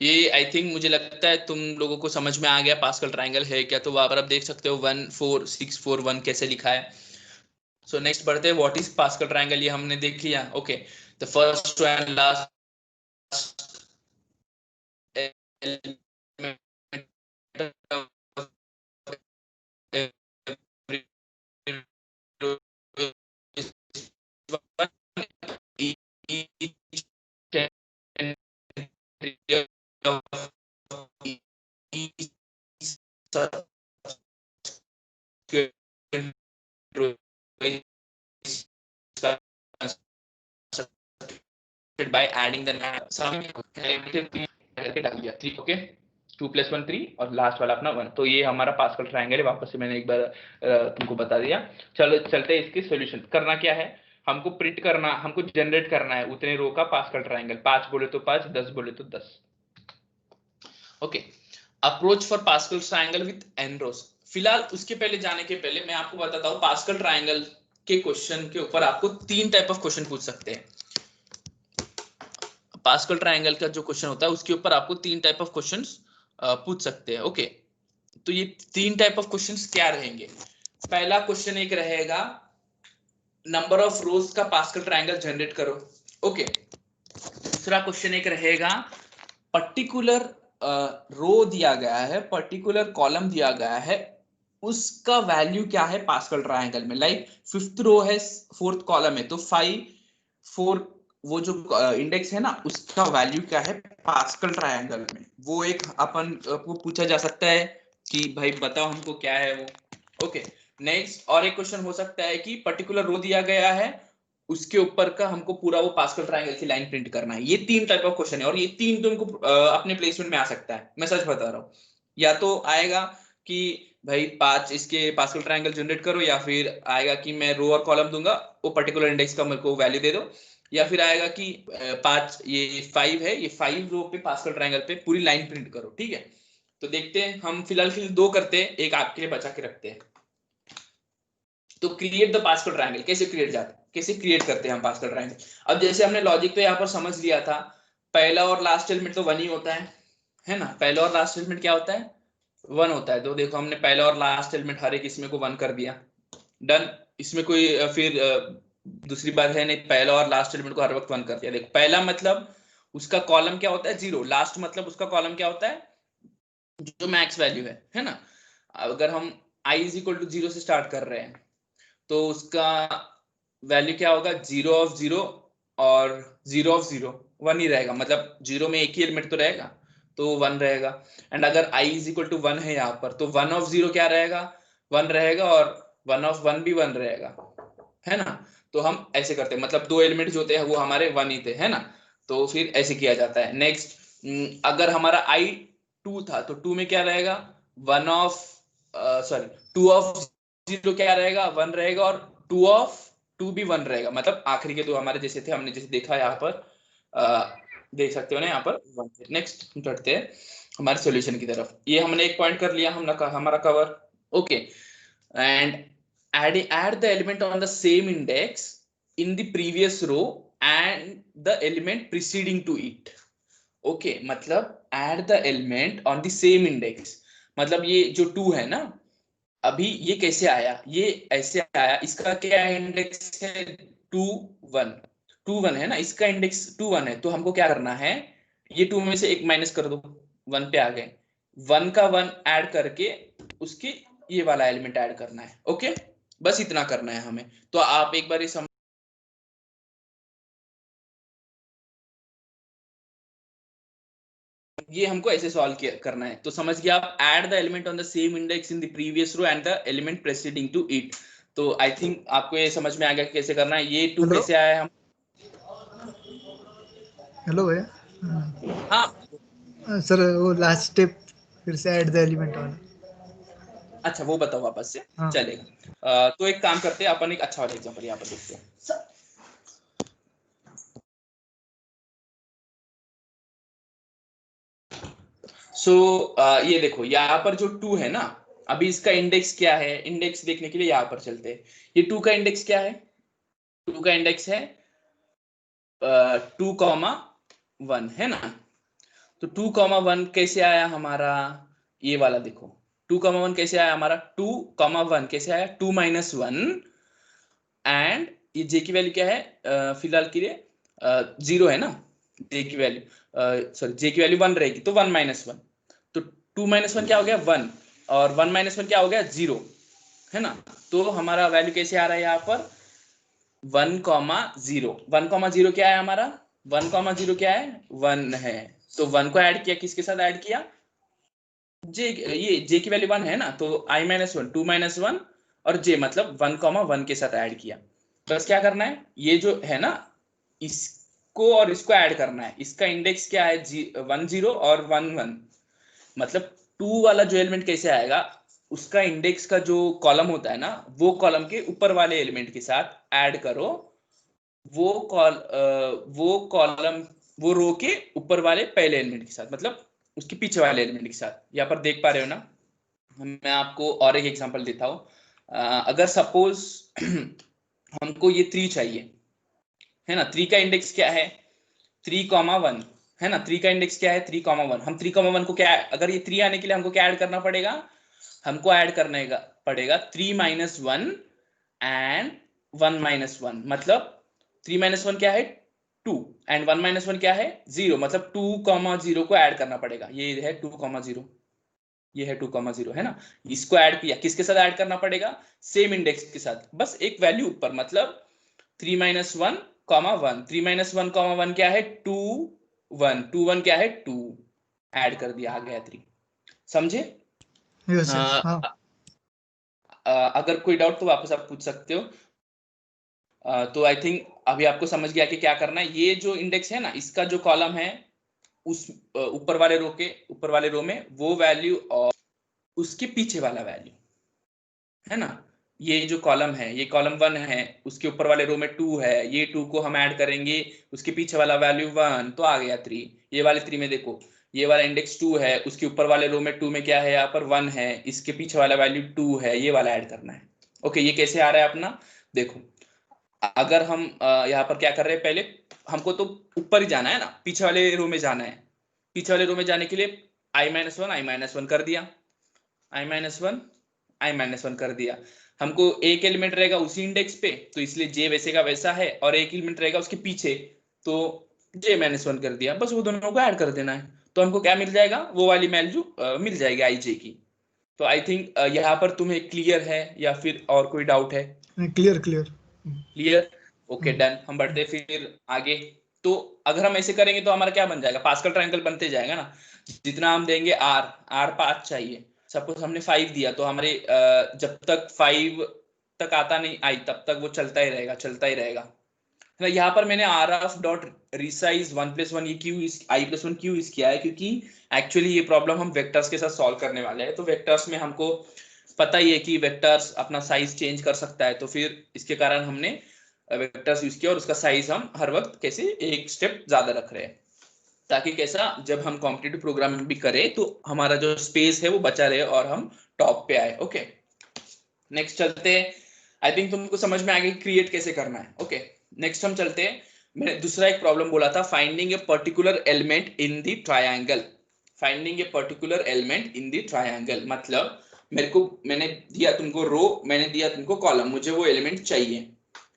ये आई थिंक मुझे लगता है तुम लोगों को समझ में आ गया पास्कल ट्रायंगल है क्या। तो वहां पर आप देख सकते हो 1 4 6 4 1 कैसे लिखा है। सो नेक्स्ट बढ़ते हैं, व्हाट इज पास्कल ट्रायंगल, ये हमने देख लिया। Okay, the first and last by adding the sum करके डाल दिया 3। ओके, 2 + 1 3 और लास्ट वाला अपना 1। तो ये हमारा पास्कल ट्रायंगल है, वापस से मैंने एक बार तुमको बता दिया। चलो चलते हैं इसके सॉल्यूशन। करना क्या है, हमको प्रिंट करना, हमको जनरेट करना है उतने रो का पास्कल ट्रायंगल, 5 बोले तो 5, 10 बोले तो 10। Okay, approach for pascal triangle with n रोज। फिलहाल उसके पहले जाने के पहले मैं आपको बताता हूँ, पास्कल ट्रायंगल के क्वेश्चन के ऊपर आपको 3 टाइप ऑफ क्वेश्चन पूछ सकते हैं। पास्कल ट्रायंगल का जो क्वेश्चन होता है उसके ऊपर आपको 3 टाइप ऑफ क्वेश्चंस पूछ सकते हैं। ओके, तो ये 3 टाइप ऑफ क्वेश्चंस क्या रहेंगे। पहला क्वेश्चन एक रहेगा, नंबर ऑफ रोज का पास्कल ट्रायंगल जनरेट करो। ओके, दूसरा क्वेश्चन एक रहेगा, पर्टिकुलर रो दिया गया है, पर्टिकुलर कॉलम दिया गया है, उसका वैल्यू क्या है पास्कल ट्रायंगल में। लाइक 5th रो है, 4th कॉलम है, तो 5 4 वो जो इंडेक्स है ना, उसका वैल्यू क्या है पास्कल ट्रायंगल में, वो एक अपन को पूछा जा सकता है कि भाई बताओ हमको क्या है वो। ओके, नेक्स्ट और एक क्वेश्चन हो सकता है कि पर्टिकुलर रो दिया गया है, उसके ऊपर का हमको पूरा वो पास्कल ट्रायंगल की लाइन प्रिंट करना है। ये 3 टाइप ऑफ क्वेश्चन है, और ये 3 तुमको अपने प्लेसमेंट में आ सकता है, मैं सच बता रहा हूँ। या तो आएगा कि भाई 5 इसके पास्कल ट्रायंगल जनरेट करो, या फिर आएगा कि मैं रो और कॉलम दूंगा, वो पर्टिकुलर इंडेक्स का मेरे को वैल्यू दे दो, या फिर आएगा कि 5 ये 5 है, ये 5 रो पे पास्कल ट्रायंगल पे पूरी लाइन प्रिंट करो। ठीक है, तो देखते हैं, हम फिलहाल 2 करते हैं, एक आपके लिए बचा के रखते हैं। तो क्रिएट द पास्कल ट्रायंगल कैसे क्रिएट करते हैं हम पास्कल ट्रायंगल। अब जैसे हमने लॉजिक तो यहाँ पर समझ लिया था, पहला और लास्ट एलिमेंट तो 1 ही होता है ना, पहला और लास्ट एलिमेंट क्या होता है, 1 होता है। तो देखो हमने पहला और लास्ट एलिमेंट हर एक इसमें को 1 कर दिया, डन। इसमें कोई फिर दूसरी बात है नहीं, पहला और लास्ट एलिमेंट को हर वक्त 1 कर दिया। देखो पहला मतलब उसका कॉलम क्या होता है 0, लास्ट मतलब उसका कॉलम क्या होता है जो मैक्स वैल्यू है ना। अगर हम i = 0 से स्टार्ट कर रहे हैं तो उसका वैल्यू क्या होगा, 0 of 0 और 0 of 0 1 ही रहेगा, मतलब 0 में एक ही एलिमेंट तो रहेगा, तो 1 रहेगा। एंड अगर i = 1 है यहाँ पर, तो 1 of 0 क्या रहेगा, 1 रहेगा, और 1 of 1 भी 1 रहेगा, है ना। तो हम ऐसे करते हैं, मतलब 2 एलिमेंट जो होते हैं वो हमारे 1 ही थे, है ना। तो फिर ऐसे किया जाता है। नेक्स्ट, अगर हमारा i 2 था, तो 2 में क्या रहेगा, 2 of 0 क्या रहेगा, 1 रहेगा, और 2 of 2 भी 1 रहेगा, मतलब आखिरी के 2 हमारे जैसे थे, हमने जैसे देखा यहाँ पर देख सकते हो ना यहाँ पर 1 थे। नेक्स्ट बढ़ते हैं हमारे सॉल्यूशन की तरफ। ये हमने एक पॉइंट कर लिया हमारा cover. Okay, and add the element on the same index in the previous row and the element preceding to it. Okay मतलब add the element on the same index, मतलब ये जो 2 है ना, अभी ये कैसे आया, ये ऐसे आया, इसका क्या इंडेक्स है 2 1, 2 1 है ना, इसका इंडेक्स 2 1 है, तो हमको क्या करना है, ये 2 में से एक माइनस कर दो, 1 पे आ गए, 1 का 1 ऐड करके उसके ये वाला एलिमेंट ऐड करना है। ओके, बस इतना करना है हमें। तो आप एक बार ये हमको ऐसे सॉल्व करना है। तो समझ गया आप, add the element on the same index in the previous row and the element preceding to it. तो आई थिंक आपको ये समझ में आ गया कि कैसे करना है। ये 2 हेलो कैसे आया हम, हेलो भैया। हाँ सर वो लास्ट स्टेप फिर से ऐड द एलिमेंट वाला। अच्छा वो बताओ वापस से, हाँ चलेगा। तो एक काम करते हैं अपन, एक अच्छा वाला एग्जांपल यहाँ पर देखते हैं। सो ये देखो यहाँ पर जो 2 है ना, अभी इसका इंडेक्स क्या है, इंडेक्स देखने के लिए यहाँ पर चलते हैं। ये 2 का इंडेक्स क्या है, 2 का इंडेक्स है 2,1 है ना। तो 2,1 कैसे आया हमारा, ये वाला देखो 2,1 कैसे आया हमारा, 2,1 कैसे आया, 2 - 1 एंड ये जे की वैल्यू क्या है, फिलहाल के लिए 0 है ना, जे की वैल्यू सॉरी जे की वैल्यू 1 रहेगी, तो 1 - 1, तो 2 - 1 क्या हो गया 1, और 1 - 1 क्या हो गया 0 है ना। तो हमारा वैल्यू कैसे आ रहा है यहाँ पर 1,0, 1,0 क्या है हमारा, 1,0 क्या है 1 है, तो 1 को ऐड किया, किसके साथ ऐड किया, जे, ये जे की वैल्यू 1 है ना, तो i - 1 2 - 1 और जे मतलब 1,1 के साथ ऐड किया। बस क्या करना है, ये जो है ना, इसको और इसको ऐड करना है। इसका इंडेक्स क्या है 1 0 और 1 1, मतलब 2 वाला जो एलिमेंट कैसे आएगा, उसका इंडेक्स का जो कॉलम होता है ना, वो कॉलम के ऊपर वाले एलिमेंट के साथ ऐड करो, वो कॉलम वो रो के ऊपर वाले पहले एलिमेंट के साथ, मतलब उसके पीछे वाले एलिमेंट के साथ। यहाँ पर देख पा रहे हो ना, मैं आपको और एक एग्जांपल देता हूँ। अगर सपोज हमको ये 3 चाहिए है ना, 3 का इंडेक्स क्या है 3,1 है ना, 3 का इंडेक्स क्या है 3,1। हम 3,1 को क्या, अगर ये 3 आने के लिए हमको क्या ऐड करना पड़ेगा, हमको ऐड करने का पड़ेगा 3 - 1 एंड 1 - 1, मतलब 3 - 1 क्या है 2 एंड 1 - 1 क्या है 0, मतलब 2,0 को ऐड करना पड़ेगा। ये है 2,0, ये है 2,0 है ना, इसको ऐड किया, किसके साथ ऐड करना पड़ेगा, सेम इंडेक्स के साथ, बस एक वैल्यू ऊपर, मतलब 3 - 1, 1, 3 - 1, 1 क्या है 2 1, 2 1 क्या है 2, ऐड कर दिया, आ गया 3। समझे? यस यस हाँ। अगर कोई डाउट तो वापस आप पूछ सकते हो। तो आई थिंक अभी आपको समझ गया कि क्या करना है। ये जो इंडेक्स है ना, इसका जो कॉलम है उस ऊपर वाले रो के ऊपर वाले रो में वो वैल्यू और उसके पीछे वाला वैल्यू है ना, ये जो कॉलम है ये कॉलम 1 है, उसके ऊपर वाले रो में 2 है, ये 2 को हम ऐड करेंगे, उसके पीछे वाला वैल्यू 1, तो आ गया 3। ये वाले 3 में देखो, ये वाला इंडेक्स 2 है, उसके ऊपर वाले रो में 2 में क्या है यहाँ पर 1 है, इसके पीछे वाला वैल्यू 2 है, ये वाला ऐड करना है। ओके, ये कैसे आ रहा है अपना, देखो अगर हम यहाँ पर क्या कर रहे हैं, पहले हमको तो ऊपर ही जाना है ना, पीछे वाले रो में जाना है। पीछे वाले रो में जाने के लिए i - 1 i - 1 कर दिया, i - 1 i - 1 कर दिया। हमको एक एलिमेंट रहेगा उसी इंडेक्स पे, तो इसलिए जे वैसे का वैसा है, और एक एलिमेंट रहेगा उसके पीछे, तो j - 1 कर दिया, बस वो दोनों को ऐड कर देना है, तो हमको क्या मिल जाएगा, वो वाली वैल्यू मिल जाएगी i j की। तो आई थिंक यहाँ पर तुम्हें क्लियर है या फिर और कोई डाउट है? Clear clear. Clear, okay done. हम बढ़ते फिर आगे। तो अगर हम ऐसे करेंगे तो हमारा क्या बन जाएगा, पास्कल ट्रायंगल बनते जाएगा ना, जितना हम देंगे r, r 5 चाहिए, सपोज हमने 5 दिया, तो हमारे जब तक 5 तक आता नहीं आई तब तक वो चलता ही रहेगा चलता ही रहेगा है ना। यहाँ पर मैंने आर ऑफ डॉट रिसाइज 1+1 ये क्यों i+1 क्यों इस किया है, क्योंकि एक्चुअली ये प्रॉब्लम हम वेक्टर्स के साथ सॉल्व करने वाले हैं। तो वेक्टर्स में हमको पता ही है कि वेक्टर्स अपना साइज चेंज कर सकता है, तो फिर इसके कारण हमने वेक्टर्स यूज किया, और उसका साइज हम हर वक्त कैसे एक स्टेप ज्यादा रख रहे हैं। ताकि कैसा जब हम कॉम्पिटिटिव प्रोग्रामिंग भी करें तो हमारा जो स्पेस है वो बचा रहे और हम टॉप पे आए। ओके नेक्स्ट चलते हैं। आई थिंक तुमको समझ में आ गया क्रिएट कैसे करना है। ओके नेक्स्ट हम चलते हैं। मैंने दूसरा एक प्रॉब्लम बोला था, finding a particular element in the triangle. Finding a particular element in the triangle मतलब मैंने दिया तुमको रो, मैंने दिया तुमको कॉलम, मुझे वो एलिमेंट चाहिए।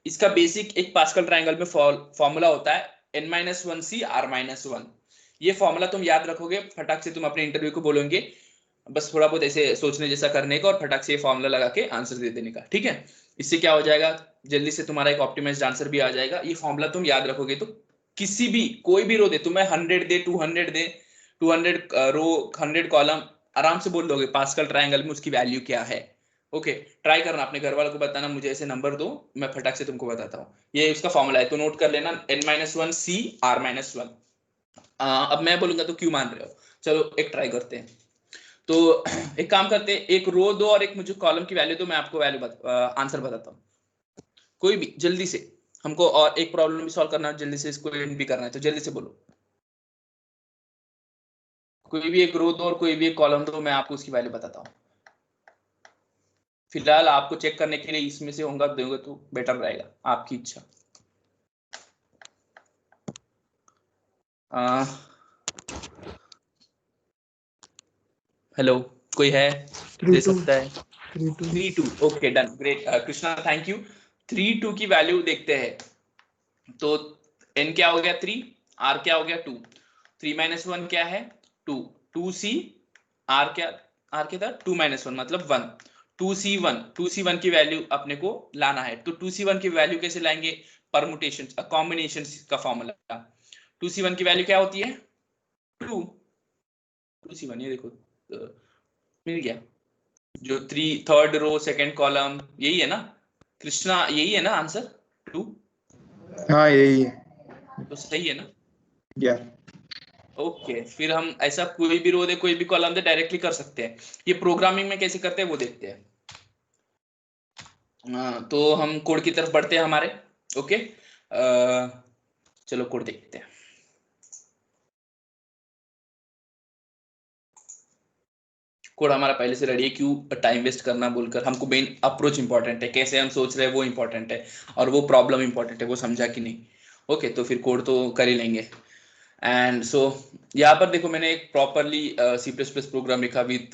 इसका बेसिक एक पास्कल ट्रायंगल में फॉर्मूला होता है n-1c r-1। ये फॉर्मूला तुम याद रखोगे, फटाक से तुम अपने इंटरव्यू को बोलोगे, बस थोड़ा बहुत ऐसे सोचने जैसा करने का और फटाक से ये फॉर्मूला लगा के आंसर दे देने का। ठीक है, इससे क्या हो जाएगा, जल्दी से तुम्हारा एक ऑप्टिमाइज्ड आंसर भी आ जाएगा। ये फॉर्मूला तुम याद रखोगे तो किसी भी कोई भी रो दे, तुम्हें 100 दे, 200 दे, 200 रो 100 कॉलम, आराम से बोल दोगे पास्कल ट्रायंगल में उसकी वैल्यू क्या है। ओके ट्राई करना, अपने घर वालों को बताना मुझे ऐसे नंबर दो, मैं फटाक से तुमको बताता हूँ। ये उसका फॉर्मूला है तो नोट कर लेना, n-1c r-1। अब मैं बोलूंगा तो क्यों मान रहे हो, चलो एक ट्राई करते हैं। तो एक काम करते हैं, एक रो दो और एक मुझे कॉलम की वैल्यू दो, मैं आपको आंसर बताता हूँ। कोई भी जल्दी से, हमको और एक प्रॉब्लम भी सॉल्व करना है, जल्दी से इसको एंड भी करना है, तो जल्दी से बोलो। कोई भी एक रो दो और कोई भी एक कॉलम दो, मैं आपको उसकी वैल्यू बताता हूँ। फिलहाल आपको चेक करने के लिए इसमें से होगा दोगे तो बेटर रहेगा, आपकी इच्छा। हेलो कोई है, दे 3-2 सकता है? 3-2 3-2 okay done great Krishna thank you. 3-2 की वैल्यू देखते हैं। तो n क्या हो गया 3, r क्या हो गया 2, 3-1 क्या है 2, 2c r क्या था 2-1 मतलब 1, 2c1 की वैल्यू अपने को लाना है। तो 2c1 की वैल्यू कैसे लाएंगे, परमुटेशन कॉम्बिनेशन का फॉर्मूला। 2c1 की वैल्यू क्या होती है 2, 2c1 ये देखो मिल गया, जो थर्ड रो सेकंड कॉलम यही है ना कृष्णा, यही है ना आंसर 2? हाँ यही है तो सही है ना? या ओके फिर हम ऐसा कोई भी रो दे कोई भी कॉलम दे डायरेक्टली कर सकते हैं। ये प्रोग्रामिंग में कैसे करते हैं वो देखते हैं। तो हम कोड की तरफ बढ़ते हैं हमारे। ओके चलो कोड देखते हैं। कोड हमारा पहले से रेडी है, क्यों टाइम वेस्ट करना बोलकर, हमको मेन अप्रोच इंपॉर्टेंट है, कैसे हम सोच रहे हैं वो इंपॉर्टेंट है, और वो प्रॉब्लम इंपॉर्टेंट है, वो समझा कि नहीं। ओके तो फिर कोड तो कर ही लेंगे। एंड सो यहाँ पर देखो मैंने एक प्रॉपरली C++ प्रोग्राम लिखा विद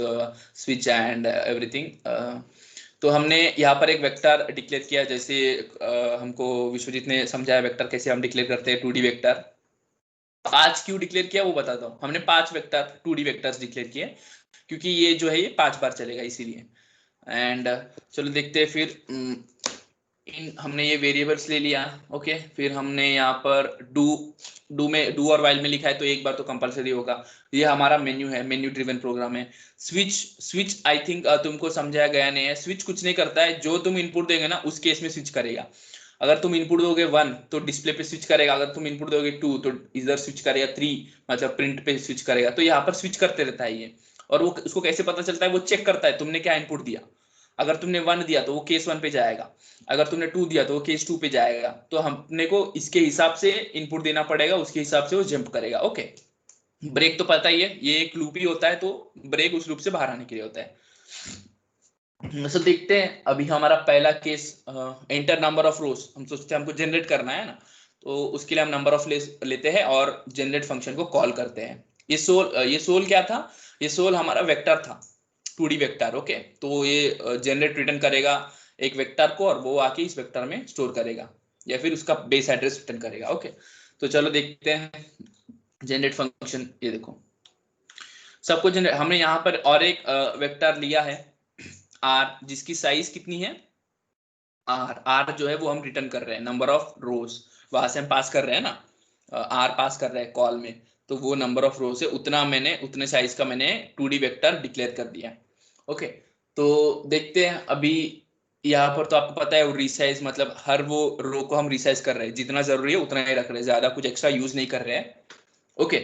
स्विच एंड एवरीथिंग। तो हमने यहाँ पर एक वेक्टर डिक्लेयर किया, जैसे हमको विश्वजीत ने समझाया वेक्टर कैसे हम डिक्लेयर करते हैं 2D वेक्टर। आज क्यों डिक्लेयर किया वो बताता हूँ। हमने 5 वेक्टर 2D वेक्टर्स डिक्लेयर किए क्योंकि ये जो है ये 5 बार चलेगा इसीलिए। एंड चलो देखते हैं फिर हमने ये वेरिएबल्स ले लिया। ओके फिर हमने यहाँ पर डू और वाइल में लिखा है तो एक बार तो कंपलसरी होगा। ये हमारा मेन्यू है, मेन्यू ड्रिवन प्रोग्राम है। स्विच आई थिंक तुमको समझाया गया नहीं है। स्विच कुछ नहीं करता है, जो तुम इनपुट देंगे ना उस केस में स्विच करेगा। अगर तुम इनपुट दोगे 1 तो डिस्प्ले पे स्विच करेगा, अगर तुम इनपुट दोगे 2 तो इधर स्विच करेगा, 3 मतलब प्रिंट पे स्विच करेगा। तो यहाँ पर स्विच करते रहता है ये। और वो उसको कैसे पता चलता है, वो चेक करता है तुमने क्या इनपुट दिया। अगर तुमने 1 दिया तो वो केस 1 पे जाएगा, अगर तुमने 2 दिया तो वो केस 2 पे जाएगा। तो हमने को इसके हिसाब से इनपुट देना पड़ेगा, उसके हिसाब से वो जंप करेगा। ओके ब्रेक तो पता ही है, ये एक लूप ही होता है, तो ब्रेक उस लूप से बाहर आने के लिए होता है। तो देखते हैं अभी हमारा पहला केस, एंटर नंबर ऑफ रोज। हम सोचते हैं हमको जनरेट करना है ना, तो उसके लिए हम नंबर ऑफ लेते हैं और जनरेट फंक्शन को कॉल करते हैं। ये सोल क्या था, ये सोल हमारा वेक्टर था 2D वेक्टर। ओके तो ये जनरेट रिटर्न करेगा एक वेक्टर को और वो आके इस वेक्टर में स्टोर करेगा या फिर उसका बेस एड्रेस रिटर्न करेगा। ओके तो चलो देखते हैं जनरेट फंक्शन। ये देखो सबको जनरेट, हमने यहाँ पर और एक वेक्टर लिया है आर, जिसकी साइज कितनी है आर जो है वो हम रिटर्न कर रहे हैं नंबर ऑफ रोज, वहां से हम पास कर रहे हैं ना, आर पास कर रहे हैं कॉल में, तो वो नंबर ऑफ रोज है उतना मैंने उतने साइज का मैंने 2D वेक्टर डिक्लेयर कर दिया। ओके तो देखते हैं अभी यहाँ पर। तो आपको पता है रिसाइज मतलब हर वो रो को हम रिसाइज कर रहे हैं, जितना जरूरी है उतना ही रख रहे हैं, ज्यादा कुछ एक्स्ट्रा यूज नहीं कर रहे हैं। ओके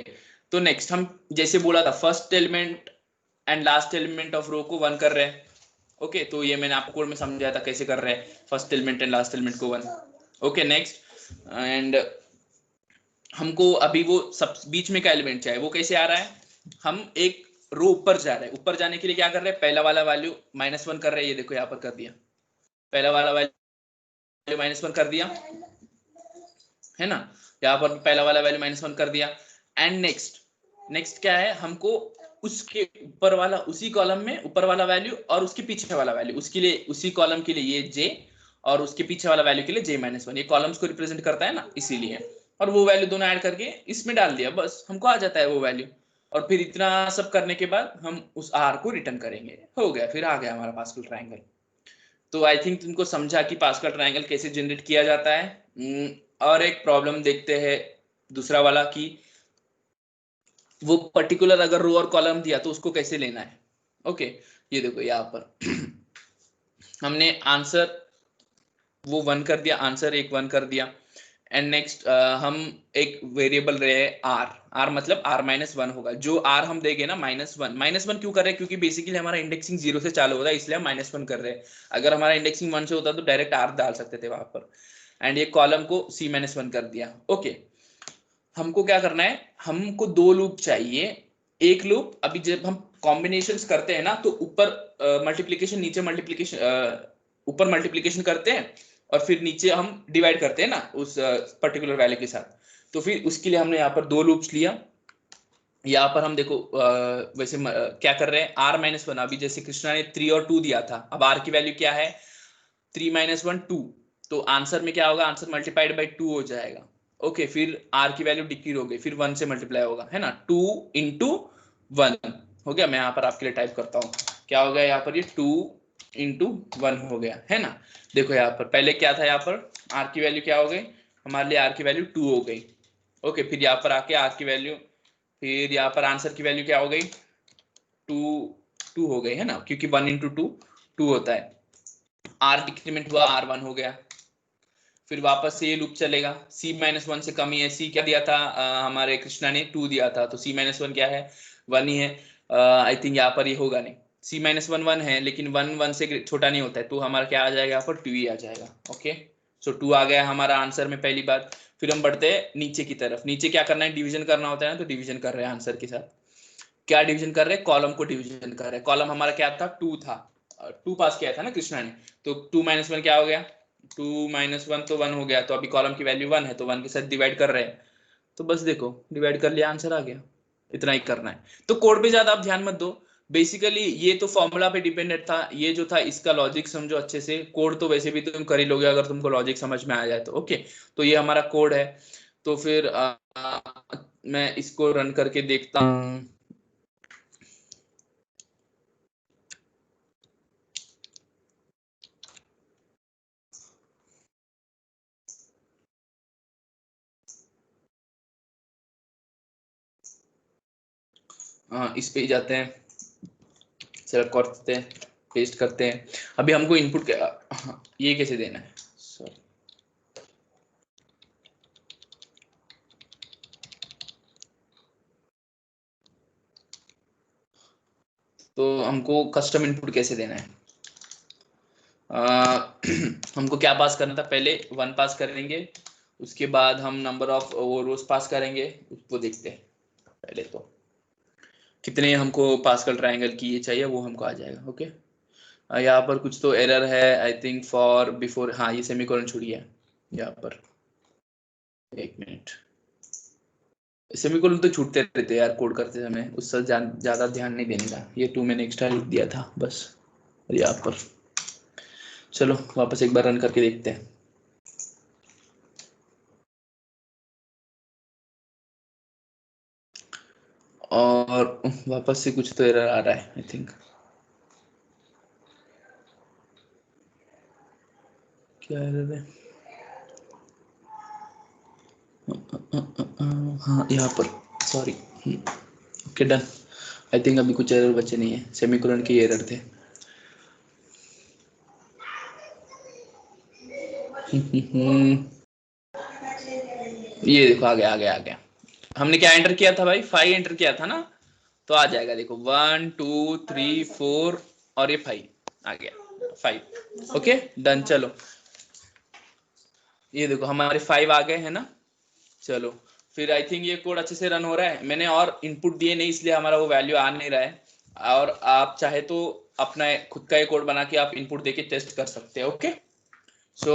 तो नेक्स्ट हम जैसे बोला था first element and last element of row को 1 कर रहे हैं। ओके तो ये मैंने आपको कोड में समझाया था कैसे कर रहे हैं first element and last element को 1। ओके नेक्स्ट एंड हमको अभी वो सब बीच में का एलिमेंट चाहिए, वो कैसे आ रहा है, हम एक रो ऊपर जा रहे हैं, ऊपर जाने के लिए क्या कर रहे हैं, पहला वाला वैल्यू -1 कर रहे हैं, ये देखो यहाँ पर कर दिया, पहला वाला वैल्यू -1 कर दिया है ना, यहाँ पर पहला वाला वैल्यू -1 कर दिया। एंड नेक्स्ट क्या है, हमको उसके ऊपर वाला उसी कॉलम में ऊपर वाला वैल्यू और उसके पीछे वाला वैल्यू, उसके लिए उसी कॉलम के लिए ये j और उसके पीछे वाला वैल्यू के लिए j-1, ये कॉलम्स को रिप्रेजेंट करता है ना, इसीलिए, और वो वैल्यू दोनों ऐड करके इसमें डाल दिया, बस हमको आ जाता है वो वैल्यू। और फिर इतना सब करने के बाद हम उस r को रिटर्न करेंगे, हो गया, फिर आ गया हमारा पास्कल ट्रायंगल। तो आई थिंक तुमको समझा कि पास्कल ट्रायंगल कैसे जनरेट किया जाता है। और एक प्रॉब्लम देखते हैं दूसरा वाला, कि वो पर्टिकुलर अगर रो और कॉलम दिया तो उसको कैसे लेना है। ओके, ये देखो यहाँ पर हमने आंसर वो 1 कर दिया, आंसर एक 1 कर दिया। एंड नेक्स्ट हम एक वेरिएबल रहे r मतलब r-1 होगा, जो r हम देंगे ना -1 क्यों कर रहे हैं, क्योंकि बेसिकली हमारा इंडेक्सिंग 0 से चालू होता है, इसलिए हम -1 कर रहे हैं। अगर हमारा इंडेक्सिंग 1 से होता तो डायरेक्ट r डाल सकते थे वहां पर। एंड ये कॉलम को c-1 कर दिया। ओके, हमको क्या करना है, हमको 2 लूप चाहिए। एक लूप अभी जब हम कॉम्बिनेशंस करते हैं ना, तो ऊपर मल्टीप्लिकेशन नीचे मल्टीप्लिकेशन, ऊपर मल्टीप्लिकेशन करते हैं और फिर नीचे हम डिवाइड करते हैं ना उस पर्टिकुलर वैल्यू के साथ। तो फिर उसके लिए हमने यहाँ पर 2 लूप्स लिया। यहाँ पर हम देखो वैसे क्या कर रहे हैं, r-1, अभी जैसे कृष्णा ने 3 और 2 दिया था, अब r की वैल्यू क्या है, 3-1 2, तो आंसर में क्या होगा, आंसर मल्टीप्लाइड बाई 2 हो जाएगा। ओके, फिर r की वैल्यू डिक्रीज हो गई, फिर 1 से मल्टीप्लाई होगा, है ना, 2 इंटू 1 हो गया। मैं यहाँ पर आपके लिए टाइप करता हूँ, क्या हो गया यहाँ पर, ये 2 इंटू 1 हो गया, है ना। देखो यहाँ पर पहले क्या था, यहाँ पर r की वैल्यू क्या हो गई, हमारे लिए r की वैल्यू 2 हो गई। ओके, फिर यहाँ पर आके r की वैल्यू, फिर यहाँ पर आंसर की वैल्यू क्या हो गई, 2 हो गई, है ना, क्योंकि 1 इंटू 2 होता है। r डिक्रीमेंट हुआ, r1 हो गया। फिर वापस से ये लूप चलेगा, c-1 से कम ही है, c क्या दिया था, हमारे कृष्णा ने 2 दिया था, तो c-1 क्या है, 1 ही है। आई थिंक यहाँ पर ये होगा नहीं, c-1 1 है, लेकिन 1 से छोटा नहीं होता है, तो हमारा क्या आ जाएगा यहाँ पर, 2 ही आ जाएगा। ओके, सो 2 आ गया हमारा आंसर में पहली बात। फिर हम बढ़ते हैं नीचे की तरफ, नीचे क्या करना है, डिवीजन करना होता है ना, तो डिवीजन कर रहे हैं आंसर के साथ। क्या डिवीजन कर रहे हैं, कॉलम को डिवीजन कर रहे हैं। कॉलम हमारा क्या था, 2 था, 2 पास किया था ना कृष्णा ने, तो 2-1 क्या हो गया, 2-1 तो 1 हो गया, तो अभी कॉलम की वैल्यू 1 है, तो 1 के साथ डिवाइड कर रहे हैं, तो बस देखो डिवाइड कर लिया, आंसर आ गया। इतना ही करना है, तो कोड पे ज्यादा आप ध्यान मत दो। बेसिकली ये तो फॉर्मूला पे डिपेंडेंट था, ये जो था इसका लॉजिक समझो अच्छे से, कोड तो वैसे भी तुम कर ही लोगे अगर तुमको लॉजिक समझ में आ जाए तो। ओके, तो ये हमारा कोड है, तो फिर मैं इसको रन करके देखता हूँ। इस पे ही जाते हैं, सेलेक्ट करते हैं, पेस्ट करते हैं। अभी हमको इनपुट ये कैसे देना है, सॉरी, तो हमको कस्टम इनपुट कैसे देना है, हमको क्या पास करना था, पहले 1 पास करेंगे, उसके बाद हम नंबर ऑफ वो रोज पास करेंगे, उसको देखते हैं। पहले तो कितने हमको पास्कल ट्रायंगल की ये चाहिए वो हमको आ जाएगा। ओके, यहाँ पर कुछ तो एरर है, आई थिंक फॉर बिफोर, हाँ ये सेमीकोलन छुड़िए यहाँ पर, एक मिनट, सेमीकोलन तो छूटते रहते यार कोड करते समय, उससे ज्यादा ध्यान नहीं देने का, ये 2 मैंने एक्स्ट्रा लिख दिया था बस। यहाँ पर चलो वापस एक बार रन करके देखते हैं, और वापस से कुछ तो एरर आ रहा है आई थिंक, क्या एरर है, हाँ यहाँ पर, sorry, okay done. I think अभी कुछ एरर बचे नहीं है, सेमीकोलन के एरर थे। ये देखो आ गया आ गया आ गया, हमने क्या एंटर किया था भाई, 5 एंटर किया था ना, तो आ जाएगा देखो 1 2 3 4 और ये 5 आ गया, 5। ओके डन, चलो ये देखो हमारे 5 आ गए हैं ना। चलो फिर आई थिंक ये कोड अच्छे से रन हो रहा है। मैंने और इनपुट दिए नहीं, इसलिए हमारा वो वैल्यू आ नहीं रहा है। और आप चाहे तो अपना खुद का एक कोड बना के आप इनपुट देके टेस्ट कर सकते हैं। ओके, सो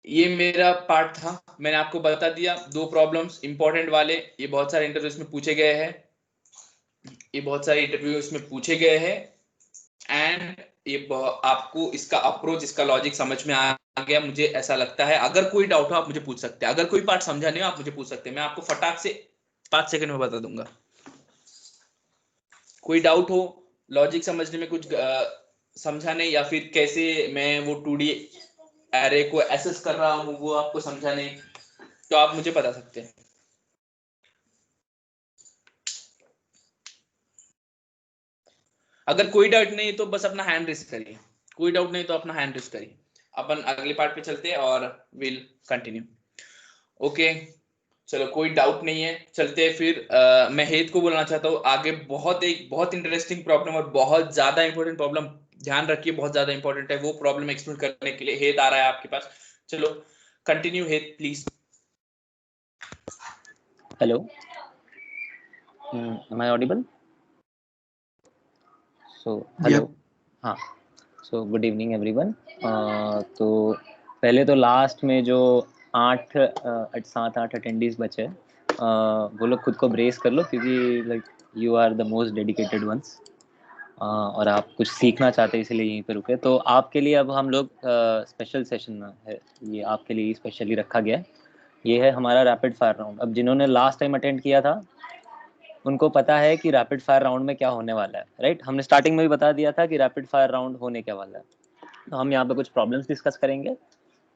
ये मेरा पार्ट था, मैंने आपको बता दिया 2 प्रॉब्लम्स इंपॉर्टेंट वाले। ये बहुत सारे इंटरव्यूज में पूछे गए हैं, एंड ये आपको इसका अप्रोच, इसका लॉजिक समझ में आ गया मुझे ऐसा लगता है। अगर कोई डाउट हो आप मुझे पूछ सकते हैं, अगर कोई पार्ट समझा नहीं हो आप मुझे पूछ सकते हैं, मैं आपको फटाक से 5 सेकंड में बता दूंगा। कोई डाउट हो, लॉजिक समझने में कुछ समझा नहीं, या फिर कैसे मैं वो 2D एरे को एसेस कर रहा हूँ वो आपको समझा नहीं, तो आप मुझे बता सकते हैं। अगर कोई डाउट नहीं तो बस अपना हैंड रेस करिए, कोई डाउट नहीं तो अपना हैंड रेस करिए। अपन अगले पार्ट पे चलते हैं और विल कंटिन्यू। ओके, चलो कोई डाउट नहीं है, चलते हैं फिर। मैं हेत को बोलना चाहता हूँ आगे बहुत इंटरेस्टिंग प्रॉब्लम और बहुत ज्यादा इंपॉर्टेंट प्रॉब्लम, ध्यान रखिए बहुत ज्यादा इंपॉर्टेंट है, वो प्रॉब्लम एक्सप्लोर करने के लिए हेत आ रहा है आपके पास। चलो कंटिन्यू हेत please. Hello, am I audible? So, hello. Yep. हाँ, so good evening everyone. तो पहले तो लास्ट में जो 7-8 अटेंडीज बचे, वो लोग खुद को ब्रेस कर लो, क्योंकि like you are the most dedicated ones, और आप कुछ सीखना चाहते हैं इसलिए यहीं पे रुके। तो आपके लिए अब हम लोग स्पेशल सेशन है, ये आपके लिए स्पेशली रखा गया है। ये है हमारा रैपिड फायर राउंड। अब जिन्होंने लास्ट टाइम अटेंड किया था उनको पता है कि रैपिड फायर राउंड में क्या होने वाला है, राइट? हमने स्टार्टिंग में भी बता दिया था कि रैपिड फायर राउंड होने क्या वाला है। तो हम यहाँ पे कुछ प्रॉब्लम्स डिस्कस करेंगे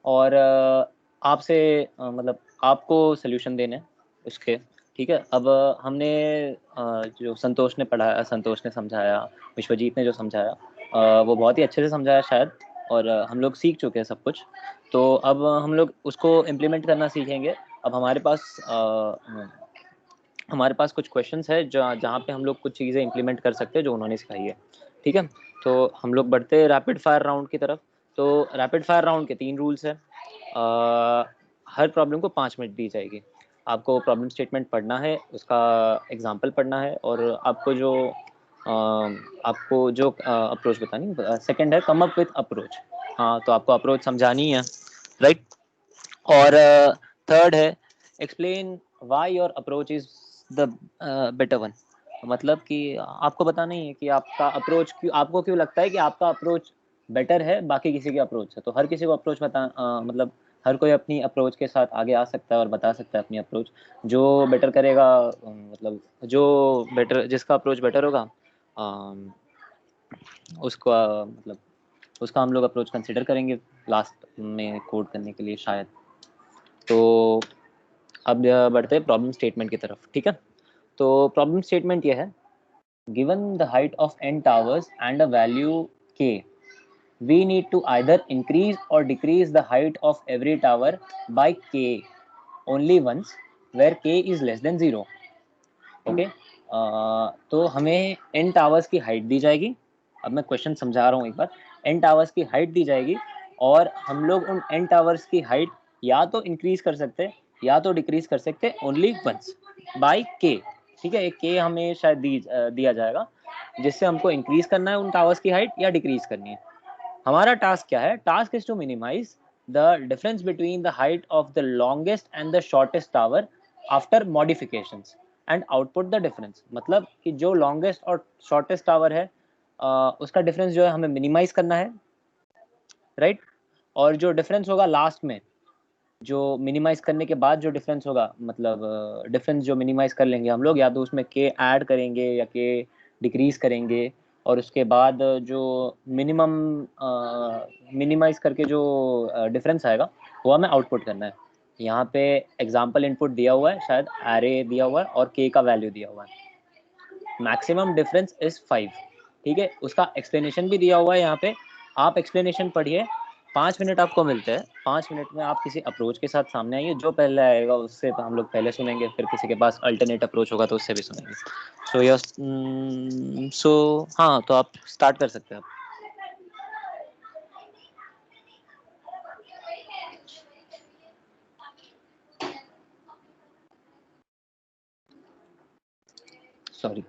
और आपसे मतलब आपको सोल्यूशन देने उसके, ठीक है? अब हमने जो संतोष ने पढ़ाया, संतोष ने समझाया, विश्वजीत ने जो समझाया वो बहुत ही अच्छे से समझाया शायद, और हम लोग सीख चुके हैं सब कुछ। तो अब हम लोग उसको इम्प्लीमेंट करना सीखेंगे। अब हमारे पास कुछ क्वेश्चंस है जहाँ पे हम लोग कुछ चीज़ें इंप्लीमेंट कर सकते हैं जो उन्होंने सिखाई है, ठीक है? तो हम लोग बढ़ते हैं रैपिड फायर राउंड की तरफ। तो रैपिड फायर राउंड के 3 रूल्स हैं। हर प्रॉब्लम को 5 मिनट दी जाएगी। आपको प्रॉब्लम स्टेटमेंट पढ़ना है, उसका एग्जाम्पल पढ़ना है, और आपको जो अप्रोच बतानी। सेकंड है कम अप विथ अप्रोच। हाँ, तो आपको अप्रोच समझानी है, राइट? और थर्ड है explain why your approach is the better one. मतलब कि आपको बताना ही है कि आपका अप्रोच आपको क्यों लगता है कि आपका अप्रोच बेटर है बाकी किसी के अप्रोच से। तो हर किसी को अप्रोच मतलब हर कोई अपनी अप्रोच के साथ आगे आ सकता है और बता सकता है अपनी अप्रोच। जो बेटर करेगा, मतलब जिसका अप्रोच बेटर होगा, उसका मतलब उसका हम लोग अप्रोच कंसिडर करेंगे लास्ट में कोड करने के लिए शायद। तो अब बढ़ते हैं प्रॉब्लम स्टेटमेंट की तरफ, ठीक है? तो प्रॉब्लम स्टेटमेंट ये है, given the height of n towers and a value k, we need to either increase or decrease the height of every tower by k only once where k is less than 0. Okay, तो हमें n towers की height दी जाएगी। अब मैं question समझा रहा हूँ एक बार। n टावर्स की हाइट दी जाएगी और हम लोग उन n टावर्स की हाइट या तो इंक्रीज कर सकते हैं या तो डिक्रीज कर सकते हैं ओनली वंस बाय k, ठीक है? एक k हमें शायद दिया जाएगा जिससे हमको इंक्रीज करना है उन टावर्स की हाइट या डिक्रीज करनी है। हमारा टास्क क्या है? Task is to minimise the difference between the height of the longest and the shortest tower after modifications and output the difference. मतलब कि जो लॉन्गेस्ट और शॉर्टेस्ट टावर है उसका डिफरेंस जो है हमें मिनिमाइज करना है, राइट? और जो डिफरेंस होगा लास्ट में, जो मिनिमाइज करने के बाद जो डिफरेंस होगा, मतलब डिफरेंस जो मिनिमाइज कर लेंगे हम लोग, या तो उसमें के ऐड करेंगे या के डिक्रीज करेंगे, और उसके बाद जो मिनिमाइज करके जो डिफरेंस आएगा वो हमें आउटपुट करना है। यहाँ पे एग्जाम्पल इनपुट दिया हुआ है, शायद एरे दिया हुआ है और के का वैल्यू दिया हुआ है। मैक्सिमम डिफरेंस इज 5, ठीक है? उसका एक्सप्लेनेशन भी दिया हुआ है यहाँ पे। आप एक्सप्लेनेशन पढ़िए। 5 मिनट आपको मिलते हैं। 5 मिनट में आप किसी अप्रोच के साथ सामने आइए, जो पहले आएगा उससे हम लोग पहले सुनेंगे, फिर किसी के पास अल्टरनेट अप्रोच होगा तो उससे भी सुनेंगे। सो हाँ, तो आप स्टार्ट कर सकते हैं आप। सॉरी।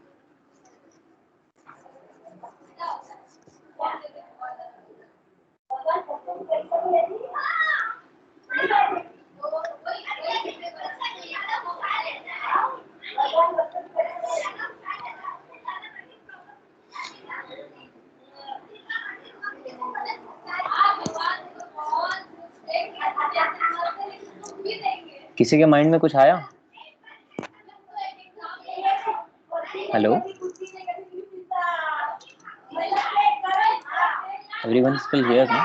किसी के माइंड में कुछ आया? हेलो, एवरीवन स्टिल हियर ना?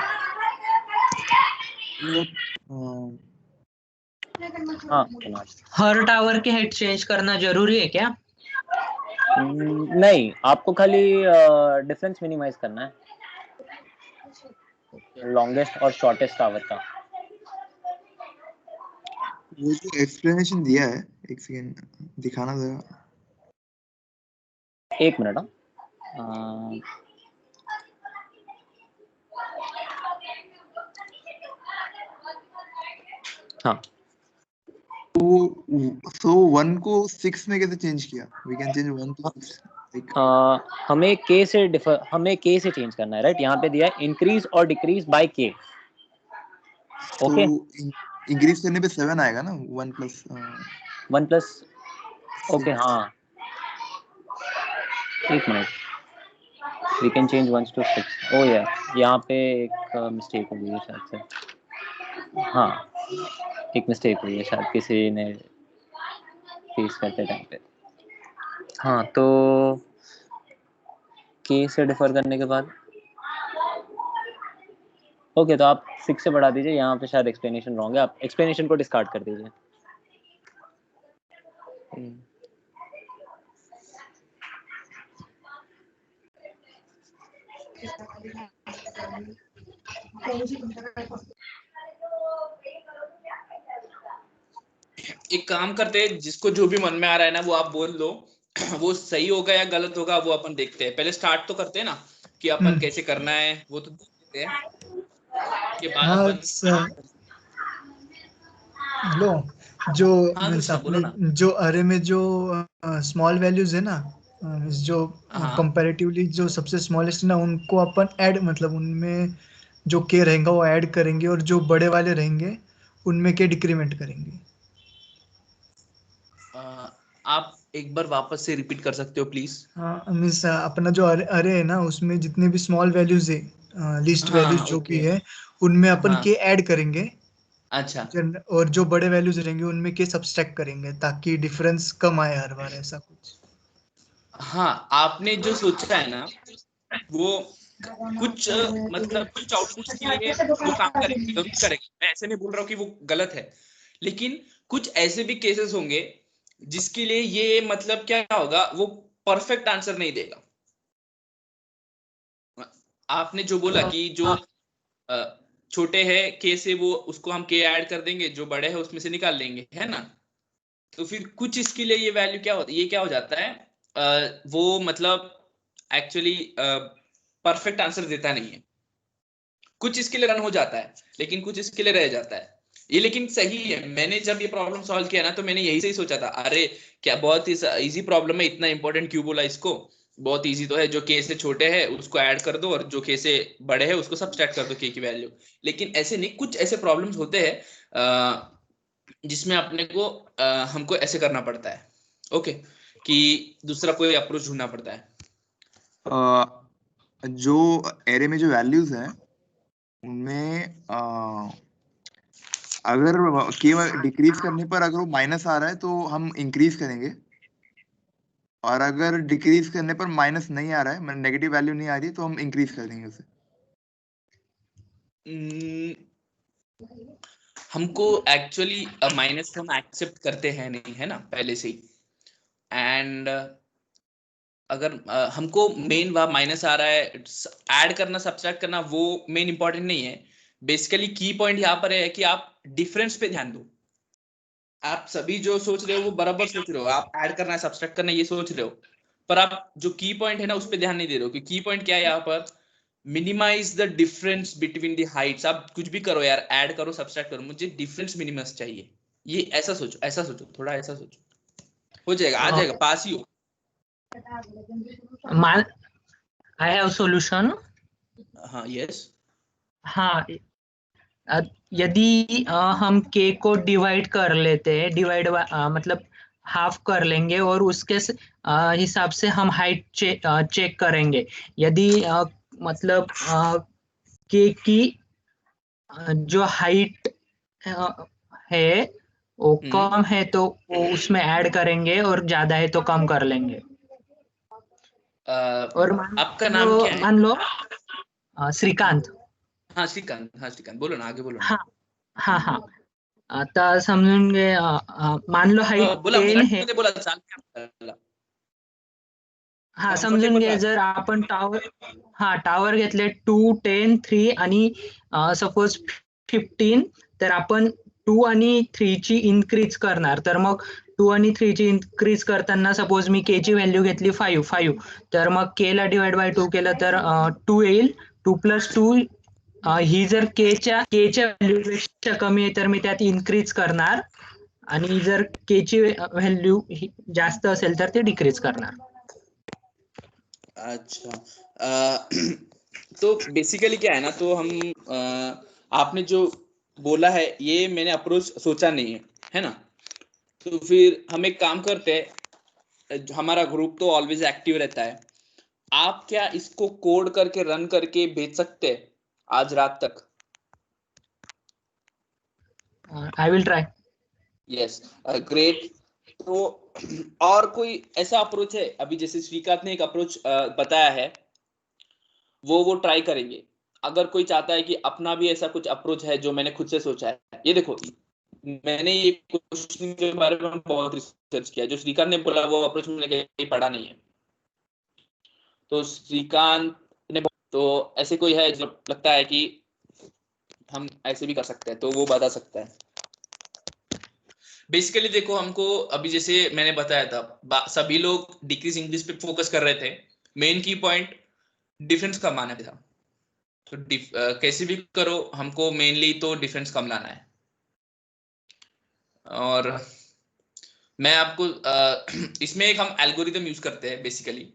हाँ, हर टावर के हेड चेंज करना जरूरी है क्या? नहीं, आपको खाली डिफरेंस मिनिमाइज करना है लॉन्गेस्ट और शॉर्टेस्ट टावर का। वो जो एक्सप्लेनेशन दिया है, एक सेकंड दिखाना जरा। एक मिनट। हाँ, तो 1 को 6 में कैसे चेंज किया? वी कैन चेंज 1 to 6 हमें के से चेंज करना है, राइट? यहाँ पे दिया है इंक्रीज और डिक्रीज बाय के। ओके, इंक्रीज करने पे 7 आएगा ना, 1 प्लस 1 ओके। हाँ, एक minute, we can change 1 to 6। ओ यार, यहाँ पे एक मिस्टेक हो गई है शायद से। हाँ, एक मिस्टेक हुई है शायद किसी ने फेस करते टाइम पे। हाँ, तो के से डिफर करने के बाद ओके, तो आप 6 से बढ़ा दीजिए। यहाँ पे शायद एक्सप्लेनेशन रॉन्ग है, आप एक्सप्लेनेशन को डिस्कार्ड कर दीजिए। एक काम करते हैं, जिसको जो भी मन में आ रहा है ना वो आप बोल दो। वो सही होगा या गलत होगा वो अपन देखते हैं। पहले स्टार्ट तो करते हैं ना कि अपन कैसे करना है, वो तो देखते हैं के बाद हाँ अपन। हेलो, जो हाँ मीन्स कृष्णा बोलो अपने ना। जो अरे में जो स्मॉल वैल्यूज है ना, जो हाँ कंपैरेटिवली जो सबसे स्मॉलेस्ट है ना, उनको अपन ऐड मतलब उनमें जो के रहेगा वो ऐड करेंगे, और जो बड़े वाले रहेंगे उनमें के डिक्रीमेंट करेंगे। आप एक बार वापस से रिपीट कर सकते हो प्लीज? हाँ मीन्स अपना जो अरे है ना, उसमें जितने भी स्मॉल वैल्यूज है, लिस्ट वैल्यूज हाँ जो भी ओके। है, उनमें अपन हाँ के ऐड करेंगे। अच्छा। और जो बड़े वैल्यूज रहेंगे उनमें के सब्सट्रैक्ट करेंगे, ताकि डिफरेंस कम आए हर बार, ऐसा कुछ। हाँ, आपने जो सोचा है ना वो कुछ मतलब कुछ आउटपुट्स के लिए वो काम करेंगे, जरूर करेंगे। मैं ऐसे नहीं बोल रहा हूँ कि वो गलत है, लेकिन कुछ ऐसे भी केसेस होंगे जिसके लिए ये मतलब क्या होगा, वो परफेक्ट आंसर नहीं देगा। आपने जो बोला कि जो छोटे है के से वो उसको हम के ऐड कर देंगे, जो बड़े है उसमें से निकाल लेंगे, है ना? तो फिर कुछ इसके लिए ये वैल्यू क्या होता है, ये क्या हो जाता है, वो मतलब एक्चुअली परफेक्ट आंसर देता नहीं है। कुछ इसके लिए रन हो जाता है लेकिन कुछ इसके लिए रह जाता है। ये लेकिन सही है, मैंने जब ये प्रॉब्लम सॉल्व किया ना तो मैंने यही से ही सोचा था, अरे क्या बहुत ही इजी प्रॉब्लम है, इतना इंपॉर्टेंट क्यों बोला इसको। बहुत इजी तो है, जो के से छोटे है उसको ऐड कर दो और जो के से बड़े है उसको सब्सट्रैक्ट कर दो के की वैल्यू। लेकिन ऐसे नहीं, कुछ ऐसे प्रॉब्लम्स होते हैं जिसमें अपने को हमको ऐसे करना पड़ता है। ओके, कि दूसरा कोई अप्रोच ढूंढना पड़ता है। जो एरे में जो वैल्यूज हैं उनमें अगर केवल डिक्रीज करने पर अगर वो माइनस आ रहा है तो हम इंक्रीज करेंगे, और अगर डिक्रीज करने पर माइनस नहीं आ रहा है, मतलब नेगेटिव वैल्यू नहीं आ रही है, तो हम इंक्रीज कर देंगे उसे। हमको एक्चुअली माइनस हम एक्सेप्ट करते हैं नहीं, है ना, पहले से ही। एंड अगर हमको मेन वह माइनस आ रहा है, ऐड करना सब्सट्रैक्ट करना वो मेन इंपॉर्टेंट नहीं है। बेसिकली की पॉइंट यहाँ पर है कि आप डिफरेंस पे ध्यान दो। आप सभी जो सोच रहे हो वो बराबर सोच रहे हो, आप ऐड करना है सब्सट्रैक्ट करना है ये सोच रहे हो, पर आप जो की पॉइंट है ना उस पर ध्यान नहीं दे रहे हो कि की पॉइंट क्या है यहाँ पर। Minimise the difference between the heights. आप कुछ भी करो यार, ऐड करो सब्सट्रैक्ट करो, मुझे डिफरेंस मिनिमस चाहिए। ये ऐसा सोचो, ऐसा सोचो, थोड़ा ऐसा सोचो, हो जाएगा, आ जाएगा, पास ही हो। I have solution. हाँ यस। हाँ, यदि हम के को डिवाइड कर लेते हैं, मतलब हाफ कर लेंगे और उसके हिसाब से हम हाइट चेक करेंगे। यदि मतलब के की जो हाइट है वो कम है तो वो उसमें ऐड करेंगे, और ज्यादा है तो कम कर लेंगे। और आपका नाम क्या है? मान लो श्रीकांत। हाँ श्रीकांत, हाँ श्रीकांत, बोलो ना, आगे बोलो ना। हाँ हाँ हाँ, आता समजून घे, मान लो हाइट बोला 10 है। मध्ये बोला, चालतं. हा, समजून कम्फर्टेबल घे, राहा. जर आपण टावर घेतले 2, 10, 3 आणि सपोज 15, तर आपण 2 आणि 3 ची इन्क्रीज करणार. तर मग 2 आणि 3 ची इन्क्रीज करताना सपोज मी के ची व्हॅल्यू घेतली 5, तर मग के ला डिवाइड बाय 2 केलं तर 2 येईल. 2 + 2 ही जर केच्या व्हॅल्यू पेक्षा कमी आहे तर मी त्यात इन्क्रीज करणार, आणि जर के ची व्हॅल्यू जास्त असेल तर ते डिक्रीज करणार. अच्छा. तो बेसिकली क्या है ना, तो हम आपने जो बोला है ये मैंने अप्रोच सोचा नहीं है ना. तो फिर हम एक काम करते हैं, हमारा ग्रुप तो ऑलवेज एक्टिव रहता है. आप क्या इसको कोड करके रन करके भेज सकते हैं आज रात तक? I will try. Yes, great. तो और कोई ऐसा अप्रोच है अभी, जैसे श्रीकांत ने एक अप्रोच बताया है, वो ट्राई करेंगे. अगर कोई चाहता है कि अपना भी ऐसा कुछ अप्रोच है जो मैंने खुद से सोचा है, ये देखो, मैंने ये क्वेश्चन के बारे में बहुत रिसर्च किया. जो श्रीकांत ने बोला वो अप्रोच मैंने कहीं पढ़ा नहीं है. तो श्रीकांत ने, तो ऐसे कोई है जो लगता है कि हम ऐसे भी कर सकते हैं, तो वो बता सकता है. बेसिकली देखो, हमको अभी जैसे मैंने बताया था, सभी लोग डिक्रीज इंग्लिश पे फोकस कर रहे थे. मेन की पॉइंट डिफरेंस कम आना था. तो कैसे भी करो, हमको मेनली तो डिफरेंस कम लाना है. और मैं आपको इसमें एक हम एल्गोरिदम यूज करते हैं बेसिकली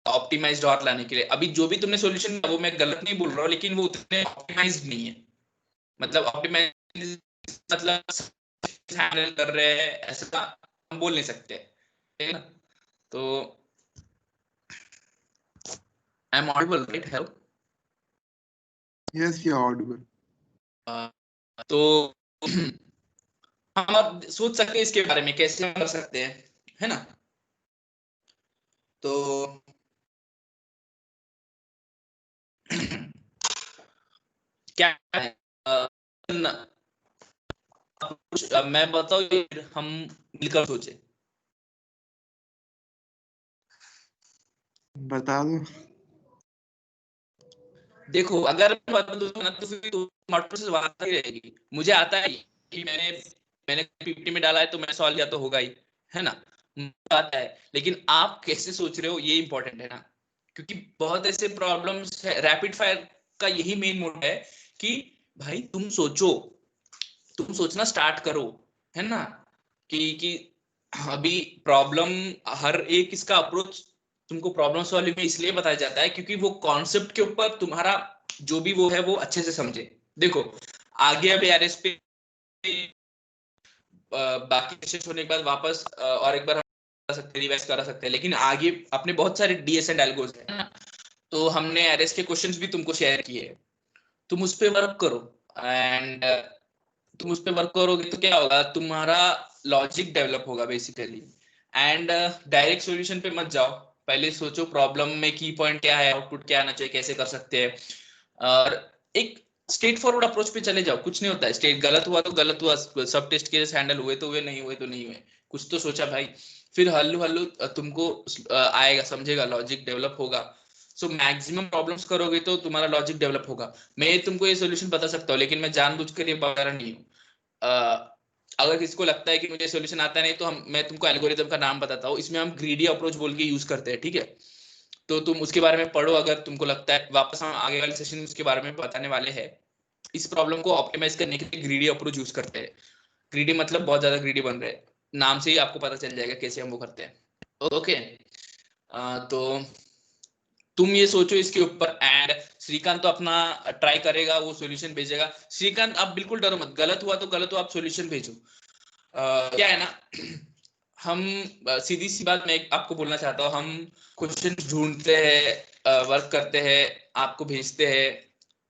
ऑप्टिमाइज्ड डॉट लाने के लिए. अभी जो भी तुमने सॉल्यूशन, वो मैं गलत नहीं बोल रहा हूँ, लेकिन वो उतने ऑप्टिमाइज्ड नहीं है. मतलब ऑप्टिमाइज मतलब हैंडल कर रहे हैं ऐसा हम बोल नहीं सकते, है ना. तो I am audible, right? Help. Yes, you are audible. तो हम अब सोच सकते हैं इसके बारे में कैसे कर सकते हैं, है ना. तो क्या है, मैं बताऊं, हम मिलकर सोचे. बता दो. देखो, अगर मैं बता दूं ना तो फिर टमाटर से बात ही रहेगी. मुझे आता है कि मैंने 50 में डाला है तो मैं सॉल्व किया तो होगा ही, है ना. मुझे आता है, लेकिन आप कैसे सोच रहे हो ये इंपॉर्टेंट है ना. क्योंकि बहुत ऐसे प्रॉब्लम्स है. रैपिड फायर का यही मेन मोड है कि भाई तुम सोचना स्टार्ट करो, है ना. कि अभी प्रॉब्लम, हर एक इसका अप्रोच तुमको प्रॉब्लम सॉल्विंग में इसलिए बताया जाता है क्योंकि वो कॉन्सेप्ट के ऊपर तुम्हारा जो भी वो है वो अच्छे से समझे. देखो, आगे अभी आरएस पे बाकी सेशन होने के बाद वापस और एक बार हम कर सकते, रिवाइज करा सकते हैं. लेकिन आगे अपने बहुत सारे डीएस एंड एल्गोस है ना. तो हमने आरएस के क्वेश्चंस भी तुमको शेयर किए. तुम उस पर वर्क करो, एंड तुम उस पर वर्क करोगे तो क्या होगा, तुम्हारा लॉजिक डेवलप होगा बेसिकली. एंड डायरेक्ट सॉल्यूशन पे मत जाओ. पहले सोचो प्रॉब्लम में की पॉइंट क्या है, आउटपुट क्या आना चाहिए, कैसे कर सकते हैं. और एक स्ट्रेट फॉरवर्ड अप्रोच पे चले जाओ. कुछ नहीं होता है. स्टेट गलत हुआ तो गलत हुआ, सब टेस्ट केस हैंडल हुए तो हुए, नहीं हुए तो नहीं हुए. कुछ तो सोचा भाई. फिर हल्लू हल्लू तुमको आएगा, समझेगा, लॉजिक डेवलप होगा. सो मैक्सिमम प्रॉब्लम्स करोगे तो तुम्हारा लॉजिक डेवलप होगा. मैं तुमको ये सोल्यूशन बता सकता हूँ, लेकिन मैं जानबूझकर ये बता रहा नहीं हूँ. अगर किसी को लगता है कि मुझे सॉल्यूशन आता नहीं तो मैं तुमको एल्गोरिदम का नाम बताता हूँ. इसमें हम ग्रीडी अप्रोच बोल के यूज करते हैं, ठीक है. तो तुम उसके बारे में पढ़ो अगर तुमको लगता है. वापस हम आगे वाले सेशन में उसके बारे में बताने वाले हैं. इस प्रॉब्लम को ऑप्टिमाइज करने के लिए ग्रीडी अप्रोच यूज करते हैं. ग्रीडी मतलब बहुत ज्यादा ग्रीडी बन रहे हैं. नाम से ही आपको पता चल जाएगा कैसे हम वो करते हैं. ओके. तो तुम ये सोचो इसके ऊपर। एंड श्रीकांत तो अपना ट्राई करेगा, वो सॉल्यूशन भेजेगा। श्रीकांत आप बिल्कुल डरो मत, गलत हुआ तो गलत हुआ, आप सॉल्यूशन भेजो। क्या है ना, हम सीधी सी बात मैं आपको बोलना चाहता हूँ, हम क्वेश्चन ढूंढते हैं, वर्क करते हैं, आपको भेजते हैं।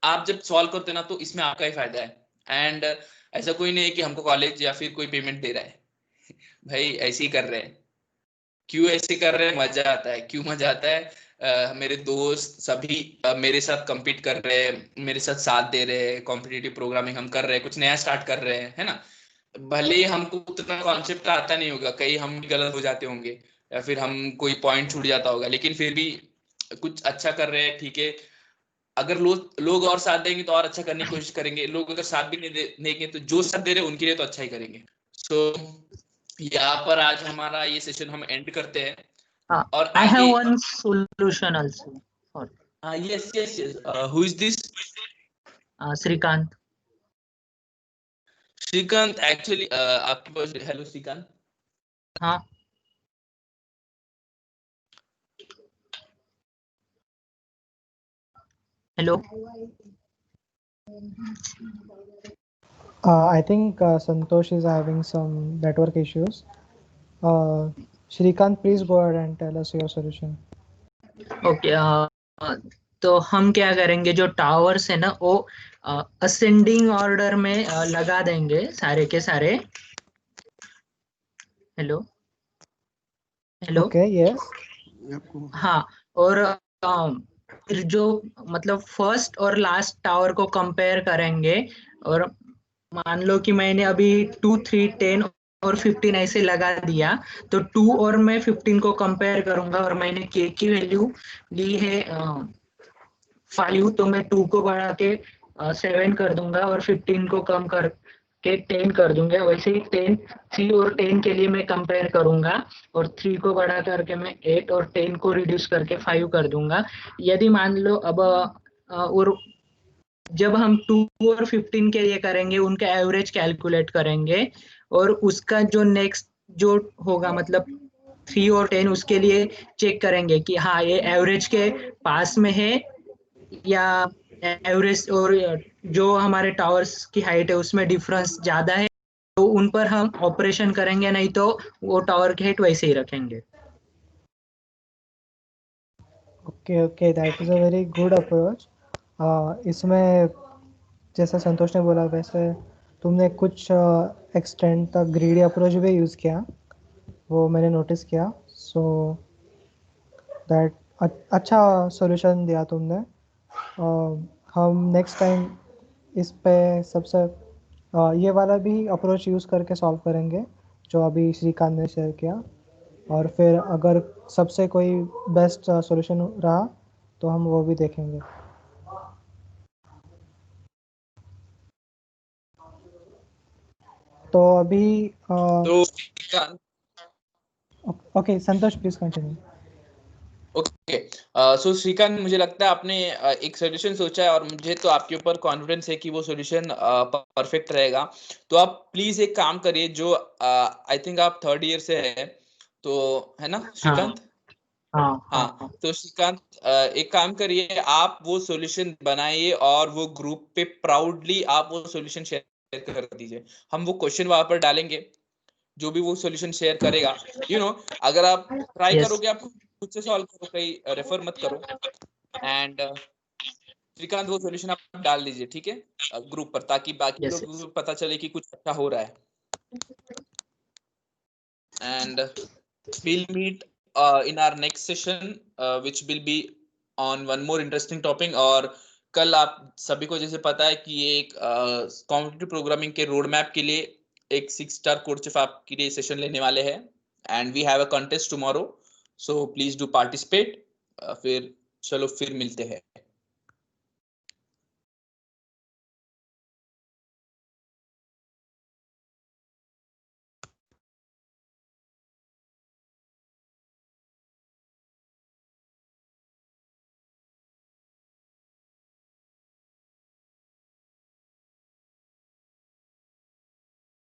आप जब सॉल्व करते हैं ना, तो इसमें आपका ही फायदा है। एंड ऐसा कोई नहीं है कि हमको कॉलेज या फिर कोई पेमेंट दे रहा है। भाई ऐसे ही कर रहे हैं। क्यों ऐसे कर रहे हैं? मजा आता है। क्यों मजा आता है? मेरे दोस्त सभी मेरे साथ compete कर रहे हैं, मेरे साथ दे रहे हैं, कॉम्पिटिटिव प्रोग्रामिंग हम कर रहे हैं, कुछ नया स्टार्ट कर रहे हैं, है ना। भले ही हमको उतना कॉन्सेप्ट आता नहीं होगा, कहीं हम भी गलत हो जाते होंगे या फिर हम कोई पॉइंट छूट जाता होगा, लेकिन फिर भी कुछ अच्छा कर रहे हैं, ठीक है। अगर लोग और साथ देंगे तो और अच्छा करने की कोशिश करेंगे। लोग अगर साथ भी नहीं देंगे तो जो साथ दे रहे हैं उनके लिए तो अच्छा ही करेंगे। सो यहाँ पर आज हमारा ये सेशन हम एंड करते हैं। और I have आगे one solution also. Yes yes yes, who is this? Srikant. Shrikant actually आपके पास, हेलो श्रीकांत। हाँ, hello. I think Santosh is having some network issues. Shrikant, please go ahead and tell us your solution. Okay, तो हम क्या करेंगे, जो towers है ना वो असेंडिंग ऑर्डर में लगा देंगे सारे के सारे। Hello hello. Okay, yes. हाँ, और फिर जो मतलब फर्स्ट और लास्ट टावर को कंपेयर करेंगे। और मान लो कि मैंने अभी 2, 3, 10 और 15 ऐसे लगा दिया, तो 2 और मैं 15 को कंपेयर करूंगा, और मैंने के की वैल्यू ली है 5, तो मैं 2 को बढ़ा के 7 कर दूंगा और 15 को कम करके 10 कर दूंगा। वैसे ही 10 3 और 10 के लिए मैं कंपेयर करूंगा, और 3 को बढ़ा करके मैं 8 और 10 को रिड्यूस करके 5 कर दूंगा। यदि मान लो अब और जब हम 2 और 15 के लिए करेंगे, उनका एवरेज कैलकुलेट करेंगे, और उसका जो नेक्स्ट जो होगा मतलब 3 और 10, उसके लिए चेक करेंगे कि हाँ ये एवरेज के पास में है या एवरेज, और जो हमारे टावर्स की हाइट है उसमें डिफरेंस ज्यादा है, तो उन पर हम ऑपरेशन करेंगे, नहीं तो वो टावर की हाइट वैसे ही रखेंगे। Okay, that is a very good approach. इसमें जैसे संतोष ने बोला वैसे तुमने कुछ एक्सटेंड तक ग्रीडी अप्रोच भी यूज़ किया, वो मैंने नोटिस किया। सो दैट अच्छा सॉल्यूशन दिया तुमने। हम नेक्स्ट टाइम इस पे सबसे ये वाला भी अप्रोच यूज़ करके सॉल्व करेंगे जो अभी श्रीकांत ने शेयर किया, और फिर अगर सबसे कोई बेस्ट सॉल्यूशन रहा तो हम वो भी देखेंगे। तो अभी तो Shrikant, okay Santosh please continue. Okay, so Shrikant, मुझे लगता है आपने एक सॉल्यूशन सोचा है और मुझे तो आपके ऊपर कॉन्फिडेंस है कि वो सॉल्यूशन परफेक्ट रहेगा। तो आप प्लीज एक काम करिए, जो आई थिंक आप 3rd ईयर से है, तो है ना श्रीकांत? हाँ, तो श्रीकांत एक काम करिए, आप वो सॉल्यूशन बनाइए और वो ग्रुप पे प्राउडली आप वो सॉल्यूशन शेयर कर दीजिए। हम वो क्वेश्चन वहां पर डालेंगे, जो भी वो सॉल्यूशन शेयर करेगा, अगर आप ट्राई Yes. करोगे, आप खुद से सॉल्व करो, कहीं रेफर मत करो। एंड श्रीकांत वो सॉल्यूशन आप डाल दीजिए, ठीक है, ग्रुप पर, ताकि बाकी Yes, लोगों yes. को पता चले कि कुछ अच्छा हो रहा है। And we'll meet in our next session, which will be on one more interesting topic। और कल आप सभी को जैसे पता है कि ये एक कॉम्पिटिटिव प्रोग्रामिंग के रोड मैप के लिए एक 6 स्टार कोड चिफ आपके लिए सेशन लेने वाले हैं। And we have a contest tomorrow, so please do participate. फिर चलो फिर मिलते हैं।